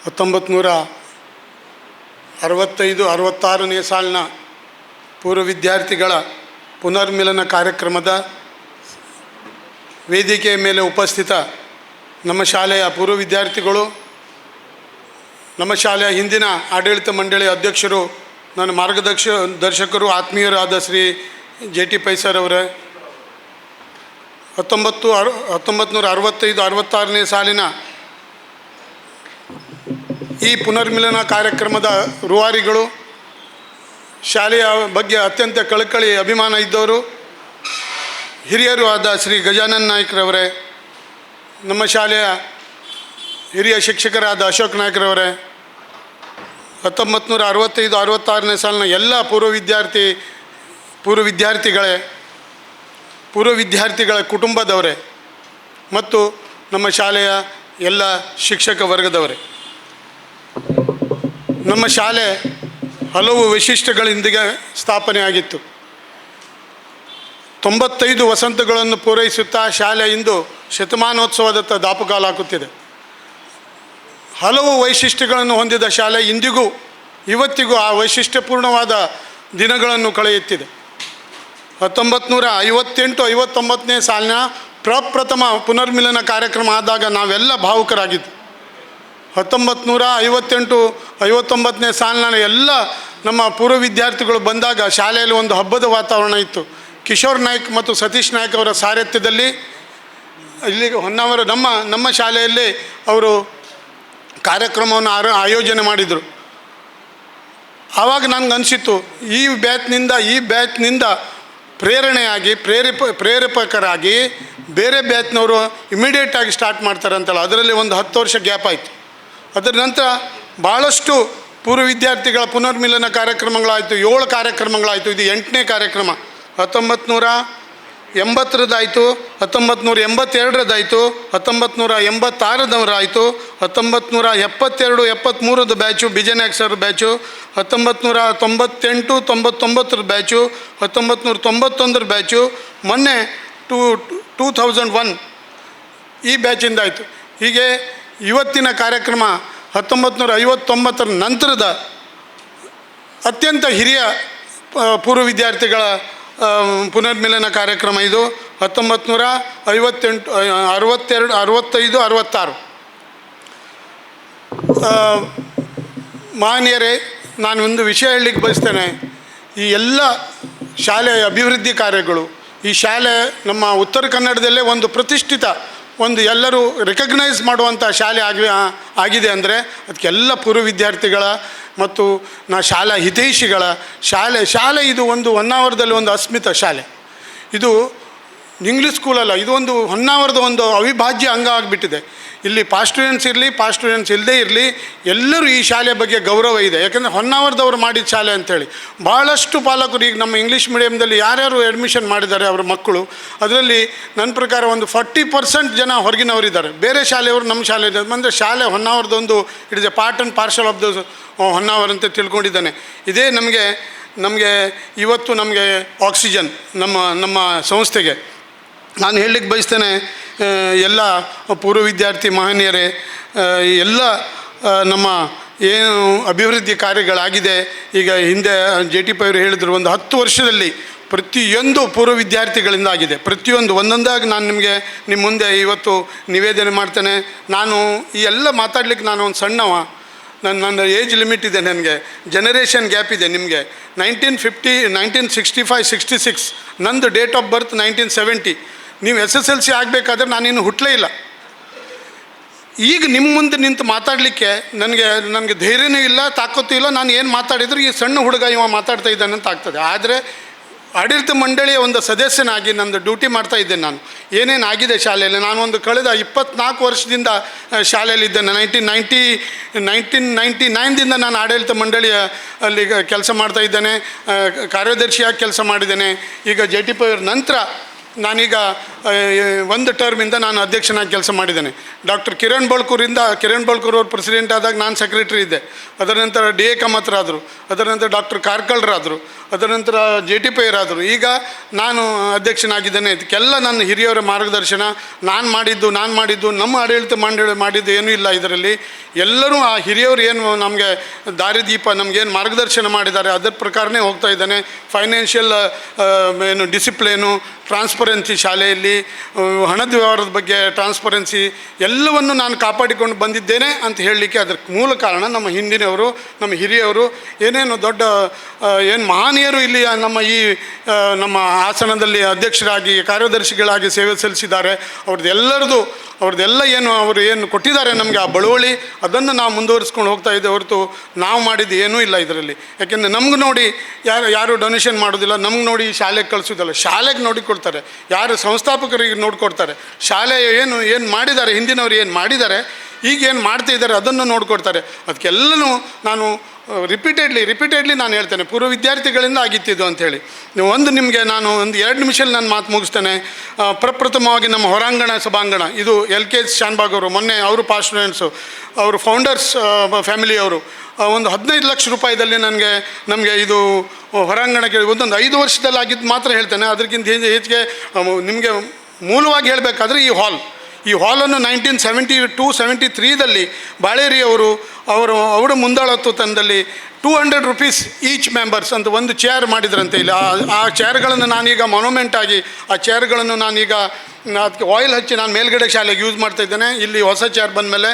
Speaker 3: 1965-66ನೇ ಸಾಲಿನ ಪೂರ್ವ ವಿದ್ಯಾರ್ಥಿಗಳ ಪುನರ್ಮಿಲನ ಕಾರ್ಯಕ್ರಮದ ವೇದಿಕೆಯ ಮೇಲೆ ಉಪಸ್ಥಿತ ನಮ್ಮ ಶಾಲೆಯ ಪೂರ್ವ ವಿದ್ಯಾರ್ಥಿಗಳು, ನಮ್ಮ ಶಾಲೆಯ ಹಿಂದಿನ ಆಡಳಿತ ಮಂಡಳಿ ಅಧ್ಯಕ್ಷರು, ನನ್ನ ಮಾರ್ಗದರ್ಶಕರು ಆತ್ಮೀಯರಾದ ಶ್ರೀ JT ಪೈ ಸರ್ ಅವರೇ, 1965-66ನೇ ಸಾಲಿನ ಈ ಪುನರ್ಮಿಲನ ಕಾರ್ಯಕ್ರಮದ ರೂವಾರಿಗಳು, ಶಾಲೆಯ ಬಗ್ಗೆ ಅತ್ಯಂತ ಕಳಕಳಿ ಅಭಿಮಾನ ಇದ್ದವರು, ಹಿರಿಯರು ಆದ ಶ್ರೀ ಗಜಾನನ್ ನಾಯ್ಕರವರೇ, ನಮ್ಮ ಶಾಲೆಯ ಹಿರಿಯ ಶಿಕ್ಷಕರಾದ ಅಶೋಕ್ ನಾಯ್ಕರವರೇ, 1965-66ನೇ ಸಾಲಿನ ಎಲ್ಲ ಪೂರ್ವ ವಿದ್ಯಾರ್ಥಿಗಳ ಕುಟುಂಬದವರೇ ಮತ್ತು ನಮ್ಮ ಶಾಲೆಯ ಎಲ್ಲ ಶಿಕ್ಷಕ ವರ್ಗದವರೇ, ನಮ್ಮ ಶಾಲೆ ಹಲವು ವೈಶಿಷ್ಟ್ಯಗಳೊಂದಿಗೆ ಸ್ಥಾಪನೆಯಾಗಿತ್ತು. 95 ವಸಂತಗಳನ್ನು ಪೂರೈಸುತ್ತಾ ಶಾಲೆ ಇಂದು ಶತಮಾನೋತ್ಸವದತ್ತ ದಾಪುಗಾಲು ಹಾಕುತ್ತಿದೆ. ಹಲವು ವೈಶಿಷ್ಟ್ಯಗಳನ್ನು ಹೊಂದಿದ ಶಾಲೆ ಇವತ್ತಿಗೂ ಆ ವೈಶಿಷ್ಟ್ಯಪೂರ್ಣವಾದ ದಿನಗಳನ್ನು ಕಳೆಯುತ್ತಿದೆ. 1958-59ನೇ ಸಾಲಿನ ಪ್ರಪ್ರಥಮ ಪುನರ್ಮಿಲನ ಕಾರ್ಯಕ್ರಮ ಆದಾಗ ನಾವೆಲ್ಲ ಭಾವುಕರಾಗಿದ್ದು. 1958-59ನೇ ಸಾಲಿನ ಎಲ್ಲ ನಮ್ಮ ಪೂರ್ವ ವಿದ್ಯಾರ್ಥಿಗಳು ಬಂದಾಗ ಶಾಲೆಯಲ್ಲಿ ಒಂದು ಹಬ್ಬದ ವಾತಾವರಣ ಇತ್ತು. ಕಿಶೋರ್ ನಾಯ್ಕ್ ಮತ್ತು ಸತೀಶ್ ನಾಯ್ಕ್ ಅವರ ಸಾರಥ್ಯದಲ್ಲಿ ಇಲ್ಲಿ ಹೊನ್ನಾವರ ನಮ್ಮ ಶಾಲೆಯಲ್ಲಿ ಅವರು ಕಾರ್ಯಕ್ರಮವನ್ನು ಆಯೋಜನೆ ಮಾಡಿದರು. ಆವಾಗ ನನಗೆ ಅನಿಸಿತ್ತು, ಈ ಬ್ಯಾಚ್ನಿಂದ ಪ್ರೇರಣೆಯಾಗಿ ಪ್ರೇರೇಪಕರಾಗಿ ಬೇರೆ ಬ್ಯಾಚ್ನವರು ಇಮಿಡಿಯೇಟಾಗಿ ಸ್ಟಾರ್ಟ್ ಮಾಡ್ತಾರೆ ಅಂತಲ್ಲ, ಅದರಲ್ಲಿ ಒಂದು 10 ವರ್ಷ ಗ್ಯಾಪ್ ಆಯಿತು. ಅದರ ನಂತರ ಭಾಳಷ್ಟು ಪೂರ್ವ ವಿದ್ಯಾರ್ಥಿಗಳ ಪುನರ್ಮಿಲನ ಕಾರ್ಯಕ್ರಮಗಳಾಯಿತು, 7 ಕಾರ್ಯಕ್ರಮಗಳಾಯಿತು. ಇದು 8ನೇ ಕಾರ್ಯಕ್ರಮ. 1980ರದ್ದಾಯಿತು, 1982ರದ್ದಾಯಿತು, 1986ರದಾಯಿತು, 1972-73ರ ಬ್ಯಾಚು ಬಿಜೆನಾಯಕ್ ಸರ್ ಬ್ಯಾಚು, 1998-99ರ ಬ್ಯಾಚು, 1991ರ ಬ್ಯಾಚು, ಮೊನ್ನೆ 2001 ಈ ಬ್ಯಾಚಿಂದ ಆಯಿತು. ಹೀಗೆ ಇವತ್ತಿನ ಕಾರ್ಯಕ್ರಮ 1959ರ ನಂತರದ ಅತ್ಯಂತ ಹಿರಿಯ ಪೂರ್ವ ವಿದ್ಯಾರ್ಥಿಗಳ ಪುನರ್ಮಿಲನ ಕಾರ್ಯಕ್ರಮ ಇದು. 1958, 62, 65, 66 ಮಾನ್ಯರೇ, ನಾನು ಒಂದು ವಿಷಯ ಹೇಳಲಿಕ್ಕೆ ಬಯಸ್ತೇನೆ. ಈ ಎಲ್ಲ ಶಾಲೆಯ ಅಭಿವೃದ್ಧಿ ಕಾರ್ಯಗಳು, ಈ ಶಾಲೆ ನಮ್ಮ ಉತ್ತರ ಕನ್ನಡದಲ್ಲೇ ಒಂದು ಪ್ರತಿಷ್ಠಿತ, ಒಂದು ಎಲ್ಲರೂ ರೆಕಗ್ನೈಸ್ ಮಾಡುವಂಥ ಶಾಲೆ ಆಗಿದೆ ಅಂದರೆ ಅದಕ್ಕೆಲ್ಲ ಪೂರ್ವ ವಿದ್ಯಾರ್ಥಿಗಳ ಮತ್ತು ಶಾಲಾ ಹಿತೈಷಿಗಳ ಶಾಲೆ ಇದು ಒಂದು ಹೊನ್ನಾವರದಲ್ಲಿ ಒಂದು ಅಸ್ಮಿತ ಶಾಲೆ. ಇದು ಇಂಗ್ಲೀಷ್ ಸ್ಕೂಲಲ್ಲ, ಇದು ಒಂದು ಹೊನ್ನಾವರದ ಒಂದು ಅವಿಭಾಜ್ಯ ಅಂಗ ಆಗಿಬಿಟ್ಟಿದೆ. ಇಲ್ಲಿ ಪಾಸ್ಟ್ ಸ್ಟೂಡೆಂಟ್ಸ್ ಇರಲಿ, ಪಾಸ್ಟ್ ಸ್ಟೂಡೆಂಟ್ಸ್ ಇಲ್ಲದೇ ಇರಲಿ, ಎಲ್ಲರೂ ಈ ಶಾಲೆಯ ಬಗ್ಗೆ ಗೌರವ ಇದೆ. ಯಾಕೆಂದರೆ ಹೊನ್ನಾವರದವ್ರು ಮಾಡಿದ ಶಾಲೆ ಅಂಥೇಳಿ ಭಾಳಷ್ಟು ಪಾಲಕರು ಈಗ ನಮ್ಮ ಇಂಗ್ಲೀಷ್ ಮೀಡಿಯಮ್ದಲ್ಲಿ ಯಾರ್ಯಾರು ಅಡ್ಮಿಷನ್ ಮಾಡಿದ್ದಾರೆ ಅವರ ಮಕ್ಕಳು, ಅದರಲ್ಲಿ ನನ್ನ ಪ್ರಕಾರ ಒಂದು 40% ಜನ ಹೊರಗಿನವರಿದ್ದಾರೆ. ಬೇರೆ ಶಾಲೆಯವರು ನಮ್ಮ ಶಾಲೆ ಇದೆ ಅಂದರೆ ಶಾಲೆ ಹೊನ್ನಾವರದೊಂದು it is a part and parcel of the Honnavar ಅಂತ ತಿಳ್ಕೊಂಡಿದ್ದಾನೆ. ಇದೇ ನಮಗೆ ಇವತ್ತು ನಮಗೆ ಆಕ್ಸಿಜನ್ ನಮ್ಮ ಸಂಸ್ಥೆಗೆ. ನಾನು ಹೇಳಲಿಕ್ಕೆ ಬಯಸ್ತೇನೆ, ಎಲ್ಲ ಪೂರ್ವ ವಿದ್ಯಾರ್ಥಿ ಮಹನೀಯರೇ, ಎಲ್ಲ ನಮ್ಮ ಏನು ಅಭಿವೃದ್ಧಿ ಕಾರ್ಯಗಳಾಗಿದೆ, ಈಗ ಹಿಂದೆ JT ಪೈ ಅವರು ಹೇಳಿದರು, ಒಂದು 10 ವರ್ಷದಲ್ಲಿ ಪ್ರತಿಯೊಂದು ಪೂರ್ವ ವಿದ್ಯಾರ್ಥಿಗಳಿಂದ ಆಗಿದೆ. ಒಂದೊಂದಾಗಿ ನಾನು ನಿಮ್ಮ ಮುಂದೆ ಇವತ್ತು ನಿವೇದನೆ ಮಾಡ್ತೇನೆ. ನಾನು ಈ ಎಲ್ಲ ಮಾತಾಡಲಿಕ್ಕೆ ನಾನು ಒಂದು ಸಣ್ಣವ, ನನ್ನ ಏಜ್ ಲಿಮಿಟ್ ಇದೆ, ನನಗೆ ಜನರೇಷನ್ ಗ್ಯಾಪ್ ಇದೆ. ನಿಮಗೆ 1965-66 ನಂದು ಡೇಟ್ ಆಫ್ ಬರ್ತ್ 1970. ನೀವು SSLC ಆಗಬೇಕಾದ್ರೆ ನಾನಿನ್ನು ಹುಟ್ಟಲೇ ಇಲ್ಲ. ಈಗ ನಿಮ್ಮ ಮುಂದೆ ನಿಂತು ಮಾತಾಡಲಿಕ್ಕೆ ನನಗೆ ಧೈರ್ಯನೂ ಇಲ್ಲ, ತಾಕತ್ತು ಇಲ್ಲ. ನಾನು ಏನು ಮಾತಾಡಿದ್ರು ಈ ಸಣ್ಣ ಹುಡುಗ ಇವ ಮಾತಾಡ್ತಾ ಇದ್ದಾನೆ ಅಂತ ಆಗ್ತದೆ. ಆದರೆ ಆಡಳಿತ ಮಂಡಳಿಯ ಒಂದು ಸದಸ್ಯನಾಗಿ ನಂದು ಡ್ಯೂಟಿ ಮಾಡ್ತಾ ಇದ್ದೇನೆ. ನಾನು ಏನೇನು ಆಗಿದೆ ಶಾಲೆಯಲ್ಲಿ, ನಾನು ಒಂದು ಕಳೆದ 24 ವರ್ಷದಿಂದ ಶಾಲೆಯಲ್ಲಿದ್ದೇನೆ. 1999ದಿಂದ ನಾನು ಆಡಳಿತ ಮಂಡಳಿಯ ಅಲ್ಲಿ ಕೆಲಸ ಮಾಡ್ತಾ ಇದ್ದೇನೆ, ಕಾರ್ಯದರ್ಶಿಯಾಗಿ ಕೆಲಸ ಮಾಡಿದ್ದೇನೆ. ಈಗ JT ಪೈ ಅವ್ರ ನಂತರ ನಾನೀಗ ಒಂದು ಟರ್ಮಿಂದ ನಾನು ಅಧ್ಯಕ್ಷನಾಗಿ ಕೆಲಸ ಮಾಡಿದ್ದೇನೆ. ಡಾಕ್ಟರ್ ಕಿರಣ್ ಬಳ್ಕೂರ್ ಅವರು ಪ್ರೆಸಿಡೆಂಟ್ ಆದಾಗ ನಾನು ಸೆಕ್ರೆಟರಿ ಇದ್ದೆ. ಅದರ ನಂತರ ಡಿ ಎ ಕಾಮತ್ರಾದರು, ಅದರ ನಂತರ ಡಾಕ್ಟರ್ ಕಾರ್ಕಳ್ರಾದರು, ಅದರ ನಂತರ ಜೆ ಟಿ ಪೈರಾದರು. ಈಗ ನಾನು ಅಧ್ಯಕ್ಷನಾಗಿದ್ದೇನೆ. ಇದಕ್ಕೆಲ್ಲ ನನ್ನ ಹಿರಿಯವರ ಮಾರ್ಗದರ್ಶನ, ನಾನು ಮಾಡಿದ್ದು ನಮ್ಮ ಆಡಳಿತ ಮಂಡಳಿ ಮಾಡಿದ್ದು ಏನೂ ಇಲ್ಲ ಇದರಲ್ಲಿ. ಎಲ್ಲರೂ ಆ ಹಿರಿಯವರು ಏನು ನಮಗೆ ದಾರಿದೀಪ, ನಮಗೇನು ಮಾರ್ಗದರ್ಶನ ಮಾಡಿದ್ದಾರೆ ಅದರ ಪ್ರಕಾರನೇ ಹೋಗ್ತಾ ಇದ್ದಾನೆ. ಫೈನಾನ್ಷಿಯಲ್ ಏನು ಡಿಸಿಪ್ಲಿನು, ಟ್ರಾನ್ಸ್ಪರೆನ್ಸಿ, ಶಾಲೆಯಲ್ಲಿ ಹಣದ ವ್ಯವಹಾರದ ಬಗ್ಗೆ ಟ್ರಾನ್ಸ್ಪರೆನ್ಸಿ ಎಲ್ಲವನ್ನು ನಾನು ಕಾಪಾಡಿಕೊಂಡು ಬಂದಿದ್ದೇನೆ ಅಂತ ಹೇಳಲಿಕ್ಕೆ ಅದಕ್ಕೆ ಮೂಲ ಕಾರಣ ನಮ್ಮ ಹಿಂದಿನವರು, ನಮ್ಮ ಹಿರಿಯವರು, ಏನೇನು ದೊಡ್ಡ ಏನು ಮಹನೀಯರು ಇಲ್ಲಿ ನಮ್ಮ ಹಾಸನದಲ್ಲಿ ಅಧ್ಯಕ್ಷರಾಗಿ ಕಾರ್ಯದರ್ಶಿಗಳಾಗಿ ಸೇವೆ ಸಲ್ಲಿಸಿದ್ದಾರೆ. ಅವ್ರದ್ದೆಲ್ಲ ಅವರು ಏನು ಕೊಟ್ಟಿದ್ದಾರೆ ನಮಗೆ ಆ ಬಳುವಳಿ, ಅದನ್ನು ನಾವು ಮುಂದುವರಿಸ್ಕೊಂಡು ಹೋಗ್ತಾ ಇದ್ದೇವೆ ಹೊರತು ನಾವು ಮಾಡಿದ್ದು ಏನೂ ಇಲ್ಲ ಇದರಲ್ಲಿ. ಯಾಕೆಂದರೆ ನಮ್ಗೆ ನೋಡಿ ಯಾರು ಡೊನೇಷನ್ ಮಾಡೋದಿಲ್ಲ, ನಮ್ಗೆ ನೋಡಿ ಶಾಲೆಗೆ ಕಳಿಸೋದಿಲ್ಲ, ಶಾಲೆಗೆ ನೋಡಿಕೊಡ್ತಾರೆ, ಯಾರು ಸಂಸ್ಥಾಪಕರಿಗೆ ನೋಡಿಕೊಡ್ತಾರೆ. ಶಾಲೆ ಏನು ಮಾಡಿದ್ದಾರೆ, ಹಿಂದಿನವರು ಏನು ಮಾಡಿದ್ದಾರೆ, ಈಗ ಏನು ಮಾಡ್ತಾ ಇದ್ದಾರೆ ಅದನ್ನು ನೋಡಿಕೊಡ್ತಾರೆ. ಅದಕ್ಕೆಲ್ಲನೂ ನಾನು ರಿಪೀಟೆಡ್ಲಿ ನಾನು ಹೇಳ್ತೇನೆ, ಪೂರ್ವ ವಿದ್ಯಾರ್ಥಿಗಳಿಂದ ಆಗಿತ್ತಿದ್ದು ಅಂಥೇಳಿ. ನಿಮಗೆ ನಾನು 2 ನಿಮಿಷದಲ್ಲಿ ನಾನು ಮಾತು ಮುಗಿಸ್ತೇನೆ. ಪ್ರಪ್ರಥಮವಾಗಿ ನಮ್ಮ ಹೊರಾಂಗಣ ಸಭಾಂಗಣ, ಇದು LK ಶಾನ್ಭಾಗ್ ಅವರು, ಮೊನ್ನೆ ಅವರು ಪಾಸ್ಟ್ ಸ್ಟೂಡೆಂಟ್ಸು, ಅವರು ಫೌಂಡರ್ಸ್ ಫ್ಯಾಮಿಲಿಯವರು, ಒಂದು 15 ಲಕ್ಷ ರೂಪಾಯಿದಲ್ಲಿ ನಮಗೆ ಇದು ಹೊರಾಂಗಣಕ್ಕೆ ಒಂದೊಂದು 5 ವರ್ಷದಲ್ಲಿ ಆಗಿದ್ದು ಮಾತ್ರ ಹೇಳ್ತೇನೆ. ಅದಕ್ಕಿಂತ ಹೆಚ್ಚಿಗೆ ನಿಮಗೆ ಮೂಲವಾಗಿ ಹೇಳಬೇಕಾದ್ರೆ ಈ ಹಾಲನ್ನು 1972-73ದಲ್ಲಿ ಬಾಳೇರಿಯವರು ಅವರ ಮುಂದಾಳತ್ವದಲ್ಲಿ 200 ರೂಪೀಸ್ ಈಚ್ ಮೆಂಬರ್ಸ್ ಅಂತ ಒಂದು ಚೇರ್ ಮಾಡಿದ್ರಂತೆ ಇಲ್ಲಿ. ಆ ಚೇರ್ಗಳನ್ನು ನಾನೀಗ ಮೊನೊಮೆಂಟ್ ಆಗಿ ಆ ಚೇರ್ಗಳನ್ನು ನಾನೀಗ ಅದಕ್ಕೆ ಆಯಿಲ್ ಹಚ್ಚಿ ನಾನು ಮೇಲ್ಗಡೆ ಶಾಲೆಗೆ ಯೂಸ್ ಮಾಡ್ತಾಯಿದ್ದೇನೆ. ಇಲ್ಲಿ ಹೊಸ ಚೇರ್ ಬಂದಮೇಲೆ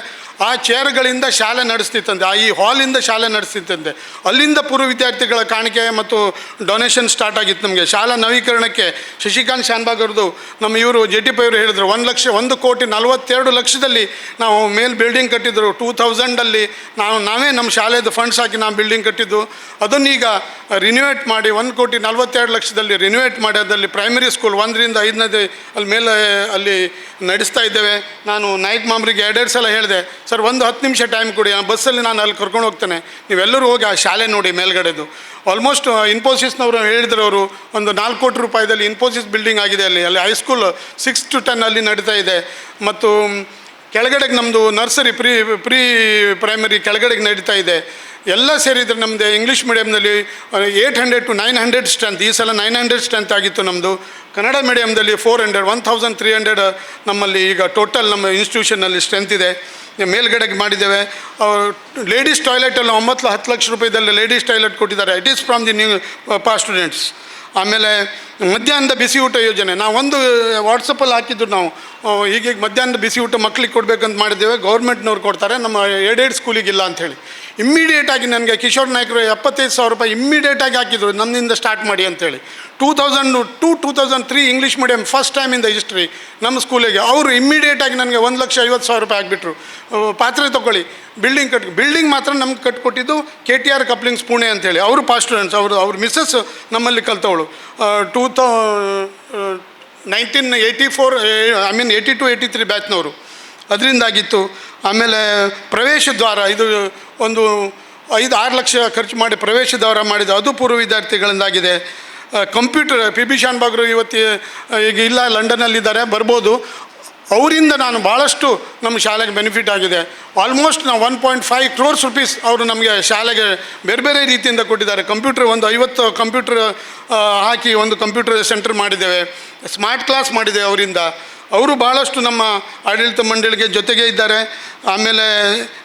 Speaker 3: ಆ ಚೇರ್ಗಳಿಂದ ಶಾಲೆ ನಡೆಸ್ತಿತ್ತಂತೆ, ಈ ಹಾಲಿಂದ ಶಾಲೆ ನಡೆಸ್ತಿತ್ತಂತೆ. ಅಲ್ಲಿಂದ ಪೂರ್ವ ವಿದ್ಯಾರ್ಥಿಗಳ ಕಾಣಿಕೆ ಮತ್ತು ಡೊನೇಷನ್ ಸ್ಟಾರ್ಟ್ ಆಗಿತ್ತು ನಮಗೆ. ಶಾಲಾ ನವೀಕರಣಕ್ಕೆ ಶಶಿಕಾಂತ್ ಶಾನ್ಭಾಗ್ ಅವ್ರದ್ದು ನಮ್ಮ ಇವರು ಜೆ ಟಿ ಪಿ ಅವರು ಹೇಳಿದರು 1,42,00,000ದಲ್ಲಿ ನಾವು ಬಿಲ್ಡಿಂಗ್ ಕಟ್ಟಿದ್ರು. 2000ಅಲ್ಲಿ ನಾವೇ ನಮ್ಮ ಶಾಲೆದು ಫಂಡ್ಸ್ ಹಾಕಿ ನಾವು ಬಿಲ್ಡಿಂಗ್ ಕಟ್ಟಿದ್ದು. ಅದನ್ನೀಗ ರಿನ್ಯೂವೇಟ್ ಮಾಡಿ 1,42,00,000ದಲ್ಲಿ ರಿನ್ಯೂವೇಟ್ ಮಾಡಿ ಅದರಲ್ಲಿ ಪ್ರೈಮರಿ ಸ್ಕೂಲ್ 1ರಿಂದ 5ನೇ ಅಲ್ಲಿ ನಡೆಸ್ತಾ ಇದ್ದೇವೆ. ನಾನು ನಾಯಕ್ ಮಾಮ್ರಿಗೆ 2 ಸಲ ಹೇಳಿದೆ, ಸರ್ 10 ನಿಮಿಷ ಟೈಮ್ ಕೊಡಿ, ಆ ಬಸ್ಸಲ್ಲಿ ನಾನು ಅಲ್ಲಿ ಕರ್ಕೊಂಡು ಹೋಗ್ತೇನೆ, ನೀವೆಲ್ಲರೂ ಹೋಗಿ ಆ ಶಾಲೆ ನೋಡಿ ಮೇಲ್ಗಡೆದು. ಆಲ್ಮೋಸ್ಟ್ ಇನ್ಫೋಸಿಸ್ನವರು ಹೇಳಿದ್ರು, ಅವರು ಒಂದು 4 ಕೋಟಿ ರೂಪಾಯಿದಲ್ಲಿ ಇನ್ಫೋಸಿಸ್ ಬಿಲ್ಡಿಂಗ್ ಆಗಿದೆ. ಅಲ್ಲಿ ಹೈಸ್ಕೂಲ್ 6 to 10 ಅಲ್ಲಿ ನಡೀತಾ ಇದೆ. ಮತ್ತು ಕೆಳಗಡೆಗೆ ನಮ್ಮದು ನರ್ಸರಿ ಪ್ರೀ ಪ್ರೈಮರಿ ಕೆಳಗಡೆಗೆ ನಡೀತಾ ಇದೆ. ಎಲ್ಲ ಸೇರಿದರೆ ನಮ್ಮದು ಇಂಗ್ಲೀಷ್ ಮೀಡಿಯಮ್ನಲ್ಲಿ 800 to 900 ಸ್ಟ್ರೆಂತ್, ಈ ಸಲ 900 ಸ್ಟ್ರೆಂತ್ ಆಗಿತ್ತು ನಮ್ಮದು. ಕನ್ನಡ ಮೀಡಿಯಮ್ದಲ್ಲಿ 400, 1,300 ನಮ್ಮಲ್ಲಿ ಈಗ ಟೋಟಲ್ ನಮ್ಮ ಇನ್ಸ್ಟಿಟ್ಯೂಷನ್ನಲ್ಲಿ ಸ್ಟ್ರೆಂತ್ ಇದೆ. ಮೇಲ್ಗಡೆಗೆ ಮಾಡಿದ್ದೇವೆ. ಲೇಡೀಸ್ ಟಾಯ್ಲೆಟಲ್ಲಿ 9-10 ಲಕ್ಷ ರೂಪಾಯಿದಲ್ಲಿ ಲೇಡೀಸ್ ಟಾಯ್ಲೆಟ್ ಕೊಟ್ಟಿದ್ದಾರೆ. It is from the new pass students. ಆಮೇಲೆ ಮಧ್ಯಾಹ್ನದ ಬಿಸಿ ಊಟ ಯೋಜನೆ ನಾವು ಒಂದು ವಾಟ್ಸಪ್ಪಲ್ಲಿ ಹಾಕಿದ್ದು. ನಾವು ಹೀಗೆ ಮಧ್ಯಾಹ್ನದ ಬಿಸಿ ಊಟ ಮಕ್ಳಿಗೆ ಕೊಡಬೇಕಂತ ಮಾಡಿದ್ದೇವೆ. ಗೌರ್ಮೆಂಟ್ನವ್ರು ಕೊಡ್ತಾರೆ, ನಮ್ಮ ಏಡೆಡ್ ಸ್ಕೂಲಿಗಿಲ್ಲ ಅಂಥೇಳಿ. ಇಮ್ಮಿಡಿಯೇಟಾಗಿ ನನಗೆ ಕಿಶೋರ್ ನಾಯ್ಕರು 75,000 ರೂಪಾಯಿ ಇಮ್ಮಿಡಿಯೇಟಾಗಿ ಹಾಕಿದ್ರು, ನಮ್ಮಿಂದ ಸ್ಟಾರ್ಟ್ ಮಾಡಿ ಅಂಥೇಳಿ. 2002-2003 English medium first time in the history ನಮ್ಮ ಸ್ಕೂಲಿಗೆ ಅವರು ಇಮ್ಮಿಡಿಯೇಟಾಗಿ ನನಗೆ 1,50,000 ರೂಪಾಯಿ ಆಗಿಬಿಟ್ರು. ಪಾತ್ರೆ ತೊಗೊಳ್ಳಿ, ಬಿಲ್ಡಿಂಗ್ ಮಾತ್ರ ನಮ್ಗೆ ಕಟ್ಕೊಟ್ಟಿದ್ದು KTR ಕಪ್ಲಿಂಗ್ಸ್ ಪುಣೆ ಅಂಥೇಳಿ. ಅವರು ಪಾಸ್ ಸ್ಟೂಡೆಂಟ್ಸ್, ಅವ್ರ ಮಿಸ್ಸಸ್ ನಮ್ಮಲ್ಲಿ ಕಲ್ತವಳು. 1982-83 ಬ್ಯಾಚ್ನವರು, ಅದರಿಂದಾಗಿತ್ತು. ಆಮೇಲೆ ಪ್ರವೇಶ ದ್ವಾರ, ಇದು ಒಂದು 5-6 ಲಕ್ಷ ಖರ್ಚು ಮಾಡಿ ಪ್ರವೇಶ ದ್ವಾರ ಮಾಡಿದ್ದು, ಅದು ಪೂರ್ವ ವಿದ್ಯಾರ್ಥಿಗಳಿಂದಾಗಿದೆ. ಕಂಪ್ಯೂಟರ್ PB ಶಾನ್ಭಾಗ್ರು ಇವತ್ತು ಈಗ ಇಲ್ಲ, ಲಂಡನ್ನಲ್ಲಿದ್ದಾರೆ, ಬರ್ಬೋದು. ಅವರಿಂದ ನಾನು ಭಾಳಷ್ಟು ನಮ್ಮ ಶಾಲೆಗೆ ಬೆನಿಫಿಟ್ ಆಗಿದೆ. ಆಲ್ಮೋಸ್ಟ್ ನಾವು 1.5 crores ರೂಪೀಸ್ ಅವರು ನಮಗೆ ಶಾಲೆಗೆ ಬೇರೆ ಬೇರೆ ರೀತಿಯಿಂದ ಕೊಟ್ಟಿದ್ದಾರೆ. ಕಂಪ್ಯೂಟರ್ ಒಂದು 50 ಕಂಪ್ಯೂಟರ್ ಹಾಕಿ ಒಂದು ಕಂಪ್ಯೂಟರ್ ಸೆಂಟರ್ ಮಾಡಿದ್ದೇವೆ. ಸ್ಮಾರ್ಟ್ ಕ್ಲಾಸ್ ಮಾಡಿದ್ದೇವೆ ಅವರಿಂದ. ಅವರು ಭಾಳಷ್ಟು ನಮ್ಮ ಆಡಳಿತ ಮಂಡಳಿಗೆ ಜೊತೆಗೆ ಇದ್ದಾರೆ. ಆಮೇಲೆ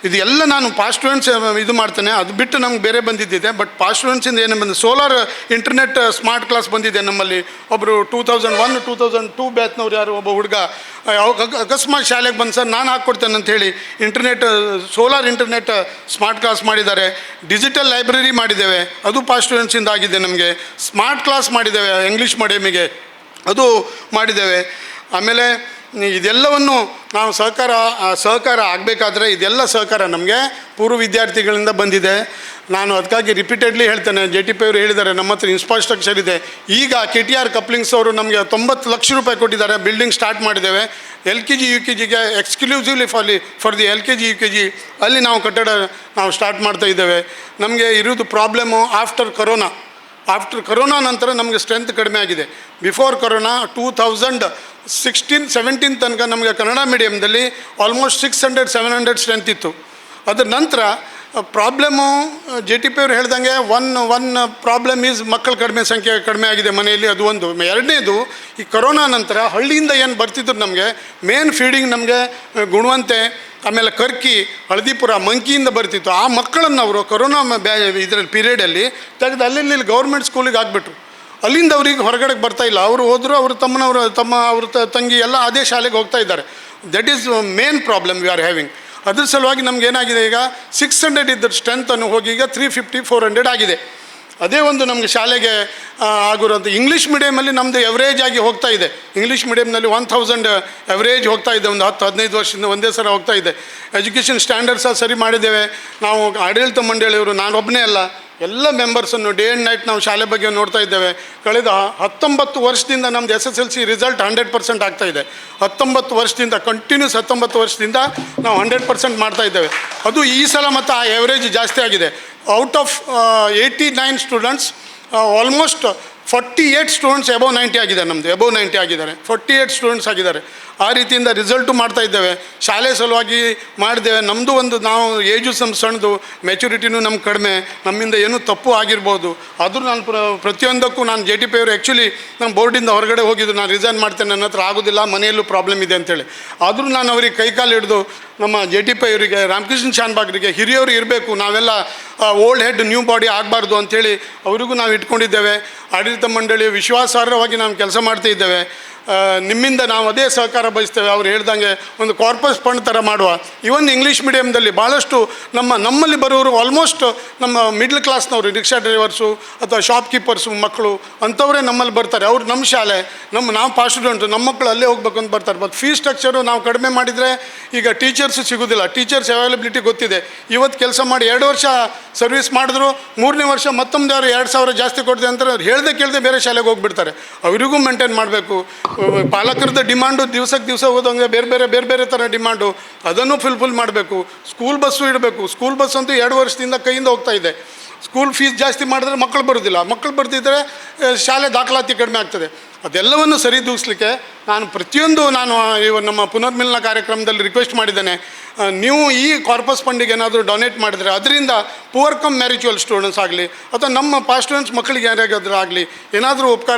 Speaker 3: ಇದು ಎಲ್ಲ ನಾನು ಪಾಸ್ ಸ್ಟೂಡೆಂಟ್ಸ್ ಇದು ಮಾಡ್ತೇನೆ. ಅದು ಬಿಟ್ಟು ನಮ್ಗೆ ಬೇರೆ ಬಂದಿದ್ದಿದೆ. ಬಟ್ ಪಾಸ್ ಸ್ಟೂಡೆಂಟ್ಸಿಂದ ಏನು ಬಂದಿದೆ, ಸೋಲಾರ್ ಇಂಟರ್ನೆಟ್ ಸ್ಮಾರ್ಟ್ ಕ್ಲಾಸ್ ಬಂದಿದೆ ನಮ್ಮಲ್ಲಿ. ಒಬ್ಬರು 2001-2002 ಬ್ಯಾಚ್ನವ್ರು ಯಾರು ಒಬ್ಬ ಹುಡುಗ ಅಕಸ್ಮಾತ್ ಶಾಲೆಗೆ ಬಂದು, ಸರ್ ನಾನು ಹಾಕ್ಕೊಡ್ತೇನೆ ಅಂಥೇಳಿ ಸೋಲಾರ್ ಇಂಟರ್ನೆಟ್ ಸ್ಮಾರ್ಟ್ ಕ್ಲಾಸ್ ಮಾಡಿದ್ದಾರೆ. ಡಿಜಿಟಲ್ ಲೈಬ್ರರಿ ಮಾಡಿದ್ದೇವೆ, ಅದು ಪಾಸ್ ಸ್ಟೂಡೆಂಟ್ಸಿಂದ ಆಗಿದೆ ನಮಗೆ. ಸ್ಮಾರ್ಟ್ ಕ್ಲಾಸ್ ಮಾಡಿದ್ದೇವೆ ಇಂಗ್ಲೀಷ್ ಮೀಡಿಯಮಿಗೆ, ಅದು ಮಾಡಿದ್ದೇವೆ. ಆಮೇಲೆ ಇದೆಲ್ಲವನ್ನು ನಾವು ಸಹಕಾರ ಆಗಬೇಕಾದ್ರೆ ಇದೆಲ್ಲ ಸಹಕಾರ ನಮಗೆ ಪೂರ್ವ ವಿದ್ಯಾರ್ಥಿಗಳಿಂದ ಬಂದಿದೆ. ನಾನು ಅದಕ್ಕಾಗಿ ರಿಪೀಟೆಡ್ಲಿ ಹೇಳ್ತೇನೆ, JTP ಅವರು ಹೇಳಿದ್ದಾರೆ ನಮ್ಮ ಹತ್ರ ಇನ್ಫ್ರಾಸ್ಟ್ರಕ್ಚರ್ ಇದೆ. ಈಗ KTR ಕಪ್ಲಿಂಗ್ಸ್ ಅವರು ನಮಗೆ 90 ಲಕ್ಷ ರೂಪಾಯಿ ಕೊಟ್ಟಿದ್ದಾರೆ, ಬಿಲ್ಡಿಂಗ್ ಸ್ಟಾರ್ಟ್ ಮಾಡಿದ್ದೇವೆ. LKG UKGಗೆ exclusively for the LKG UKG ಅಲ್ಲಿ ನಾವು ಕಟ್ಟಡ ನಾವು ಸ್ಟಾರ್ಟ್ ಮಾಡ್ತಾ ಇದ್ದೇವೆ. ನಮಗೆ ಇರೋದು problem after corona. After corona ನಂತರ ನಮಗೆ ಸ್ಟ್ರೆಂತ್ ಕಡಿಮೆ ಆಗಿದೆ. ಬಿಫೋರ್ ಕರೋನಾ 2016-17 ತನಕ ನಮಗೆ ಕನ್ನಡ ಮೀಡಿಯಮ್ದಲ್ಲಿ ಆಲ್ಮೋಸ್ಟ್ 600-700 ಸ್ಟ್ರೆಂತ್ ಇತ್ತು. ಅದರ ನಂತರ ಪ್ರಾಬ್ಲಮ್ಮು JTP ಅವ್ರು ಹೇಳ್ದಂಗೆ ಒನ್ ಪ್ರಾಬ್ಲಮ್ ಈಸ್ ಮಕ್ಕಳ ಸಂಖ್ಯೆ ಕಡಿಮೆ ಆಗಿದೆ ಮನೆಯಲ್ಲಿ, ಅದು ಒಂದು. ಎರಡನೇದು, ಈ ಕೊರೋನಾ ನಂತರ ಹಳ್ಳಿಯಿಂದ ಏನು ಬರ್ತಿದ್ರು ನಮಗೆ ಮೇನ್ ಫೀಡಿಂಗ್ ನಮಗೆ ಗುಣವಂತೆ, ಆಮೇಲೆ ಕರ್ಕಿ, ಹಳದಿಪುರ, ಮಂಕಿಯಿಂದ ಬರ್ತಿತ್ತು. ಆ ಮಕ್ಕಳನ್ನು ಅವರು ಕೊರೋನಾ ಇದರಲ್ಲಿ ಪೀರಿಯಡಲ್ಲಿ ತೆಗೆದು ಅಲ್ಲಿ ಗೌರ್ಮೆಂಟ್ ಸ್ಕೂಲಿಗೆ ಹಾಕ್ಬಿಟ್ರು. ಅಲ್ಲಿಂದ ಅವ್ರಿಗೆ ಹೊರಗಡೆಗೆ ಬರ್ತಾಯಿಲ್ಲ. ಅವರು ಹೋದರು, ಅವ್ರ ಅವ್ರ ತಂಗಿ ಎಲ್ಲ ಅದೇ ಶಾಲೆಗೆ ಹೋಗ್ತಾ ಇದ್ದಾರೆ. That is main problem we are having. ಅದ್ರ ಸಲುವಾಗಿ ನಮ್ಗೆ ಏನಾಗಿದೆ, ಈಗ 600 ಇದ್ದ ಸ್ಟ್ರೆಂತನ್ನು ಹೋಗಿ ಈಗ 350-400 ಆಗಿದೆ. ಅದೇ ಒಂದು ನಮಗೆ ಶಾಲೆಗೆ ಆಗಿರೋಂಥ ಇಂಗ್ಲೀಷ್ ಮೀಡಿಯಮಲ್ಲಿ ನಮ್ಮದು ಎವರೇಜ್ ಆಗಿ ಹೋಗ್ತಾ ಇದೆ. ಇಂಗ್ಲೀಷ್ ಮೀಡಿಯಮ್ನಲ್ಲಿ 1000 ಎವರೇಜ್ ಹೋಗ್ತಾ ಇದೆ. ಒಂದು 10-15 ವರ್ಷದಿಂದ ಒಂದೇ ಸಲ ಹೋಗ್ತಾ ಇದೆ. ಎಜುಕೇಷನ್ ಸ್ಟ್ಯಾಂಡರ್ಡ್ಸ ಸರಿ ಮಾಡಿದ್ದೇವೆ ನಾವು. ಆಡಳಿತ ಮಂಡಳಿಯವರು, ನಾನೊಬ್ಬನೇ ಅಲ್ಲ, ಎಲ್ಲ ಮೆಂಬರ್ಸನ್ನು ಡೇ ಆ್ಯಂಡ್ ನೈಟ್ ನಾವು ಶಾಲೆ ಬಗ್ಗೆ ನೋಡ್ತಾ ಇದ್ದೇವೆ. ಕಳೆದ 19 ವರ್ಷದಿಂದ ನಮ್ಮದು SSLC ರಿಸಲ್ಟ್ 100% ಆಗ್ತಾ ಇದೆ. 19 ವರ್ಷದಿಂದ ಕಂಟಿನ್ಯೂಸ್ 19 ವರ್ಷದಿಂದ ನಾವು 100% ಮಾಡ್ತಾ ಇದ್ದೇವೆ. ಅದು ಈ ಸಲ ಮತ್ತು ಆ ಎವರೇಜ್ ಜಾಸ್ತಿ ಆಗಿದೆ. Out of 89 students almost 48 students above 90 ಆಗಿದೆ. ನಮ್ಮದು ಎಬವ್ 90 ಆಗಿದ್ದಾರೆ, 48 ಸ್ಟೂಡೆಂಟ್ಸ್ ಆಗಿದ್ದಾರೆ. ಆ ರೀತಿಯಿಂದ ರಿಸಲ್ಟು ಮಾಡ್ತಾ ಇದ್ದೇವೆ. ಶಾಲೆ ಸಲುವಾಗಿ ಮಾಡಿದ್ದೇವೆ. ನಮ್ಮದು ಒಂದು, ನಾವು ಏಜು ಸಣ್ಣದು, ಮೆಚುರಿಟಿನೂ ನಮ್ಗೆ ಕಡಿಮೆ, ನಮ್ಮಿಂದ ಏನೂ ತಪ್ಪು ಆಗಿರ್ಬೋದು. ಆದರೂ ನಾನು ಪ್ರತಿಯೊಂದಕ್ಕೂ ನಾನು JTP ಅವರು ಆ್ಯಕ್ಚುಲಿ ನಮ್ಮ ಬೋರ್ಡಿಂದ ಹೊರಗಡೆ ಹೋಗಿದ್ದು, ನಾನು ರಿಸೈನ್ ಮಾಡ್ತೇನೆ, ನನ್ನ ಹತ್ರ ಆಗೋದಿಲ್ಲ, ಮನೆಯಲ್ಲೂ ಪ್ರಾಬ್ಲಮ್ ಇದೆ ಅಂತೇಳಿ. ಆದರೂ ನಾನು ಅವ್ರಿಗೆ ಕೈಕಾಲು ಹಿಡಿದು ನಮ್ಮ JTP ಅವರಿಗೆ, ರಾಮಕೃಷ್ಣ ಶಾನ್ಭಾಗ್ರಿಗೆ, ಹಿರಿಯವರು ಇರಬೇಕು, ನಾವೆಲ್ಲ ಓಲ್ಡ್ ಹೆಡ್ ನ್ಯೂ ಬಾಡಿ ಆಗಬಾರ್ದು ಅಂಥೇಳಿ ಅವರಿಗೂ ನಾವು ಇಟ್ಕೊಂಡಿದ್ದೇವೆ. ಆಡಳಿತ ಮಂಡಳಿ ವಿಶ್ವಾಸಾರ್ಹವಾಗಿ ನಾವು ಕೆಲಸ ಮಾಡ್ತಾ ಇದ್ದೇವೆ. ನಿಮ್ಮಿಂದ ನಾವು ಅದೇ ಸಹಕಾರ ಬಯಸ್ತೇವೆ. ಅವ್ರು ಹೇಳ್ದಂಗೆ ಒಂದು ಕಾರ್ಪಸ್ ಫಂಡ್ ಥರ ಮಾಡುವ. ಇವನ್ ಇಂಗ್ಲೀಷ್ ಮೀಡಿಯಮ್ದಲ್ಲಿ ಭಾಳಷ್ಟು ನಮ್ಮಲ್ಲಿ ಬರೋರು ಆಲ್ಮೋಸ್ಟ್ ನಮ್ಮ ಮಿಡ್ಲ್ ಕ್ಲಾಸ್ನವರು, ರಿಕ್ಷಾ ಡ್ರೈವರ್ಸು ಅಥವಾ ಶಾಪ್ ಕೀಪರ್ಸು ಮಕ್ಕಳು ಅಂಥವರೇ ನಮ್ಮಲ್ಲಿ ಬರ್ತಾರೆ. ಅವ್ರು ನಮ್ಮ ಶಾಲೆ, ನಾವು ಪಾಸ್ ಸ್ಟೂಡೆಂಟು, ನಮ್ಮ ಮಕ್ಕಳು ಅಲ್ಲೇ ಹೋಗ್ಬೇಕು ಅಂತ ಬರ್ತಾರೆ. ಮತ್ತು ಫೀಸ್ ಸ್ಟ್ರಕ್ಚರು ನಾವು ಕಡಿಮೆ ಮಾಡಿದರೆ ಈಗ ಟೀಚರ್ಸು ಸಿಗೋದಿಲ್ಲ. ಟೀಚರ್ಸ್ ಅವೈಲಬಿಲಿಟಿ ಗೊತ್ತಿದೆ. ಇವತ್ತು ಕೆಲಸ ಮಾಡಿ 2 ವರ್ಷ ಸರ್ವಿಸ್ ಮಾಡಿದ್ರು, 3ನೇ ವರ್ಷ ಮತ್ತೊಂದು ಯಾರು 2000 ಜಾಸ್ತಿ ಕೊಡ್ತೀವಿ ಅಂತಾರೆ. ಅವ್ರು ಹೇಳ್ದೆ ಕೇಳದೆ ಬೇರೆ ಶಾಲೆಗೆ ಹೋಗ್ಬಿಡ್ತಾರೆ. ಅವರಿಗೂ ಮೇಂಟೈನ್ ಮಾಡಬೇಕು. ಪಾಲಕರದ ಡಿಮಾಂಡು ದಿವಸಕ್ಕೆ ದಿವಸ ಹೋದಂಗೆ ಬೇರೆ ಬೇರೆ ಥರ ಡಿಮಾಂಡು, ಅದನ್ನು ಫುಲ್ಫಿಲ್ ಮಾಡಬೇಕು. ಸ್ಕೂಲ್ ಬಸ್ಸು ಇಡಬೇಕು. ಸ್ಕೂಲ್ ಬಸ್ ಅಂತೂ 2 ವರ್ಷದಿಂದ ಕೈಯಿಂದ ಹೋಗ್ತಾ ಇದೆ. ಸ್ಕೂಲ್ ಫೀಸ್ ಜಾಸ್ತಿ ಮಾಡಿದ್ರೆ ಮಕ್ಕಳು ಬರೋದಿಲ್ಲ. ಮಕ್ಕಳು ಬರ್ತಿದ್ದರೆ ಶಾಲೆ ದಾಖಲಾತಿ ಕಡಿಮೆ ಆಗ್ತದೆ. ಅದೆಲ್ಲವನ್ನು ಸರಿದೂಗಿಸ್ಲಿಕ್ಕೆ ನಾನು ನಮ್ಮ ಪುನರ್ಮಿಲನ ಕಾರ್ಯಕ್ರಮದಲ್ಲಿ ರಿಕ್ವೆಸ್ಟ್ ಮಾಡಿದ್ದೇನೆ. ನೀವು ಈ ಕಾರ್ಪಸ್ ಫಂಡಿಗೆ ಏನಾದರೂ ಡೊನೇಟ್ ಮಾಡಿದರೆ ಅದರಿಂದ ಪುವರ್ ಕಮ್ ಮ್ಯಾರಿಚುವಲ್ ಸ್ಟೂಡೆಂಟ್ಸ್ ಆಗಲಿ ಅಥವಾ ನಮ್ಮ ಪಾಸ್ ಸ್ಟೂಡೆಂಟ್ಸ್ ಮಕ್ಕಳಿಗೆ ಯಾರಿಗಾದ್ರೂ ಆಗಲಿ ಏನಾದರೂ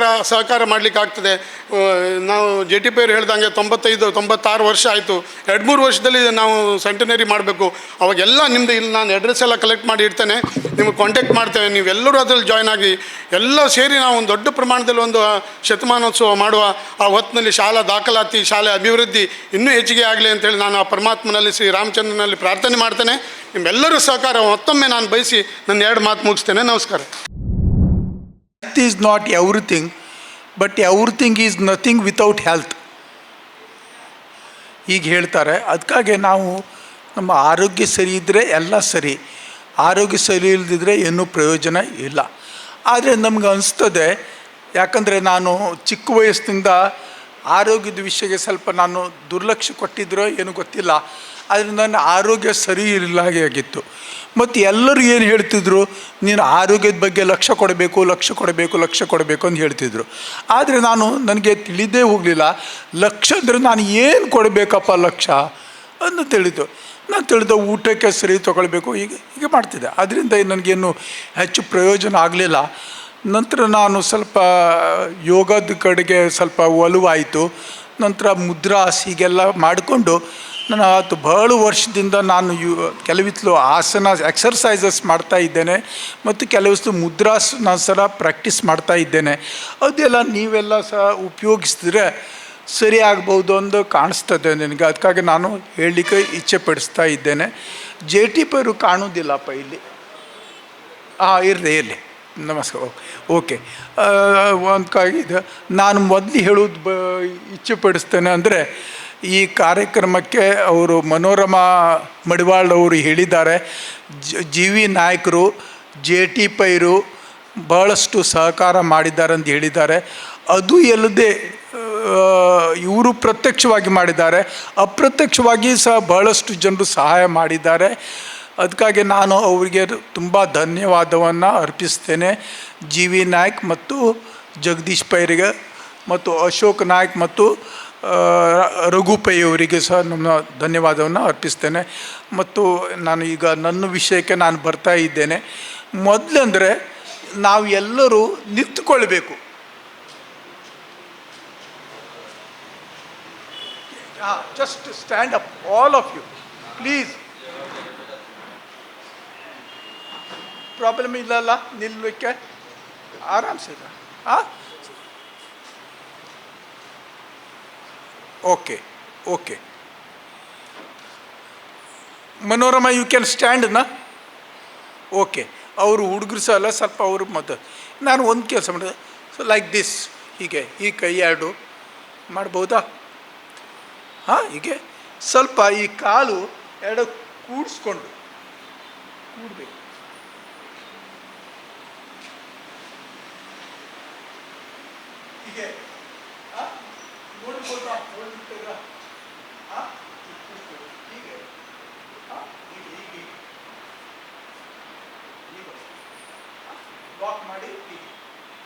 Speaker 3: ಸಹಕಾರ ಮಾಡಲಿಕ್ಕೆ ಆಗ್ತದೆ. ನಾವು JTP ಅವರು ಹೇಳ್ದಂಗೆ 95-96 ವರ್ಷ ಆಯಿತು. 2-3 ವರ್ಷದಲ್ಲಿ ನಾವು ಸೆಂಟನರಿ ಮಾಡಬೇಕು. ಅವಾಗೆಲ್ಲ ನಿಮ್ಮದು ಇಲ್ಲಿ ನಾನು ಅಡ್ರೆಸ್ ಎಲ್ಲ ಕಲೆಕ್ಟ್ ಮಾಡಿ ಇಡ್ತೇನೆ, ನಿಮಗೆ ಕಾಂಟ್ಯಾಕ್ಟ್ ಮಾಡ್ತೇವೆ. ನೀವೆಲ್ಲರೂ ಅದರಲ್ಲಿ ಜಾಯ್ನ್ ಆಗಿ ಎಲ್ಲ ಸೇರಿ ನಾವು ಒಂದು ದೊಡ್ಡ ಪ್ರಮಾಣದಲ್ಲಿ ಒಂದು ಶತಮಾನೋತ್ಸವ ಮಾಡುವ. ಆ ಹೊತ್ತಿನಲ್ಲಿ ಶಾಲಾ ದಾಖಲಾತಿ, ಶಾಲೆ ಅಭಿವೃದ್ಧಿ ಇನ್ನೂ ಹೆಚ್ಚಿಗೆ ಆಗಲಿ ಅಂತೇಳಿ ನಾನು ಆ ಪರಮಾತ್ಮನಲ್ಲಿ, ಶ್ರೀ ರಾಮಚಂದ್ರನಲ್ಲಿ ಪ್ರಾರ್ಥನೆ ಮಾಡ್ತೇನೆ. ನಿಮ್ಮೆಲ್ಲರೂ ಸಹಕಾರ ಮತ್ತೊಮ್ಮೆ ನಾನು ಬಯಸಿ ನನ್ನ 2 ಮಾತು ಮುಗಿಸ್ತೇನೆ. ನಮಸ್ಕಾರ.
Speaker 4: Health is not everything, but everything is nothing without health. ಈಗ ಹೇಳ್ತಾರೆ. ಅದಕ್ಕಾಗಿ ನಾವು ನಮ್ಮ ಆರೋಗ್ಯ ಸರಿ ಇದ್ದರೆ ಎಲ್ಲ ಸರಿ, ಆರೋಗ್ಯ ಸರಿ ಇಲ್ಲದಿದ್ದರೆ ಏನೂ ಪ್ರಯೋಜನ ಇಲ್ಲ. ಆದರೆ ನಮ್ಗೆ ಅನಿಸ್ತದೆ, ಯಾಕಂದರೆ ನಾನು ಚಿಕ್ಕ ವಯಸ್ಸಿನಿಂದ ಆರೋಗ್ಯದ ವಿಷಯಕ್ಕೆ ಸ್ವಲ್ಪ ನಾನು ದುರ್ಲಕ್ಷ್ಯ ಕೊಟ್ಟಿದ್ರೋ ಏನೂ ಗೊತ್ತಿಲ್ಲ. ಆದರೆ ನನ್ನ ಆರೋಗ್ಯ ಸರಿ ಇರಲಾಗಿತ್ತು. ಮತ್ತು ಎಲ್ಲರೂ ಏನು ಹೇಳ್ತಿದ್ರು, ನೀನು ಆರೋಗ್ಯದ ಬಗ್ಗೆ ಲಕ್ಷ್ಯ ಕೊಡಬೇಕು ಅಂತ ಹೇಳ್ತಿದ್ರು. ಆದರೆ ನನಗೆ ತಿಳಿದೇ ಹೋಗಲಿಲ್ಲ ಲಕ್ಷ್ಯ ಅಂದರೆ ನಾನು ಏನು ಕೊಡಬೇಕಪ್ಪ ಲಕ್ಷ್ಯ ಅಂತ ತಿಳಿದು. ನಾನು ತಿಳಿದ ಊಟಕ್ಕೆ ಸರಿ ತೊಗೊಳ್ಬೇಕು, ಹೀಗೆ ಮಾಡ್ತಿದ್ದೆ. ಅದರಿಂದ ನನಗೇನು ಹೆಚ್ಚು ಪ್ರಯೋಜನ ಆಗಲಿಲ್ಲ. ನಂತರ ನಾನು ಸ್ವಲ್ಪ ಯೋಗದ ಕಡೆಗೆ ಸ್ವಲ್ಪ ಒಲವಾಯಿತು. ನಂತರ ಮುದ್ರಾಸ್ ಹೀಗೆಲ್ಲ ಮಾಡಿಕೊಂಡು ನಾನು ಬಹಳ ವರ್ಷದಿಂದ ನಾನು ಕೆಲವಿತ್ತು ಆಸನ ಎಕ್ಸರ್ಸೈಸಸ್ ಮಾಡ್ತಾ ಇದ್ದೇನೆ ಮತ್ತು ಕೆಲವಿತ್ತು ಮುದ್ರಾಸ್ ನಾನು ಸಹ ಪ್ರಾಕ್ಟೀಸ್ ಮಾಡ್ತಾ ಇದ್ದೇನೆ. ಅದೆಲ್ಲ ನೀವೆಲ್ಲ ಸಹ ಉಪಯೋಗಿಸಿದ್ರೆ ಸರಿ ಆಗ್ಬೋದು ಅಂತ ಕಾಣಿಸ್ತದೆ ನನಗೆ. ಅದಕ್ಕಾಗಿ ನಾನು ಹೇಳಲಿಕ್ಕೆ ಇಚ್ಛೆ ಪಡಿಸ್ತಾ ಇದ್ದೇನೆ. JTP ಅವರು ಕಾಣೋದಿಲ್ಲಪ್ಪ ಇಲ್ಲಿ. ಇರಲಿ ನಮಸ್ಕಾರ. ಓಕೆ. ಒಂದು ನಾನು ಮೊದಲು ಹೇಳೋದು ಇಚ್ಛೆ ಪಡಿಸ್ತೇನೆ ಅಂದರೆ, ಈ ಕಾರ್ಯಕ್ರಮಕ್ಕೆ ಅವರು ಮನೋರಮಾ ಮಡಿವಾಳ್ ಅವರು ಹೇಳಿದ್ದಾರೆ, GV ನಾಯಕರು JTP ಅವರು ಬಹಳಷ್ಟು ಸಹಕಾರ ಮಾಡಿದ್ದಾರೆ ಅಂತ ಹೇಳಿದ್ದಾರೆ. ಅದು ಅಲ್ಲದೆ ಇವರು ಪ್ರತ್ಯಕ್ಷವಾಗಿ ಮಾಡಿದ್ದಾರೆ, ಅಪ್ರತ್ಯಕ್ಷವಾಗಿ ಸಹ ಬಹಳಷ್ಟು ಜನರು ಸಹಾಯ ಮಾಡಿದ್ದಾರೆ. ಅದಕ್ಕಾಗಿ ನಾನು ಅವರಿಗೆ ತುಂಬ ಧನ್ಯವಾದವನ್ನು ಅರ್ಪಿಸ್ತೇನೆ. ಜಿ ವಿ ನಾಯ್ಕ್ ಮತ್ತು ಜಗದೀಶ್ ಪೈರಿಗೆ ಮತ್ತು ಅಶೋಕ್ ನಾಯ್ಕ್ ಮತ್ತು ರಘು ಪೈ ಅವರಿಗೆ ಸಹ ನಮ್ಮ ಧನ್ಯವಾದವನ್ನು ಅರ್ಪಿಸ್ತೇನೆ. ಮತ್ತು ನಾನು ಈಗ ನನ್ನ ವಿಷಯಕ್ಕೆ ನಾನು ಬರ್ತಾ ಇದ್ದೇನೆ. ಮೊದಲಂದರೆ ನಾವು ಎಲ್ಲರೂ ನಿಂತುಕೊಳ್ಬೇಕು. Just stand up all of you please. Problem ಇಲ್ಲಲ್ಲ ನಿಲ್ಲಕ್ಕೆ? ಆರಾಮ್ಸೆ ಇಲ್ಲ. ಹಾಂ, okay okay. Manorama you can ಸ್ಟ್ಯಾಂಡ್ನಾ? ಓಕೆ. ಅವರು ಹುಡುಗರು ಸಹ ಅಲ್ಲ, ಸ್ವಲ್ಪ ಅವರು ಮತ್ತು ನಾನು ಒಂದು ಕೆಲಸ ಮಾಡಿದೆ. ಸೊ ಲೈಕ್ ದಿಸ್, ಹೀಗೆ ಈ ಕೈ ಎರಡು ಮಾಡ್ಬೋದಾ? ಹಾಂ, ಹೀಗೆ ಸ್ವಲ್ಪ ಈ ಕಾಲು ಎರಡು ಕೂಡಿಸ್ಕೊಂಡು ಕೂಡಬೇಕು. ಹೀಗೆ ನೋಡ್ಬೋದಾ? ನೋಡ್ಬಿಟ್ಟಿರ? ಹಾಂ, ಹೀಗೆ ಹೀಗೆ ಹೀಗೆ ಹೀಗೆ ವಾಕ್ ಮಾಡಿ, ಹೀಗೆ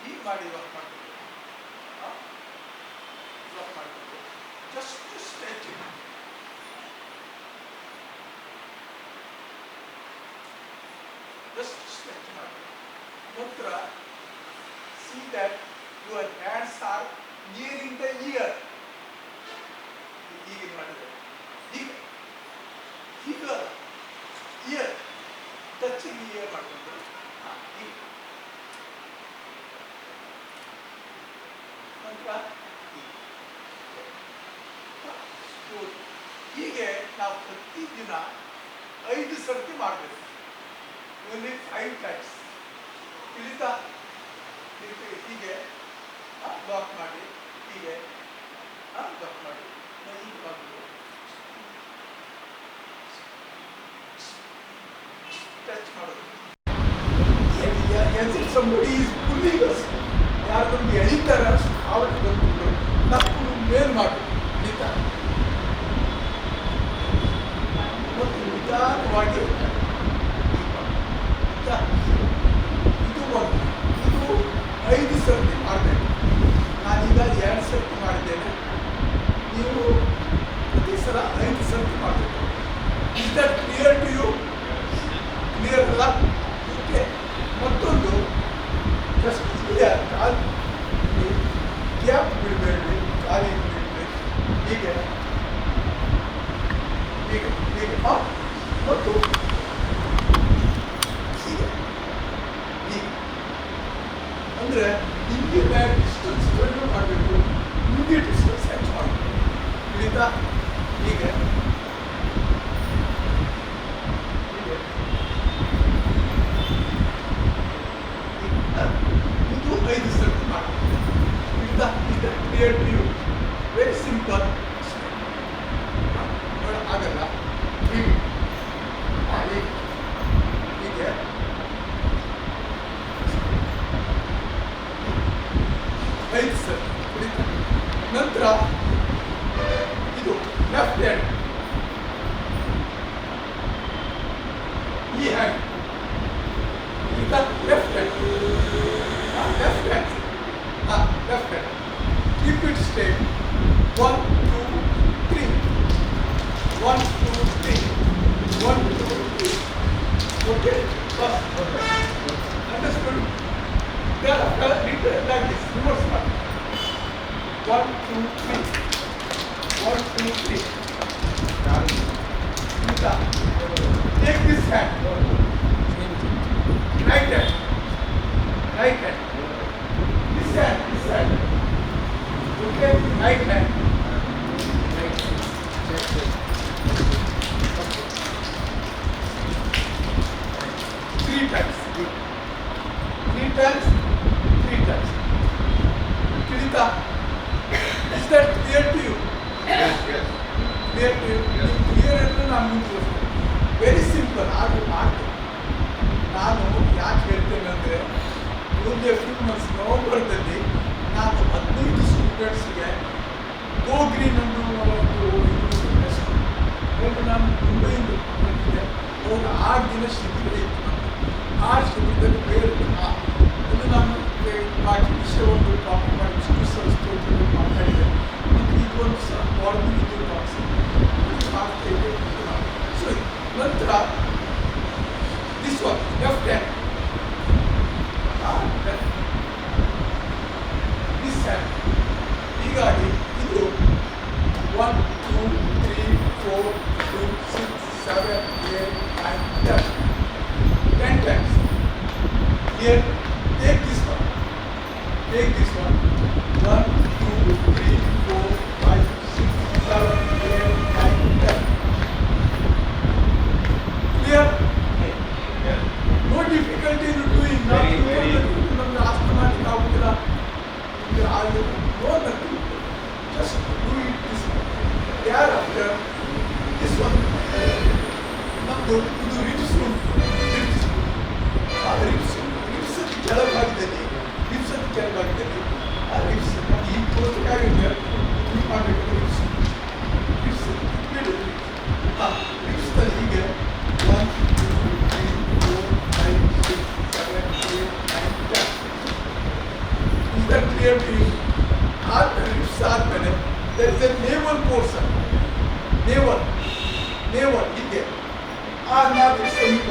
Speaker 4: ಹೀಗೆ ಮಾಡಿ ವಾಕ್ ಮಾಡಬೇಕು. ವಾಕ್ ಮಾಡಬೇಕು. Just stretch it. Just stretch ಮಾಡಬೇಕು. ನಂತರ see that your hands are nearing the ear. ಹೀಗೆ ಮಾಡಿದರೆ ಹೀಗೆ ಹೀಗೆ ಇಯರ್ ಟಚಿಂಗ್ ಇಯರ್ ಮಾಡಿಕೊಂಡು ಹೀಗೆ ನಂತರ ಹೀಗೆ ನಾವು ಪ್ರತಿದಿನ 5 ಸರ್ತಿ ಮಾಡಬೇಕು. Only 5 times. ತಿಳಿತಾ? ಹೀಗೆ ಲಾಕ್ ಮಾಡಿ, ಹೀಗೆ ಲಾಕ್ ಮಾಡಿ, ಹೀಗೆ ಮಾಡಬೇಕು. ಟಚ್ ಮಾಡೋದು. ಸಂಬಡಿ ಪುಲ್ಲಿಂಗ್ ಅಸ್, ಯಾರು ನಮ್ಗೆ ಎಳಿತಾರೆ ಅವ್ರಿಗೆ ಬಂದ್ಬಿಟ್ಟು ನಾವು ಮೇಲ್ ಮಾಡಬೇಕು. ಎಳಿತಾ ಮತ್ತು ನಿಧಾನವಾಗಿ ಇದು ಒಂದು, ಇದು 5 ಸರ್ತಿ ಮಾಡಬೇಕು. ನಾನೀಗ 2 ಸರ್ತಿ ಮಾಡಿದ್ದೇನೆ. ನೀವು ಪ್ರತಿ ಸಲ 5 ಸರ್ತಿ ಮಾಡಬೇಕು. Is that clear to you? Clear ಅಲ್ಲ? ಓಕೆ. ಮತ್ತೊಂದು ಜಸ್ಟ್ ಹೀಗೆ ಕಾಲು ಗ್ಯಾಪ್ ಬಿಡಬೇಡಿ, ಕಾಲಿಗೆ ಬಿಡಬೇಡಿ. ಹೀಗೆ ಹೀಗೆ ಹೀಗೆ ಮತ್ತು ಹೀಗೆ ಹೀಗೆ ಅಂದರೆ ಹಿಂಗೆ ಬ್ಯಾಗ್ ಡಿಸ್ಟೆನ್ಸ್ ಕಡಿಮೆ ಮಾಡಬೇಕು, ಹಿಂಗೆ ಡಿಸ್ಟೆನ್ಸ್ ಹೆಚ್ಚು ಮಾಡಬೇಕು. ಹಿಡಿತಾ? ಹೀಗೆ ಇದು 5 ಸರ್ತಿ ಮಾಡಬೇಕು. ಹಿಡಿತಾ? ಈಗ clear to you? Very simple. ಆಗಲ್ಲ? ಹೀಗೆ ಹೀಗೆ 5 ಸರ್ತಿ ಹಿಡಿತಾ? ನಂತರ ಇದು ಲೆಫ್ಟ್ ಹ್ಯಾಂಡ್, ಈ ಹ್ಯಾಂಡ್ ಈಗ left hand, left hand, left hand. Keep it straight. 1 2 3, 1 2 3, 1 2 3. Okay? Understood? Like this. Reverse part. 1 2 3, 1 2 3. Take this hand. Right hand. Right hand. This hand. This hand. Okay? Right hand. Right hand. 3 times. 3 times. 3 times. Kirita, is that clear to you? Yes, yes. Clear to you? Clear ಅಂದ್ರೆ ನಾನು ಮುಂದೆ very simple. ಆಗ ಮಾಡ್ತೀನಿ. ನಾನು ಯಾಕೆ ಹೇಳ್ತೇನೆ ಅಂದರೆ, ಮುಂದೆ ಫ್ಯೂ ಮಂತ್ಸ್ ನವೆಂಬರ್ದಲ್ಲಿ ನಾನು 15 ಸ್ಟೂಡೆಂಟ್ಸ್ಗೆ ಗೋ ಗ್ರೀನ್ ಅನ್ನೋ ಒಂದು ನಾನು ಮುಂಬೈಯಿಂದ ಬಂದಿದ್ದೆ. ಹೋಗಿ 6 ದಿನ ಶಿಬಿರ ಇತ್ತು. 6 ಶಿಬಿರದಲ್ಲಿ ಬೇರೆ ಅದು ನಾನು ಬಾಕಿ ವಿಷಯವನ್ನು ಟಾಪಿಕ್ ಮಾಡಿ ವಿಷ್ಣು ಸರಸ್ವತಿ ಮಾತಾಡಿದೆ. ಮತ್ತು ಇದೊಂದು ಸಹ ಮಾರ್ನಿಂಗ್ ಇದು ಮಾಡ್ತೇವೆ. ಸೊ ನಂತರ this one left hand this hand. ಹೀಗಾಗಿ ಇದು 1 2 3 4 5 6 7 8 9 10 times. Here, take this one. Take this one. 1 2 3 4 5 6 7 8 9 10. Clear? No difficulty in doing. ನಮ್ಗೆ ಅರ್ಥ ಮಾಡ್ಲಿಕ್ಕೆ ಆಗುತ್ತಿಲ್ಲ. No nothing. Just do it this one. Thereafter, this one. ನಮ್ಮದು ಇದು ರಿಬ್ಸ್ ಕೆಳಭಾಗದಲ್ಲಿ ಕೆಳಭಾಗದಲ್ಲಿ ಆ ರಿಬ್ಸ್ ಈ ಪೋಸ್ಟ್ಗಾಗಿದ್ದರೆ ಮಾಡಬೇಕು. ರಿಬ್ಸ್ನಲ್ಲಿ ಹೀಗೆ 1 2 3 4 5 6 7 8 9 10. Is that clear to you? ಆದ್ಮೇಲೆ ರಿಬ್ಸ್ ಆದಮೇಲೆ there is a navel portion. navel ಹೀಗೆ ಆ ನಾಲ್ಕು ಸಮೀಪ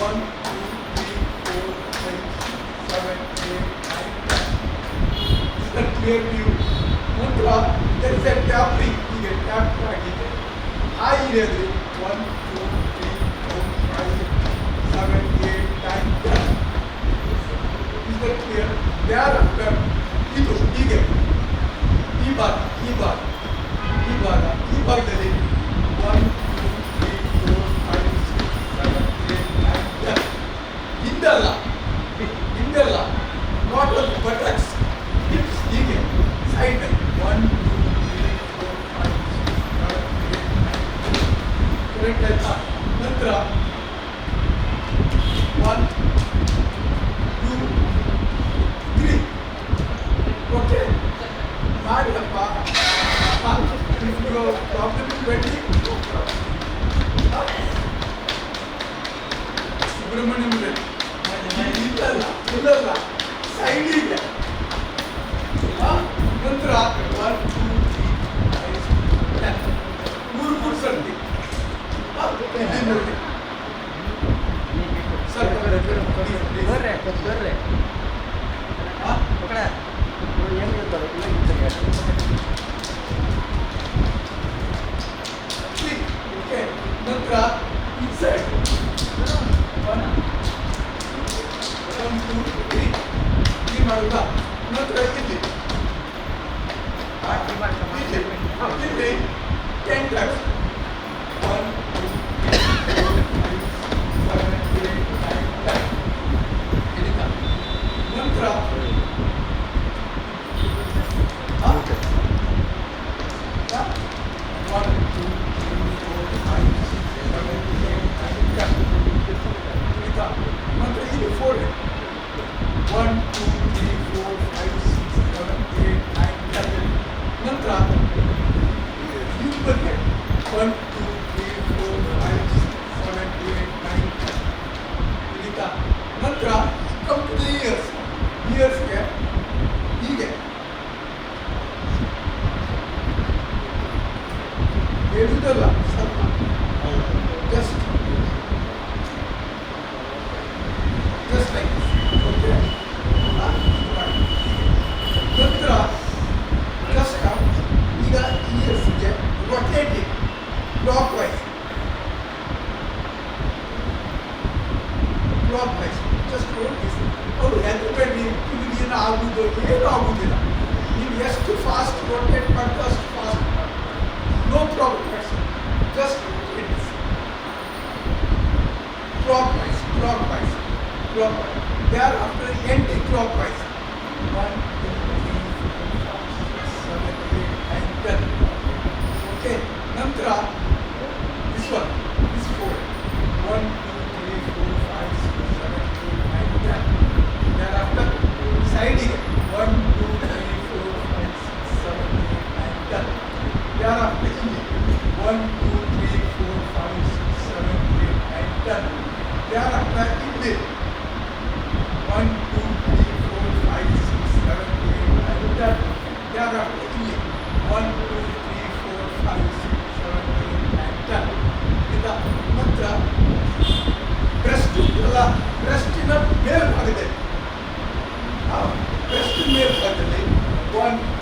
Speaker 4: 1 2 3 4 5 7 8 9 10. Is that clear to you? ನಂತರ there is a tapering ಹೀಗೆ ಟ್ಯಾಪ್ ಆಗಿದೆ. ಆ ಏರಿಯಾದಲ್ಲಿ 1 2 3 4 5 7 8 9 10. Is that clear? Thereafter ಇದು ಹೀಗೆ ಈ ಭಾಗದಲ್ಲಿ 1 2 3 4 5 6 7 8 9 10. ಹಿಂದಲ್ಲ ನಾಟ್ ಓನ್ಲಿ ಬಟಕ್ಸ್ ಹಿಪ್ಸ್ ಹೀಗೆ ಸೈಡ್ 1 2 3 4 5 6 7 8 9 ಕರೆಕ್ಟ್ ಆಯ್ತಾ? ನಂತರ 1 2 3 ಓಕೆ ಮಾಡಿದಪ್ಪ. ಪ್ರಾಬ್ಲಮ್ ಬೇಡಿ ಸುಬ್ರಹ್ಮಣ್ಯಂ ಇಲ್ಲಲ್ಲ ಸೈಡಿಗೆ. ನಂತರ 1 2 3 5 3 ಫುಟ್ ಸರ್ತಿ ನೋಡಿ ಸರ್ ನಂತರ ಇನ್ಸೈಡ್ 1 2 3 ಮಾಡುದ. ನಂತರ ಇಲ್ಲಿ 10 times 1 2 3 4 5 7 8 9 10. ನಂತರ ನಂತರ ಇಲ್ಲಿ 4 1 2 3 4 5 6 7 8 9 10. ನಂತರ ಇಲ್ಲಿ ಬಂದರೆ 1 2 3 4 5 6 7 8 9 10. ಇಲ್ಲಿಂದ ನಂತರ ಕಮ್ ಟು ದಿ ಇಯರ್ಸ್ಗೆ ಹೀಗೆ ಎಡುವುದಲ್ಲ ಸ್ವಲ್ಪ ಜಸ್ಟ್ ಲೈಕ್ ಓಕೆ. ನಂತರ ಜಸ್ಟ್ ಈಗ ಇಯರ್ಸ್ಗೆ ರೊಟೇಟಿಂಗ್ ಕ್ಲಾಕ್ ವೈಸ್ ಜಸ್ಟ್ ಅವರು ಹೆದರಬೇಡಿ, ನಿಮಗೇನು ಆಗುವುದು ಏನೂ ಆಗುವುದಿಲ್ಲ. ನೀವು ಎಷ್ಟು ಫಾಸ್ಟ್ ರೊಟೇಟ್ ಮಾಡ್ತೀರೋ ಅಷ್ಟು fast no problem, just it's clockwise. Thereafter anti-clockwise. 1 2 3 4 5 6 7 8 9 10. Okay. Nantra this one, this 4. 1 2 3 4 5 6 7 8 9 10. Thereafter siding 1 2 3 4 5 6 7 8 9 10. Thereafter 1 2 3 4 5 6 7 8 9 10.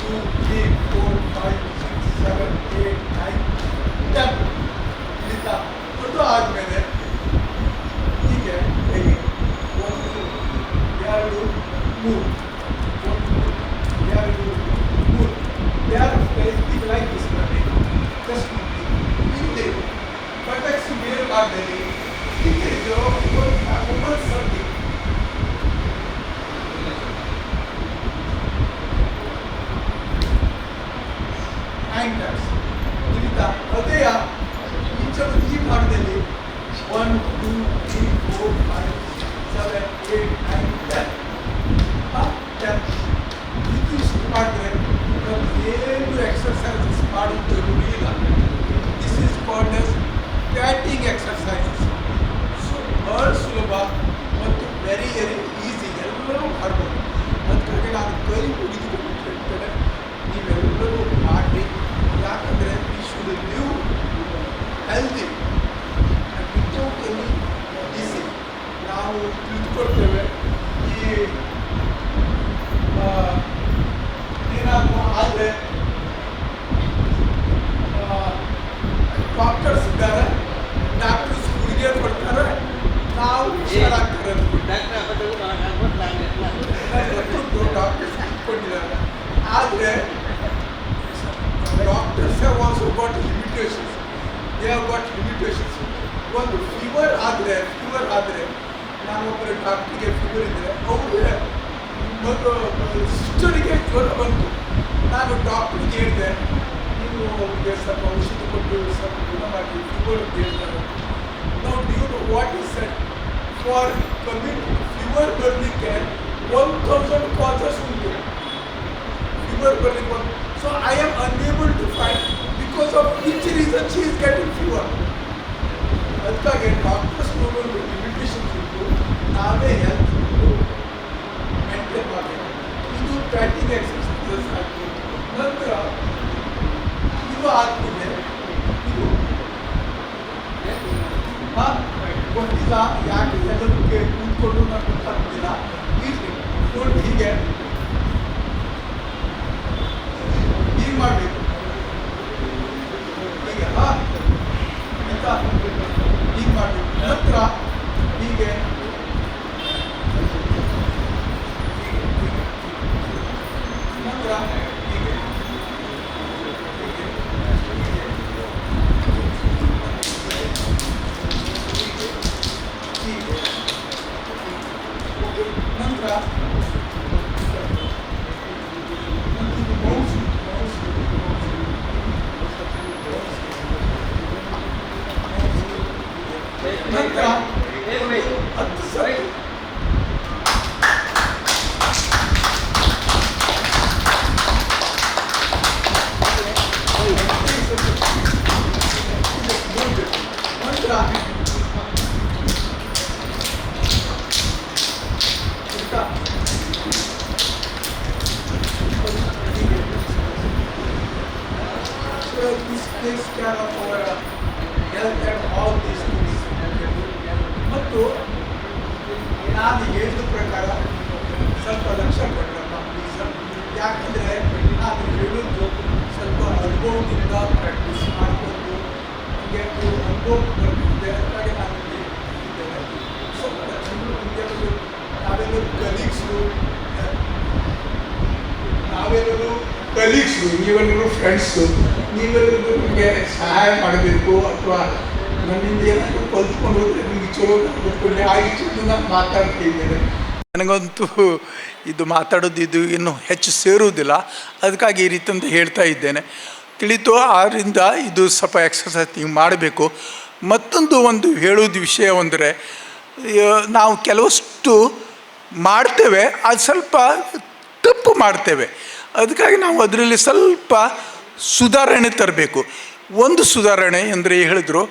Speaker 4: 3, 4, 5, 6, 7, 8, 9, 10 ಇಳಿತಾ ಅದು ಆದಮೇಲೆ ಹೀಗೆ ಹೇಗೆ 1, 2, 3, 1, 2, 3. They are basically like this running. Just ಇಲ್ಲಿ ಬಟಕ್ಸ್ ಮೇಲೆ ಮಾಡಿದಲ್ಲಿ ಹೀಗೆ ಒಂದು ಸರ್ತಿ ಆ್ಯಂಕರ್ಸ್ ಇಳಿತಾ ಹೃದಯ ಈ ಭಾಗದಲ್ಲಿ 1, 2, 3, 4, 5, 6, 7, 8, 9, 10 ಇದು ಇಷ್ಟು ಮಾಡಿದ್ರೆ ಏನು ಎಕ್ಸರ್ಸೈಸಸ್ ಮಾಡೋದು ಜರುರಿ ಇಲ್ಲ. This is called skating exercises. So ಬಹಳ ಸುಲಭ ಮತ್ತು ವೆರಿ ಈಸಿ, ಎಲ್ಲರೂ ಮಾಡ್ಬೋದು. ಅದಕ್ಕಾಗಿ ನಾನು ಕೈ ಮುಗಿದುಕೊಂಡು ಹೇಳ್ತೇನೆ, ನೀವೆಲ್ಲರೂ ಮಾಡಿ. ಯಾಕಂದರೆ we should live healthy and without any disease. ನಾವು ತಿಳಿದುಕೊಳ್ತೇವೆ ಈ ಏನಾದರೂ ಆದರೆ ಡಾಕ್ಟರ್ಸ್ ಇದ್ದಾರೆ, ಡಾಕ್ಟರ್ಸ್ ಗುಳಿಗೆ ಕೊಡ್ತಾರೆ, ನಾವು ಹುಷಾರಾಗ್ತಾರೆ ಡಾಕ್ಟರ್ಸ್ ಇಟ್ಕೊಂಡಿದ್ದಾರೆ. ಆದರೆ doctors have also got limitations. They have got limitations. ಒಂದು ಫೀವರ್ ಆದರೆ ನಾನೊಬ್ಬರು ಡಾಕ್ಟ್ರಿಗೆ ಫೀವರ್ ಇದ್ದರೆ ಅವ್ರಿಗೆ ಮತ್ತು ಸಿಸ್ಟರಿಗೆ ಜ್ವರ ಬಂತು. ನಾನು ಡಾಕ್ಟ್ರಿಗೆ ಹೇಳಿದೆ, ನೀವು ಅವ್ರಿಗೆ ಸ್ವಲ್ಪ ಔಷಧಿ ಕೊಟ್ಟು ಸ್ವಲ್ಪ ಗುಣ ಮಾಡಿ ಫೀವರ್ ಹೇಳ್ತಾರೆ. ನಾವು due to what is set for coming fever ಬರಲಿಕ್ಕೆ 1000 ಕಾಸಸ್ ಉಂಟು. ಫೀವರ್ ಬರಲಿಕ್ಕೆ ಒಂದು. So I am unable to find because of which reason she is getting fever. ಅದಕ್ಕಾಗಿ ಡಾಕ್ಟರ್ಸ್ ಒಂದು ಲಿಮಿಟೇಷನ್ಸ್ ಉಂಟು. ನಾವೇ ಹೆಲ್ತ್ ಮೇಂಟೈನ್ ಮಾಡಬೇಕು. ಇದು ಕ್ಯಾಟಿಂಗ್ ಎಕ್ಸರ್ಸೈಸಸ್ ಆಯಿತು. ನಂತರ ಇದು ಆದಮೇಲೆ ಇದು ಗೊತ್ತಿಲ್ಲ ಯಾಕೆ ಎಲ್ಲದಕ್ಕೆ ಕೂತ್ಕೊಂಡು ನಾನು ಗೊತ್ತಾಗ್ತಿಲ್ಲ. ಇಲ್ಲಿ ನೋಡಿ ಹೀಗೆ ಮಾಡಬೇಕು. ಹೀಗೆ ಆಯಿತಾ, ಹೀಗೆ ಮಾಡಬೇಕು. ನಂತರ ಹೀಗೆ ನಂತರ ಹೀಗೆ ನಂತರ ನಂತರ 10 ಸರಿ ನಂತರ this takes care of our health and all these things. ಮತ್ತು ನಾನು ಹೇಳಿದ ಪ್ರಕಾರ ಸ್ವಲ್ಪ ಲಕ್ಷ್ಯ ಕೊಡಬೇಕಪ್ಪ ಪ್ಲೀಸ್. ಯಾಕಂದರೆ ನಾನು ಹೇಳೋದು ಸ್ವಲ್ಪ ಅನುಭವದಿಂದ ಪ್ರಾಕ್ಟೀಸ್ ಮಾಡಿಕೊಂಡು ನನಗೆ ಅನುಭವ ಬರ್ತಿದ್ದೆ. ಅದಕ್ಕಾಗಿ ನಾನು ಇದ್ದೇನೆ. ಸ್ವಲ್ಪ ಜನರು ನಿಮಗೆಲ್ಲರೂ ನಾವೆಲ್ಲರೂ ಕಲೀಗ್ಸು, ನೀವೆಲ್ಲರೂ ಫ್ರೆಂಡ್ಸು, ನೀವೆಲ್ಲರೂ ನಿಮಗೆ ಸಹಾಯ ಮಾಡಬೇಕು ಅಥವಾ ನನ್ನಿಂದ ಏನಾದರೂ ಕಲ್ತ್ಕೊಂಡು ಹೋದರೆ ನಿಮಗೆ ಚಲೋ ಗೊತ್ತಿಲ್ಲ. ಆಗಿದ್ದು ನಾನು ಮಾತಾಡ್ತಿದ್ದೇನೆ. ನನಗಂತೂ ಇದು ಮಾತಾಡೋದು ಇದು ಇನ್ನೂ ಹೆಚ್ಚು ಸೇರುವುದಿಲ್ಲ. ಅದಕ್ಕಾಗಿ ಈ ರೀತಿ ಅಂತ ಹೇಳ್ತಾ ಇದ್ದೇನೆ. ತಿಳಿತು. ಆದ್ದರಿಂದ ಇದು ಸ್ವಲ್ಪ ಎಕ್ಸರ್ಸೈಸ್ ಹಿಂಗೆ ಮಾಡಬೇಕು. ಮತ್ತೊಂದು ಹೇಳೋದು ವಿಷಯ ಅಂದರೆ, ನಾವು ಕೆಲವಷ್ಟು ಮಾಡ್ತೇವೆ, ಅದು ಸ್ವಲ್ಪ ತಪ್ಪು ಮಾಡ್ತೇವೆ. ಅದಕ್ಕಾಗಿ ನಾವು ಅದರಲ್ಲಿ ಸ್ವಲ್ಪ ಸುಧಾರಣೆ ತರಬೇಕು. ಒಂದು ಸುಧಾರಣೆ ಅಂದರೆ ಹೇಳಿದ್ರು,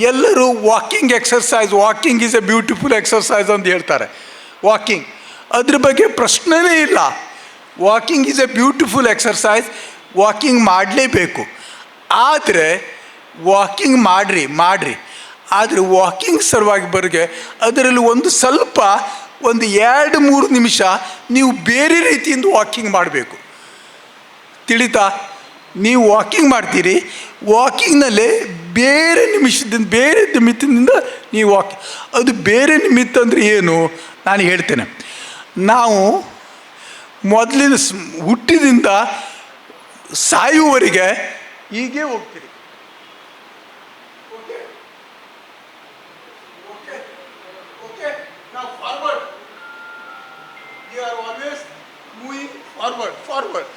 Speaker 4: ಎಲ್ಲರೂ walking is A beautiful exercise ಅಂತ ಹೇಳ್ತಾರೆ. ವಾಕಿಂಗ್ ಅದ್ರ ಬಗ್ಗೆ ಪ್ರಶ್ನೆನೇ ಇಲ್ಲ. Walking is A beautiful exercise. Walking ಮಾಡಲೇಬೇಕು. ಆದರೆ ವಾಕಿಂಗ್ ಮಾಡಿರಿ ಆದರೆ ವಾಕಿಂಗ್ ಸಲುವಾಗಿ ಬರಿಗೆ ಅದರಲ್ಲಿ ಸ್ವಲ್ಪ 1-2-3 ನಿಮಿಷ ನೀವು ಬೇರೆ ರೀತಿಯಿಂದ ವಾಕಿಂಗ್ ಮಾಡಬೇಕು. ತಿಳಿತಾ? ನೀವು ವಾಕಿಂಗ್ ಮಾಡ್ತೀರಿ, ವಾಕಿಂಗ್ನಲ್ಲೇ ಬೇರೆ ನಿಮಿತ್ತದಿಂದ ನೀವು ಅದು ಬೇರೆ ನಿಮಿತ್ತ ಅಂದರೆ ಏನು ನಾನು ಹೇಳ್ತೇನೆ. ನಾವು ಮೊದಲಿನ ಹುಟ್ಟಿದಿಂದ ಸಾಯುವವರೆಗೆ ಹೀಗೆ ಹೋಗ್ತೀರಿ. ಫಾರ್ವರ್ಡ್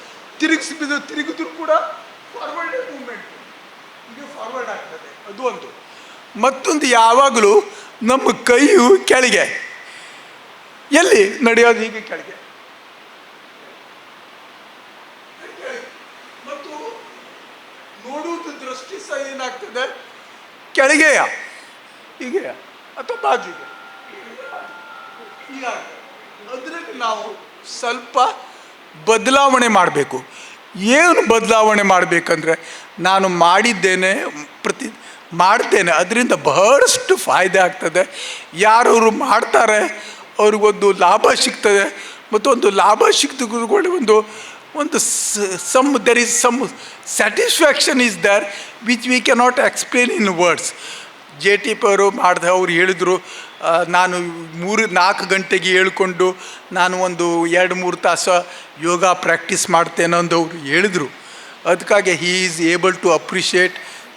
Speaker 4: ತಿರುಗಿದ್ರು ಕೂಡ ಫಾರ್ವರ್ಡ್ ಮೂವ್ಮೆಂಟ್, ಇದು ಫಾರ್ವರ್ಡ್ ಆಗ್ತದೆ. ಅದು ಒಂದು. ಮತ್ತೊಂದು, ಯಾವಾಗಲೂ ನಮ್ಮ ಕೈಯು ಕೆಳಗೆ, ಎಲ್ಲಿ ನಡೆಯೋದು ಹೀಗೆ ಕೆಳಗೆ. ಮತ್ತು ನೋಡುವುದು ದೃಷ್ಟಿ ಸಹ ಏನಾಗ್ತದೆ ಕೆಳಗೆಯ, ಹೀಗೆ ಅಥವಾ ಬಾಜಿಗೆ ಹೀಗಾಗ್ತದೆ. ಅದರಲ್ಲಿ ನಾವು ಸ್ವಲ್ಪ ಬದಲಾವಣೆ ಮಾಡಬೇಕು. ಏನು ಬದಲಾವಣೆ ಮಾಡಬೇಕಂದ್ರೆ, ನಾನು ಮಾಡ್ತೇನೆ, ಅದರಿಂದ ಬಹಳಷ್ಟು ಫಾಯ್ದೆ ಆಗ್ತದೆ. ಯಾರವರು ಮಾಡ್ತಾರೆ ಅವ್ರಿಗೊಂದು ಲಾಭ ಸಿಗ್ತದೆ. ಮತ್ತೊಂದು ಲಾಭ ಸಿಗ್ತದೆ ಒಂದು there is some satisfaction is there which we cannot explain in words. JT ಅವರು ಅವ್ರು ಹೇಳಿದರು, ನಾನು 3-4 ಗಂಟೆಗೆ ಹೇಳ್ಕೊಂಡು ನಾನು ಒಂದು 2-3 ತಾಸು ಯೋಗ ಪ್ರಾಕ್ಟೀಸ್ ಮಾಡ್ತೇನೆ ಅಂದು ಅವರು ಹೇಳಿದರು. ಅದಕ್ಕಾಗಿ he is able to appreciate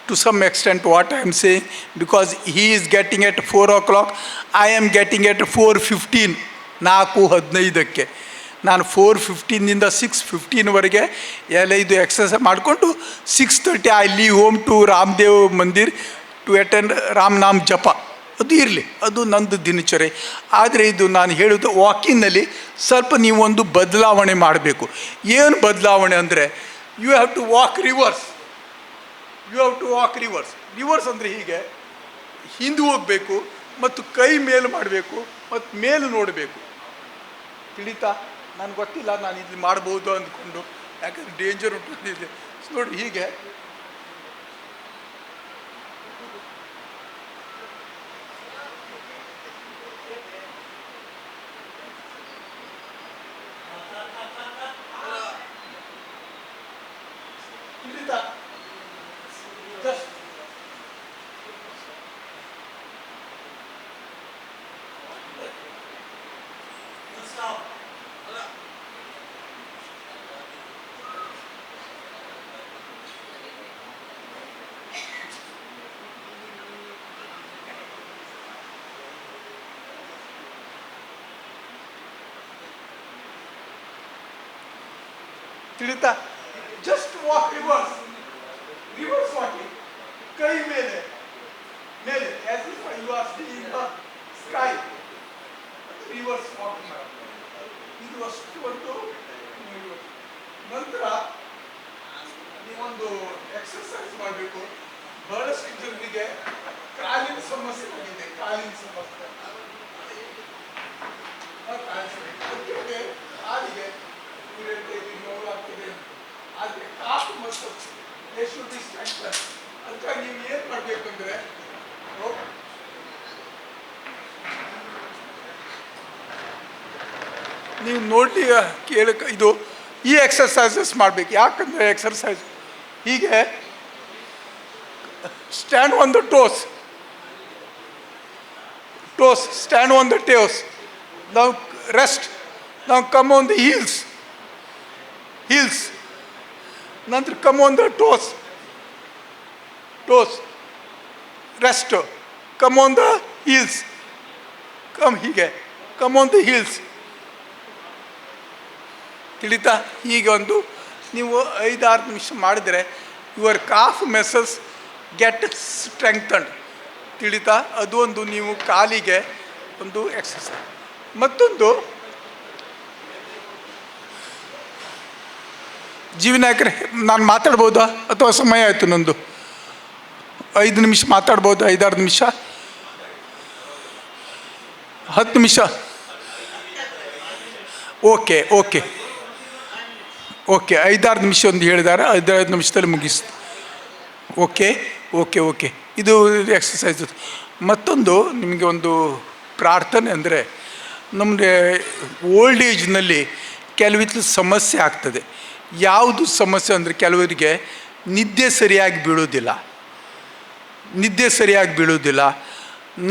Speaker 4: to some extent what I am saying, because he is getting at 4 o'clock, I am getting at 4:15, 4:15. ನಾನು 4:15 6:15ವರೆಗೆ ಇದು ಎಕ್ಸಸೈಸ್ ಮಾಡಿಕೊಂಡು 6:30 I leave home to Ramdev mandir to attend Ramnam japa. ಅದು ಇರಲಿ, ಅದು ನಂದು ದಿನಚರಿ. ಆದರೆ ಇದು ನಾನು ಹೇಳೋದು, ವಾಕಿಂಗ್ನಲ್ಲಿ ಸ್ವಲ್ಪ ನೀವೊಂದು ಬದಲಾವಣೆ ಮಾಡಬೇಕು. ಏನು ಬದಲಾವಣೆ ಅಂದರೆ, you have to walk reverse. Reverse ಅಂದರೆ ಹೀಗೆ ಹಿಂದೆ ಹೋಗಬೇಕು ಮತ್ತು ಕೈ ಮೇಲು ಮಾಡಬೇಕು ಮತ್ತು ಮೇಲು ನೋಡಬೇಕು. ತಿಳಿತಾ? ನನಗೆ ಗೊತ್ತಿಲ್ಲ, ನಾನು ಇಲ್ಲಿ ಮಾಡ್ಬೋದು ಅಂದ್ಕೊಂಡು, ಯಾಕಂದರೆ ಡೇಂಜರ್ ಉಂಟು. ನೋಡಿ ಹೀಗೆ ತಿಳಿತಾ? ಜಸ್ಟ್ ವಾಕ್ ರಿವರ್ಸ್ ವಾಕಿಂಗ್, ಕೈ ಮೇಲೆ as if you are seeing the sky. Reverse walking ಇದು ಅಷ್ಟು ಒಂದು. ನಂತರ ನೀವೊಂದು ಎಕ್ಸರ್ಸೈಸ್ ಮಾಡಬೇಕು. ಬಹಳಷ್ಟು ಜನರಿಗೆ ಕಾಲಿನ ಸಮಸ್ಯೆ ಆಗಿದೆ. ಕಾಲಿಗೆ ಕಾಲಿಗೆ ನೋವಾಗ್ತದೆ. ಆದರೆ ಕಾಫು ಮತ್ತು ಅದಕ್ಕಾಗಿ ನೀವು ಏನು ಮಾಡಬೇಕಂದ್ರೆ, ನೀವು ನೋಡಿ ಇದು ಈ ಎಕ್ಸರ್ಸೈಸಸ್ ಮಾಡಬೇಕು. ಯಾಕಂದರೆ ಎಕ್ಸರ್ಸೈಸ್ ಹೀಗೆ stand on the toes, stand on the toes, ನಾವು ರೆಸ್ಟ್, ನಾವು ಕಮ್ ಆನ್ ದ ಹೀಲ್ಸ್, ನಂತರ come on the toes, rest, come on the heels, ಹೀಗೆ ಕಮ್ ಆನ್ ದ ಹೀಲ್ಸ್. ತಿಳಿತಾ? ಹೀಗೆ ಒಂದು ನೀವು 5-6 ನಿಮಿಷ ಮಾಡಿದರೆ ಯುವರ್ ಕಾಫ್ ಮಸಲ್ಸ್ ಗೆಟ್ ಸ್ಟ್ರೆಂಗ್ತನ್ಡ್. ತಿಳಿತಾ? ಅದು ಒಂದು ನೀವು ಕಾಲಿಗೆ ಒಂದು ಎಕ್ಸಸೈಸ್. ಮತ್ತೊಂದು, ಜೀವನಾಯಕರೇ, ನಾನು ಮಾತಾಡ್ಬೋದಾ ಅಥವಾ ಸಮಯ ಆಯಿತು ನಂದು? 5 ನಿಮಿಷ ಮಾತಾಡ್ಬೋದು? 5-6 ನಿಮಿಷ, 10 ನಿಮಿಷ? ಓಕೆ 5-6 ನಿಮಿಷ ಒಂದು ಹೇಳಿದ್ದಾರೆ, 5 ನಿಮಿಷದಲ್ಲಿ ಮುಗಿಸ್ತು. ಓಕೆ ಇದು ಎಕ್ಸಸೈಸ್. ಮತ್ತೊಂದು ನಿಮಗೆ ಒಂದು ಪ್ರಾರ್ಥನೆ ಅಂದರೆ, ನಮಗೆ ಓಲ್ಡ್ ಏಜ್ನಲ್ಲಿ ಕೆಲವಿತ್ತು ಸಮಸ್ಯೆ ಆಗ್ತದೆ. ಯಾವುದು ಸಮಸ್ಯೆ ಅಂದರೆ ಕೆಲವರಿಗೆ ನಿದ್ದೆ ಸರಿಯಾಗಿ ಬೀಳೋದಿಲ್ಲ.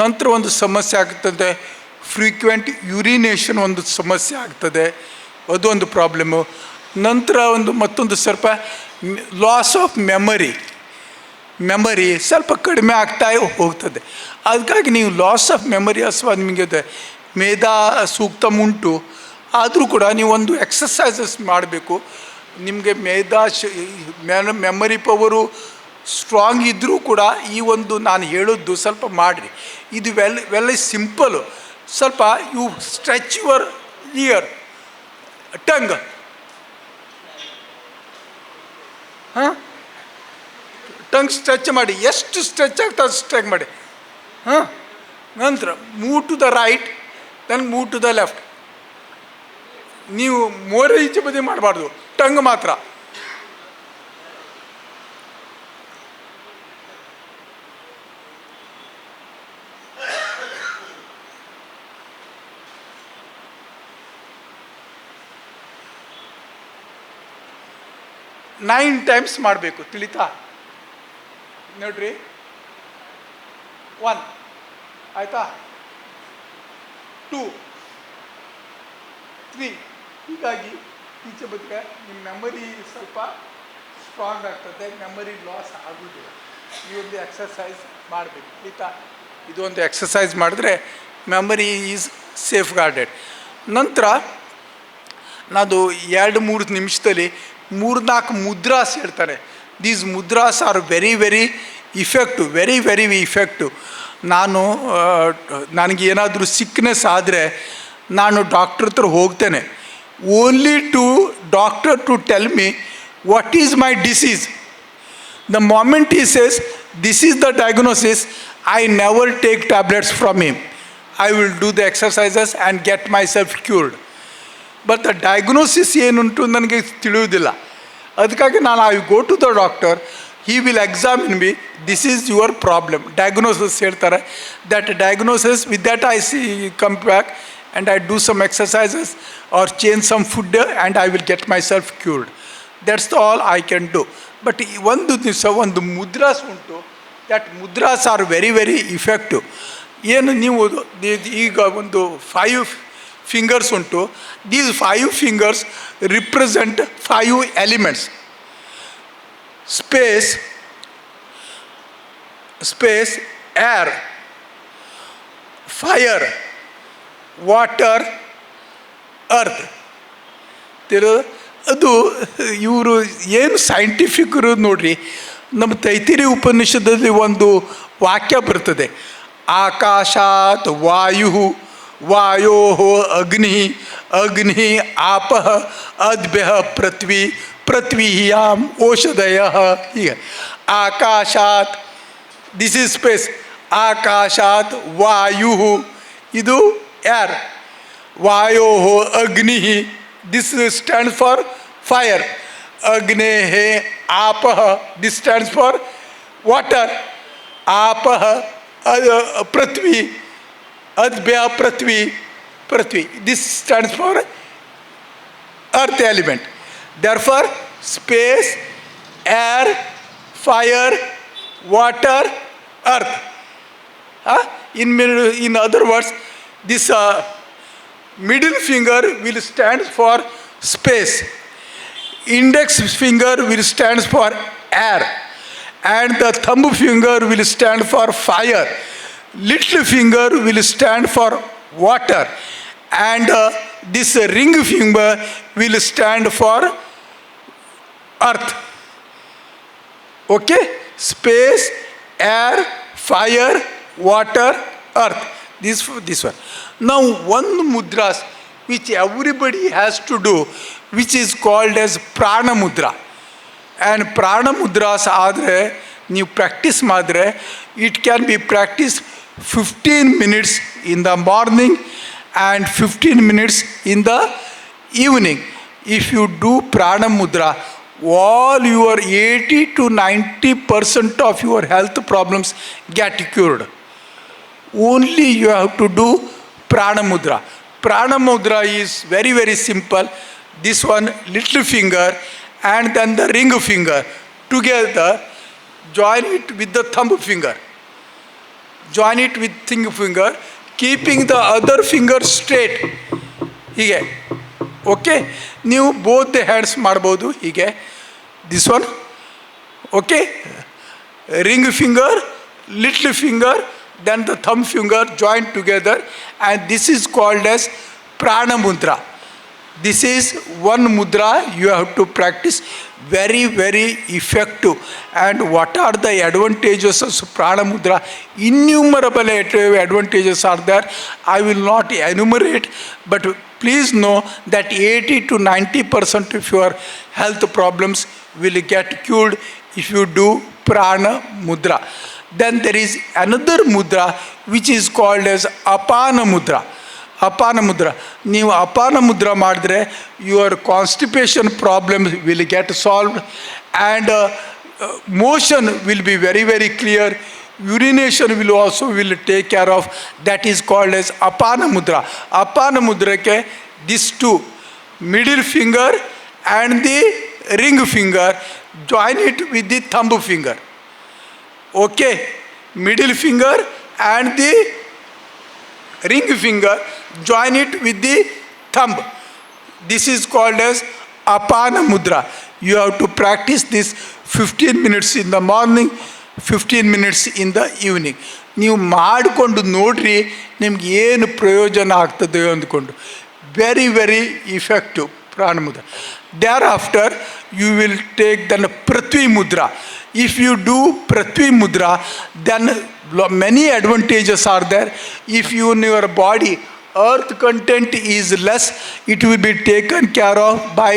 Speaker 4: ನಂತರ ಒಂದು ಸಮಸ್ಯೆ ಆಗ್ತದೆ, ಫ್ರೀಕ್ವೆಂಟ್ ಯುರಿನೇಷನ್ ಒಂದು ಸಮಸ್ಯೆ ಆಗ್ತದೆ, ಅದೊಂದು ಪ್ರಾಬ್ಲಮ್ಮು. ನಂತರ ಮತ್ತೊಂದು ಸ್ವಲ್ಪ ಲಾಸ್ ಆಫ್ ಮೆಮರಿ ಸ್ವಲ್ಪ ಕಡಿಮೆ ಆಗ್ತಾ ಹೋಗ್ತದೆ. ಅದಕ್ಕಾಗಿ ನೀವು ಲಾಸ್ ಆಫ್ ಮೆಮರಿ ಅಥವಾ ನಿಮಗೆ ಮೇಧಾ ಸೂಕ್ತ ಉಂಟು, ಆದರೂ ಕೂಡ ನೀವು ಒಂದು ಎಕ್ಸಸೈಸಸ್ ಮಾಡಬೇಕು. ನಿಮಗೆ ಮೆಮರಿ ಪವರು ಸ್ಟ್ರಾಂಗ್ ಇದ್ದರೂ ಕೂಡ ಈ ಒಂದು ನಾನು ಹೇಳೋದು ಸ್ವಲ್ಪ ಮಾಡಿರಿ. ಇದು ವೆರಿ ಸಿಂಪಲು. ಸ್ವಲ್ಪ you stretch your ear tongue, tongue stretch ಮಾಡಿ, ಎಷ್ಟು ಸ್ಟ್ರೆಚ್ ಆಗ್ತದೆ ಸ್ಟ್ರೆಚ್ ಮಾಡಿ. ನಂತರ move to the right, then move to the left. ನೀವು ಮೋರೆ ಈಚೆ ಬದಿ ಮಾಡಬಾರ್ದು, ಟಂಗ್ ಮಾತ್ರ. ನೈನ್ ಟೈಮ್ಸ್ ಮಾಡಬೇಕು, ತಿಳಿತಾ? ನೋಡ್ರಿ, 1 ಆಯಿತಾ, 2, 3. ಹೀಗಾಗಿ ಈಚೆ ಬದಿಗೆ ನಿಮ್ಮ ಮೆಮರಿ ಸ್ವಲ್ಪ ಸ್ಟ್ರಾಂಗ್ ಆಗ್ತದೆ, ಮೆಮರಿ ಲಾಸ್ ಆಗೋದಿಲ್ಲ. ಈ ಒಂದು ಎಕ್ಸಸೈಸ್ ಮಾಡಬೇಕು, ಆಯಿತಾ? ಇದು ಒಂದು ಎಕ್ಸಸೈಸ್ ಮಾಡಿದ್ರೆ ಮೆಮರಿ ಈಸ್ ಸೇಫ್ ಗಾರ್ಡೆಡ್. ನಂತರ ನಾನು 2-3 ನಿಮಿಷದಲ್ಲಿ 3-4 ಮುದ್ರಾಸ್ ಹೇಳ್ತಾರೆ. These mudras are very effective. ನನಗೆ ಏನಾದರೂ ಸಿಕ್ನೆಸ್ ಆದರೆ ನಾನು ಡಾಕ್ಟ್ರ್ ಹತ್ರ ಹೋಗ್ತೇನೆ, only to doctor to tell me what is my disease. The moment he says this is the diagnosis, I never take tablets from him. I will do the exercises and get myself cured. But the diagnosis ಏನುಂಟು ನನಗೆ ತಿಳಿಯೋದಿಲ್ಲ. ಅದಕ್ಕಾಗಿ ನಾನು I go to the doctor, he will examine me, this is your problem. Diagnosis ಹೇಳ್ತಾರೆ. That diagnosis with that I see come back and I do some exercises or change some food and I will get myself cured. That's all I can do. But ಒಂದು ದಿವಸ ಒಂದು ಮುದ್ರಾಸ್ ಉಂಟು, that mudras are very effective. ಏನು ನೀವು ಈಗ ಒಂದು 5 fingers ಉಂಟು, these 5 fingers represent 5 elements: space, air, fire, water, earth. ಅದು ಇವರು ಏನು ಸೈಂಟಿಫಿಕರು ನೋಡ್ರಿ, ನಮ್ಮ ತೈತಿರಿ ಉಪನಿಷದಲ್ಲಿ ಒಂದು ವಾಕ್ಯ ಬರ್ತದೆ: ಆಕಾಶಾತ್ ವಾಯು, ವಾಯೋ ಅಗ್ನಿ, ಅಗ್ನಿ ಆಪಃ, ಅದ್ಭ್ಯ ಪೃಥ್ವಿ, ಪೃಥ್ವೀಯಾಂ ಓಷಧಯ. ಹೀಗೆ ಆಕಾಶಾತ್, ದಿಸ್ ಈಸ್ ಸ್ಪೇಸ್. ಆಕಾಶಾತ್ ವಾಯು, ಇದು ಏರ್. ವಾಯೋ ಅಗ್ನಿ, ದಿಸ್ ಸ್ಟ್ಯಾಂಡ್ಸ್ ಫಾರ್ ಫೈರ್. ಅಗ್ನೇಃ ಆಪಃ, ದಿಸ್ ಸ್ಟ್ಯಾಂಡ್ಸ್ ಫಾರ್ ವಾಟರ್. ಆಪಃ ಪೃಥ್ವಿ, ಅದ್ಭ್ಯ ಪೃಥ್ವಿ, this stands for earth element. Therefore space, air, fire, water, earth. In other words, this middle finger will stand for space, index finger will stand for air, and the thumb finger will stand for fire. Little finger will stand for water, and this ring finger will stand for earth. Okay? Space, air, fire, water, earth. This one. Now one mudras which everybody has to do, which is called as prana mudra. And prana mudras ಆದರೆ ನೀವು practice ಮಾಡಿದ್ರೆ, it can be practice 15 minutes in the morning and 15 minutes in the evening. If you do prana mudra, all your 80 to 90% of your health problems get cured. Only you have to do prana mudra. Prana mudra is very simple. This one, little finger and then the ring finger. Together, join it with the thumb finger. Join it with thumb finger, keeping the other finger straight. ಹೀಗೆ okay. ನೀವು both the hands ಮಾಡ್ಬೋದು ಹೀಗೆ. This one okay. Ring finger, little finger, then the thumb finger joined together, and this is called as prana mudra. This is one mudra you have to practice, very very effective. And what are the advantages of prana mudra? Innumerable advantages are there. I will not enumerate, but please know that 80 to 90% of your health problems will get cured if you do prana mudra. Then there is another mudra which is called as apana mudra. Apana mudra. ನೀವು ಅಪಾನ ಮುದ್ರಾ ಮಾಡಿದ್ರೆ your constipation problems will get solved, and motion will be very very clear. Urination will also take care of. That is called as apana mudra. Apana mudrake these two, middle finger and the ring finger, join it with the thumb finger. Okay, middle finger and the ring finger, join it with the thumb. This is called as apana mudra. You have to practice this 15 minutes in the morning, 15 minutes in the evening. ನೀವು ಮಾಡಿಕೊಂಡು ನೋಡ್ರಿ ನಿಮ್ಗೆ ಏನು ಪ್ರಯೋಜನ ಆಗ್ತದೆ ಅಂದ್ಕೊಂಡು. Very very effective ಪ್ರಾಣ Mudra. Thereafter you will take then Prithvi mudra. If you do Prithvi mudra, then many advantages are there. If you in your body earth content is less, it will be taken care of by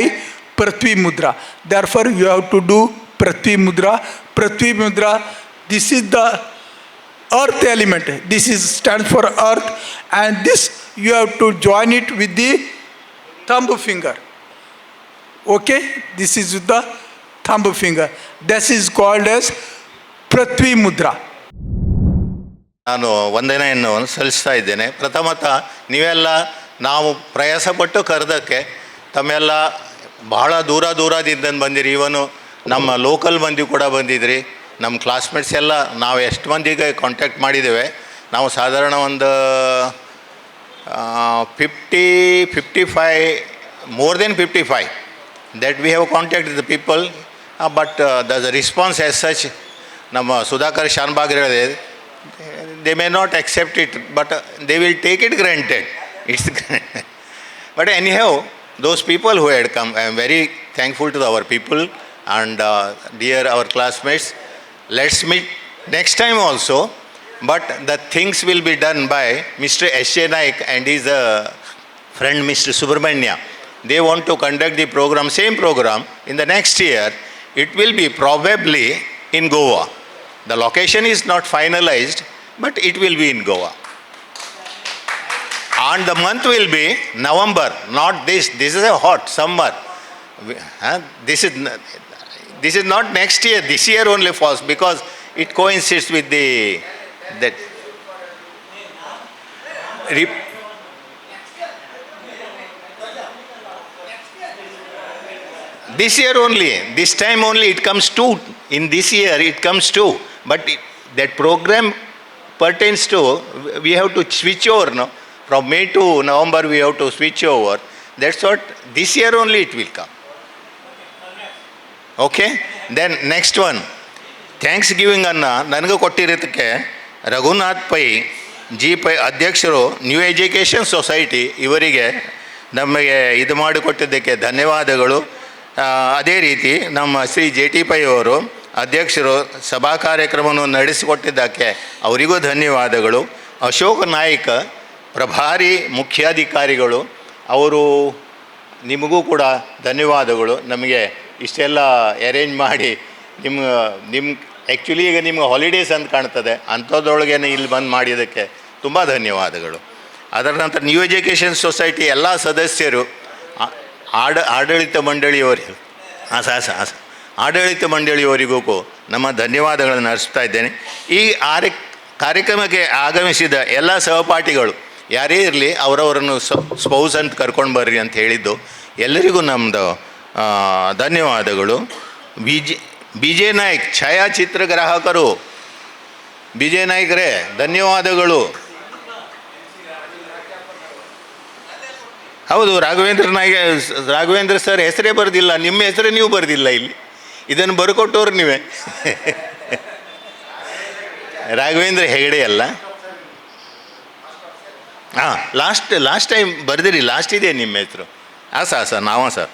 Speaker 4: Prithvi mudra. Therefore you have to do Prithvi mudra. Prithvi mudra, this is the earth element. This is stands for earth, and this you have to join it with the thumb finger. Okay, this is with the thumb finger. This is called as Prithvi mudra.
Speaker 23: ನಾನು ವಂದನೆಯನ್ನು ಸಲ್ಲಿಸ್ತಾ ಇದ್ದೇನೆ. ಪ್ರಥಮತಃ ನೀವೆಲ್ಲ ನಾವು ಪ್ರಯಾಸಪಟ್ಟು ಕರೆದಕ್ಕೆ ತಮ್ಮೆಲ್ಲ ಬಹಳ ದೂರದಿಂದ ಬಂದಿರಿ. ಇವನು ನಮ್ಮ ಲೋಕಲ್ ಮಂದಿ ಕೂಡ ಬಂದಿದ್ರಿ. ನಮ್ಮ ಕ್ಲಾಸ್ಮೇಟ್ಸ್ ಎಲ್ಲ ನಾವು ಎಷ್ಟು ಮಂದಿಗೆ ಕಾಂಟ್ಯಾಕ್ಟ್ ಮಾಡಿದ್ದೇವೆ. ನಾವು ಸಾಧಾರಣ ಒಂದು 55 more than 55 that we have contacted the people, but the response as such, ನಮ್ಮ ಸುಧಾಕರ್ ಶಾನ್ಭಾಗ್ ಹೇಳಿದೆ, they may not accept it, but they will take it granted. It's granted. But anyhow, those people who had come, I am very thankful to our people and dear our classmates. Let's meet next time also, but the things will be done by Mr. S.J. Naik and his friend Mr. Subramanya. They want to conduct the program, same program, in the next year. It will be probably in Goa. The location is not finalized, but it will be in Goa. And the month will be November, not this. This is a hot summer. This is not next year, this year only first, because it coincides with that. This year only, this time only it comes to, in this year it comes to, but that program pertains to, we have to switch over, no? From May to November we have to switch over. That's what, this year only it will come. Okay? Then next one, thanks ಅನ್ನು ನನಗೆ ಕೊಟ್ಟಿರೋದಕ್ಕೆ Raghunath five G pi ಅಧ್ಯಕ್ಷರು new education society, ಇವರಿಗೆ ನಮಗೆ ಇದು ಮಾಡಿಕೊಟ್ಟಿದ್ದಕ್ಕೆ ಧನ್ಯವಾದಗಳು. ಅದೇ ರೀತಿ ನಮ್ಮ ಶ್ರೀ ಜೆ ಟಿ ಪೈ ಅವರು ಅಧ್ಯಕ್ಷರು ಸಭಾ ಕಾರ್ಯಕ್ರಮವನ್ನು ನಡೆಸಿಕೊಟ್ಟಿದ್ದಕ್ಕೆ ಅವರಿಗೂ ಧನ್ಯವಾದಗಳು. ಅಶೋಕ್ ನಾಯ್ಕ ಪ್ರಭಾರಿ ಮುಖ್ಯಾಧಿಕಾರಿಗಳು, ಅವರು ನಿಮಗೂ ಕೂಡ ಧನ್ಯವಾದಗಳು. ನಮಗೆ ಇಷ್ಟೆಲ್ಲ ಅರೇಂಜ್ ಮಾಡಿ ನಿಮ್ಮ ಆ್ಯಕ್ಚುಲಿ ಈಗ ನಿಮ್ಗೆ ಹಾಲಿಡೇಸ್ ಅಂತ ಕಾಣ್ತದೆ, ಅಂಥದ್ರೊಳಗೆ ಇಲ್ಲಿ ಬಂದು ಮಾಡಿದ್ದಕ್ಕೆ ತುಂಬ ಧನ್ಯವಾದಗಳು. ಅದರ ನಂತರ ನ್ಯೂ ಎಜುಕೇಷನ್ ಸೊಸೈಟಿ ಎಲ್ಲ ಸದಸ್ಯರು, ಆಡಳಿತ ಮಂಡಳಿಯವರಿಗೆ ಆಡಳಿತ ಮಂಡಳಿಯವರಿಗೂ ನಮ್ಮ ಧನ್ಯವಾದಗಳನ್ನು ಅರ್ಪಿಸ್ತಾ ಇದ್ದೇನೆ. ಈ ಕಾರ್ಯಕ್ರಮಕ್ಕೆ ಆಗಮಿಸಿದ ಎಲ್ಲ ಸಹಪಾಠಿಗಳು ಯಾರೇ ಇರಲಿ ಅವರವರನ್ನು ಸ್ಪೌಸ್ ಅಂತ ಕರ್ಕೊಂಡು ಬರ್ರಿ ಅಂತ ಹೇಳಿದ್ದು, ಎಲ್ಲರಿಗೂ ನಮ್ಮದು ಧನ್ಯವಾದಗಳು. ಬಿ ಜೆ ನಾಯ್ಕ್ ಛಾಯಾಚಿತ್ರ ಗ್ರಾಹಕರು, ಬಿ ಜೆ ನಾಯ್ಕರೇ ಧನ್ಯವಾದಗಳು. ಹೌದು, ರಾಘವೇಂದ್ರ ಸರ್ ಹೆಸರೇ ಬರೆದಿಲ್ಲ, ನಿಮ್ಮ ಹೆಸರೇ ನೀವು ಬರೆದಿಲ್ಲ ಇಲ್ಲಿ, ಇದನ್ನು ಬರ್ಕೊಟ್ಟವ್ರು ನೀವೇ. ರಾಘವೇಂದ್ರ ಹೆಗಡೆ ಅಲ್ಲ? ಹಾಂ, ಲಾಸ್ಟ್ ಟೈಮ್ ಬರೆದಿರಿ, ಲಾಸ್ಟ್ ಇದೆ ನಿಮ್ಮ ಹೆಸರು. ಸರ್ ನಾವ ಸರ್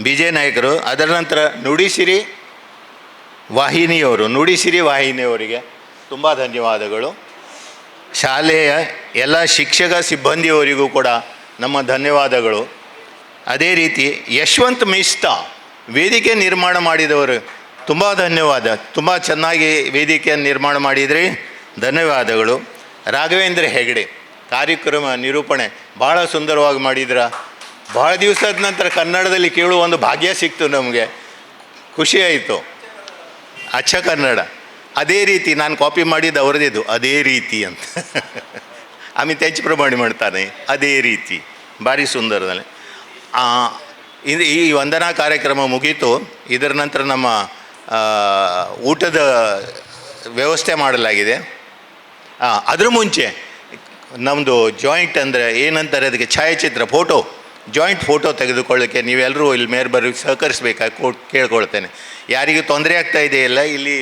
Speaker 23: ಬಿ ಜೆ ನಾಯಕರು. ಅದರ ನಂತರ ನುಡಿಸಿರಿ ವಾಹಿನಿಯವರಿಗೆ ತುಂಬ ಧನ್ಯವಾದಗಳು. ಶಾಲೆಯ ಎಲ್ಲ ಶಿಕ್ಷಕ ಸಿಬ್ಬಂದಿಯವರಿಗೂ ಕೂಡ ನಮ್ಮ ಧನ್ಯವಾದಗಳು. ಅದೇ ರೀತಿ ಯಶವಂತ್ ಮಿಸ್ತಾ ವೇದಿಕೆ ನಿರ್ಮಾಣ ಮಾಡಿದವರು, ತುಂಬ ಧನ್ಯವಾದ. ತುಂಬ ಚೆನ್ನಾಗಿ ವೇದಿಕೆಯನ್ನು ನಿರ್ಮಾಣ ಮಾಡಿದ್ರಿ, ಧನ್ಯವಾದಗಳು. ರಾಘವೇಂದ್ರ ಹೆಗಡೆ ಕಾರ್ಯಕ್ರಮ ನಿರೂಪಣೆ ಭಾಳ ಸುಂದರವಾಗಿ ಮಾಡಿದ್ರ. ಭಾಳ ದಿವಸದ ನಂತರ ಕನ್ನಡದಲ್ಲಿ ಕೇಳುವ ಒಂದು ಭಾಗ್ಯ ಸಿಕ್ತು ನಮಗೆ, ಖುಷಿ ಆಯಿತು. ಅಚ್ಚ ಕನ್ನಡ. ಅದೇ ರೀತಿ ನಾನು ಕಾಪಿ ಮಾಡಿದ್ದು ಅವ್ರದ್ದು, ಅದೇ ರೀತಿ ಅಂತ. ಆಮೇಲೆ ತೆಂಚು ಮಾಡ್ತಾನೆ, ಅದೇ ರೀತಿ, ಭಾರಿ ಸುಂದರದಲ್ಲಿ. ಈ ವಂದನಾ ಕಾರ್ಯಕ್ರಮ ಮುಗೀತು. ಇದರ ನಂತರ ನಮ್ಮ ಊಟದ ವ್ಯವಸ್ಥೆ ಮಾಡಲಾಗಿದೆ. ಅದ್ರ ಮುಂಚೆ ನಮ್ಮದು ಜಾಯಿಂಟ್ ಅಂದರೆ ಏನಂತಾರೆ ಅದಕ್ಕೆ, ಛಾಯಾಚಿತ್ರ ಜಾಯಿಂಟ್ ಫೋಟೋ ತೆಗೆದುಕೊಳ್ಳೋಕ್ಕೆ ನೀವೆಲ್ಲರೂ ಇಲ್ಲಿ ಮೇರೆ ಬರೋಕ್ಕೆ ಸಹಕರಿಸಬೇಕಾಗಿ ಕೇಳ್ಕೊಳ್ತೇನೆ. ಯಾರಿಗೂ ತೊಂದರೆ ಆಗ್ತಾ ಇದೆಯಲ್ಲ, ಇಲ್ಲಿ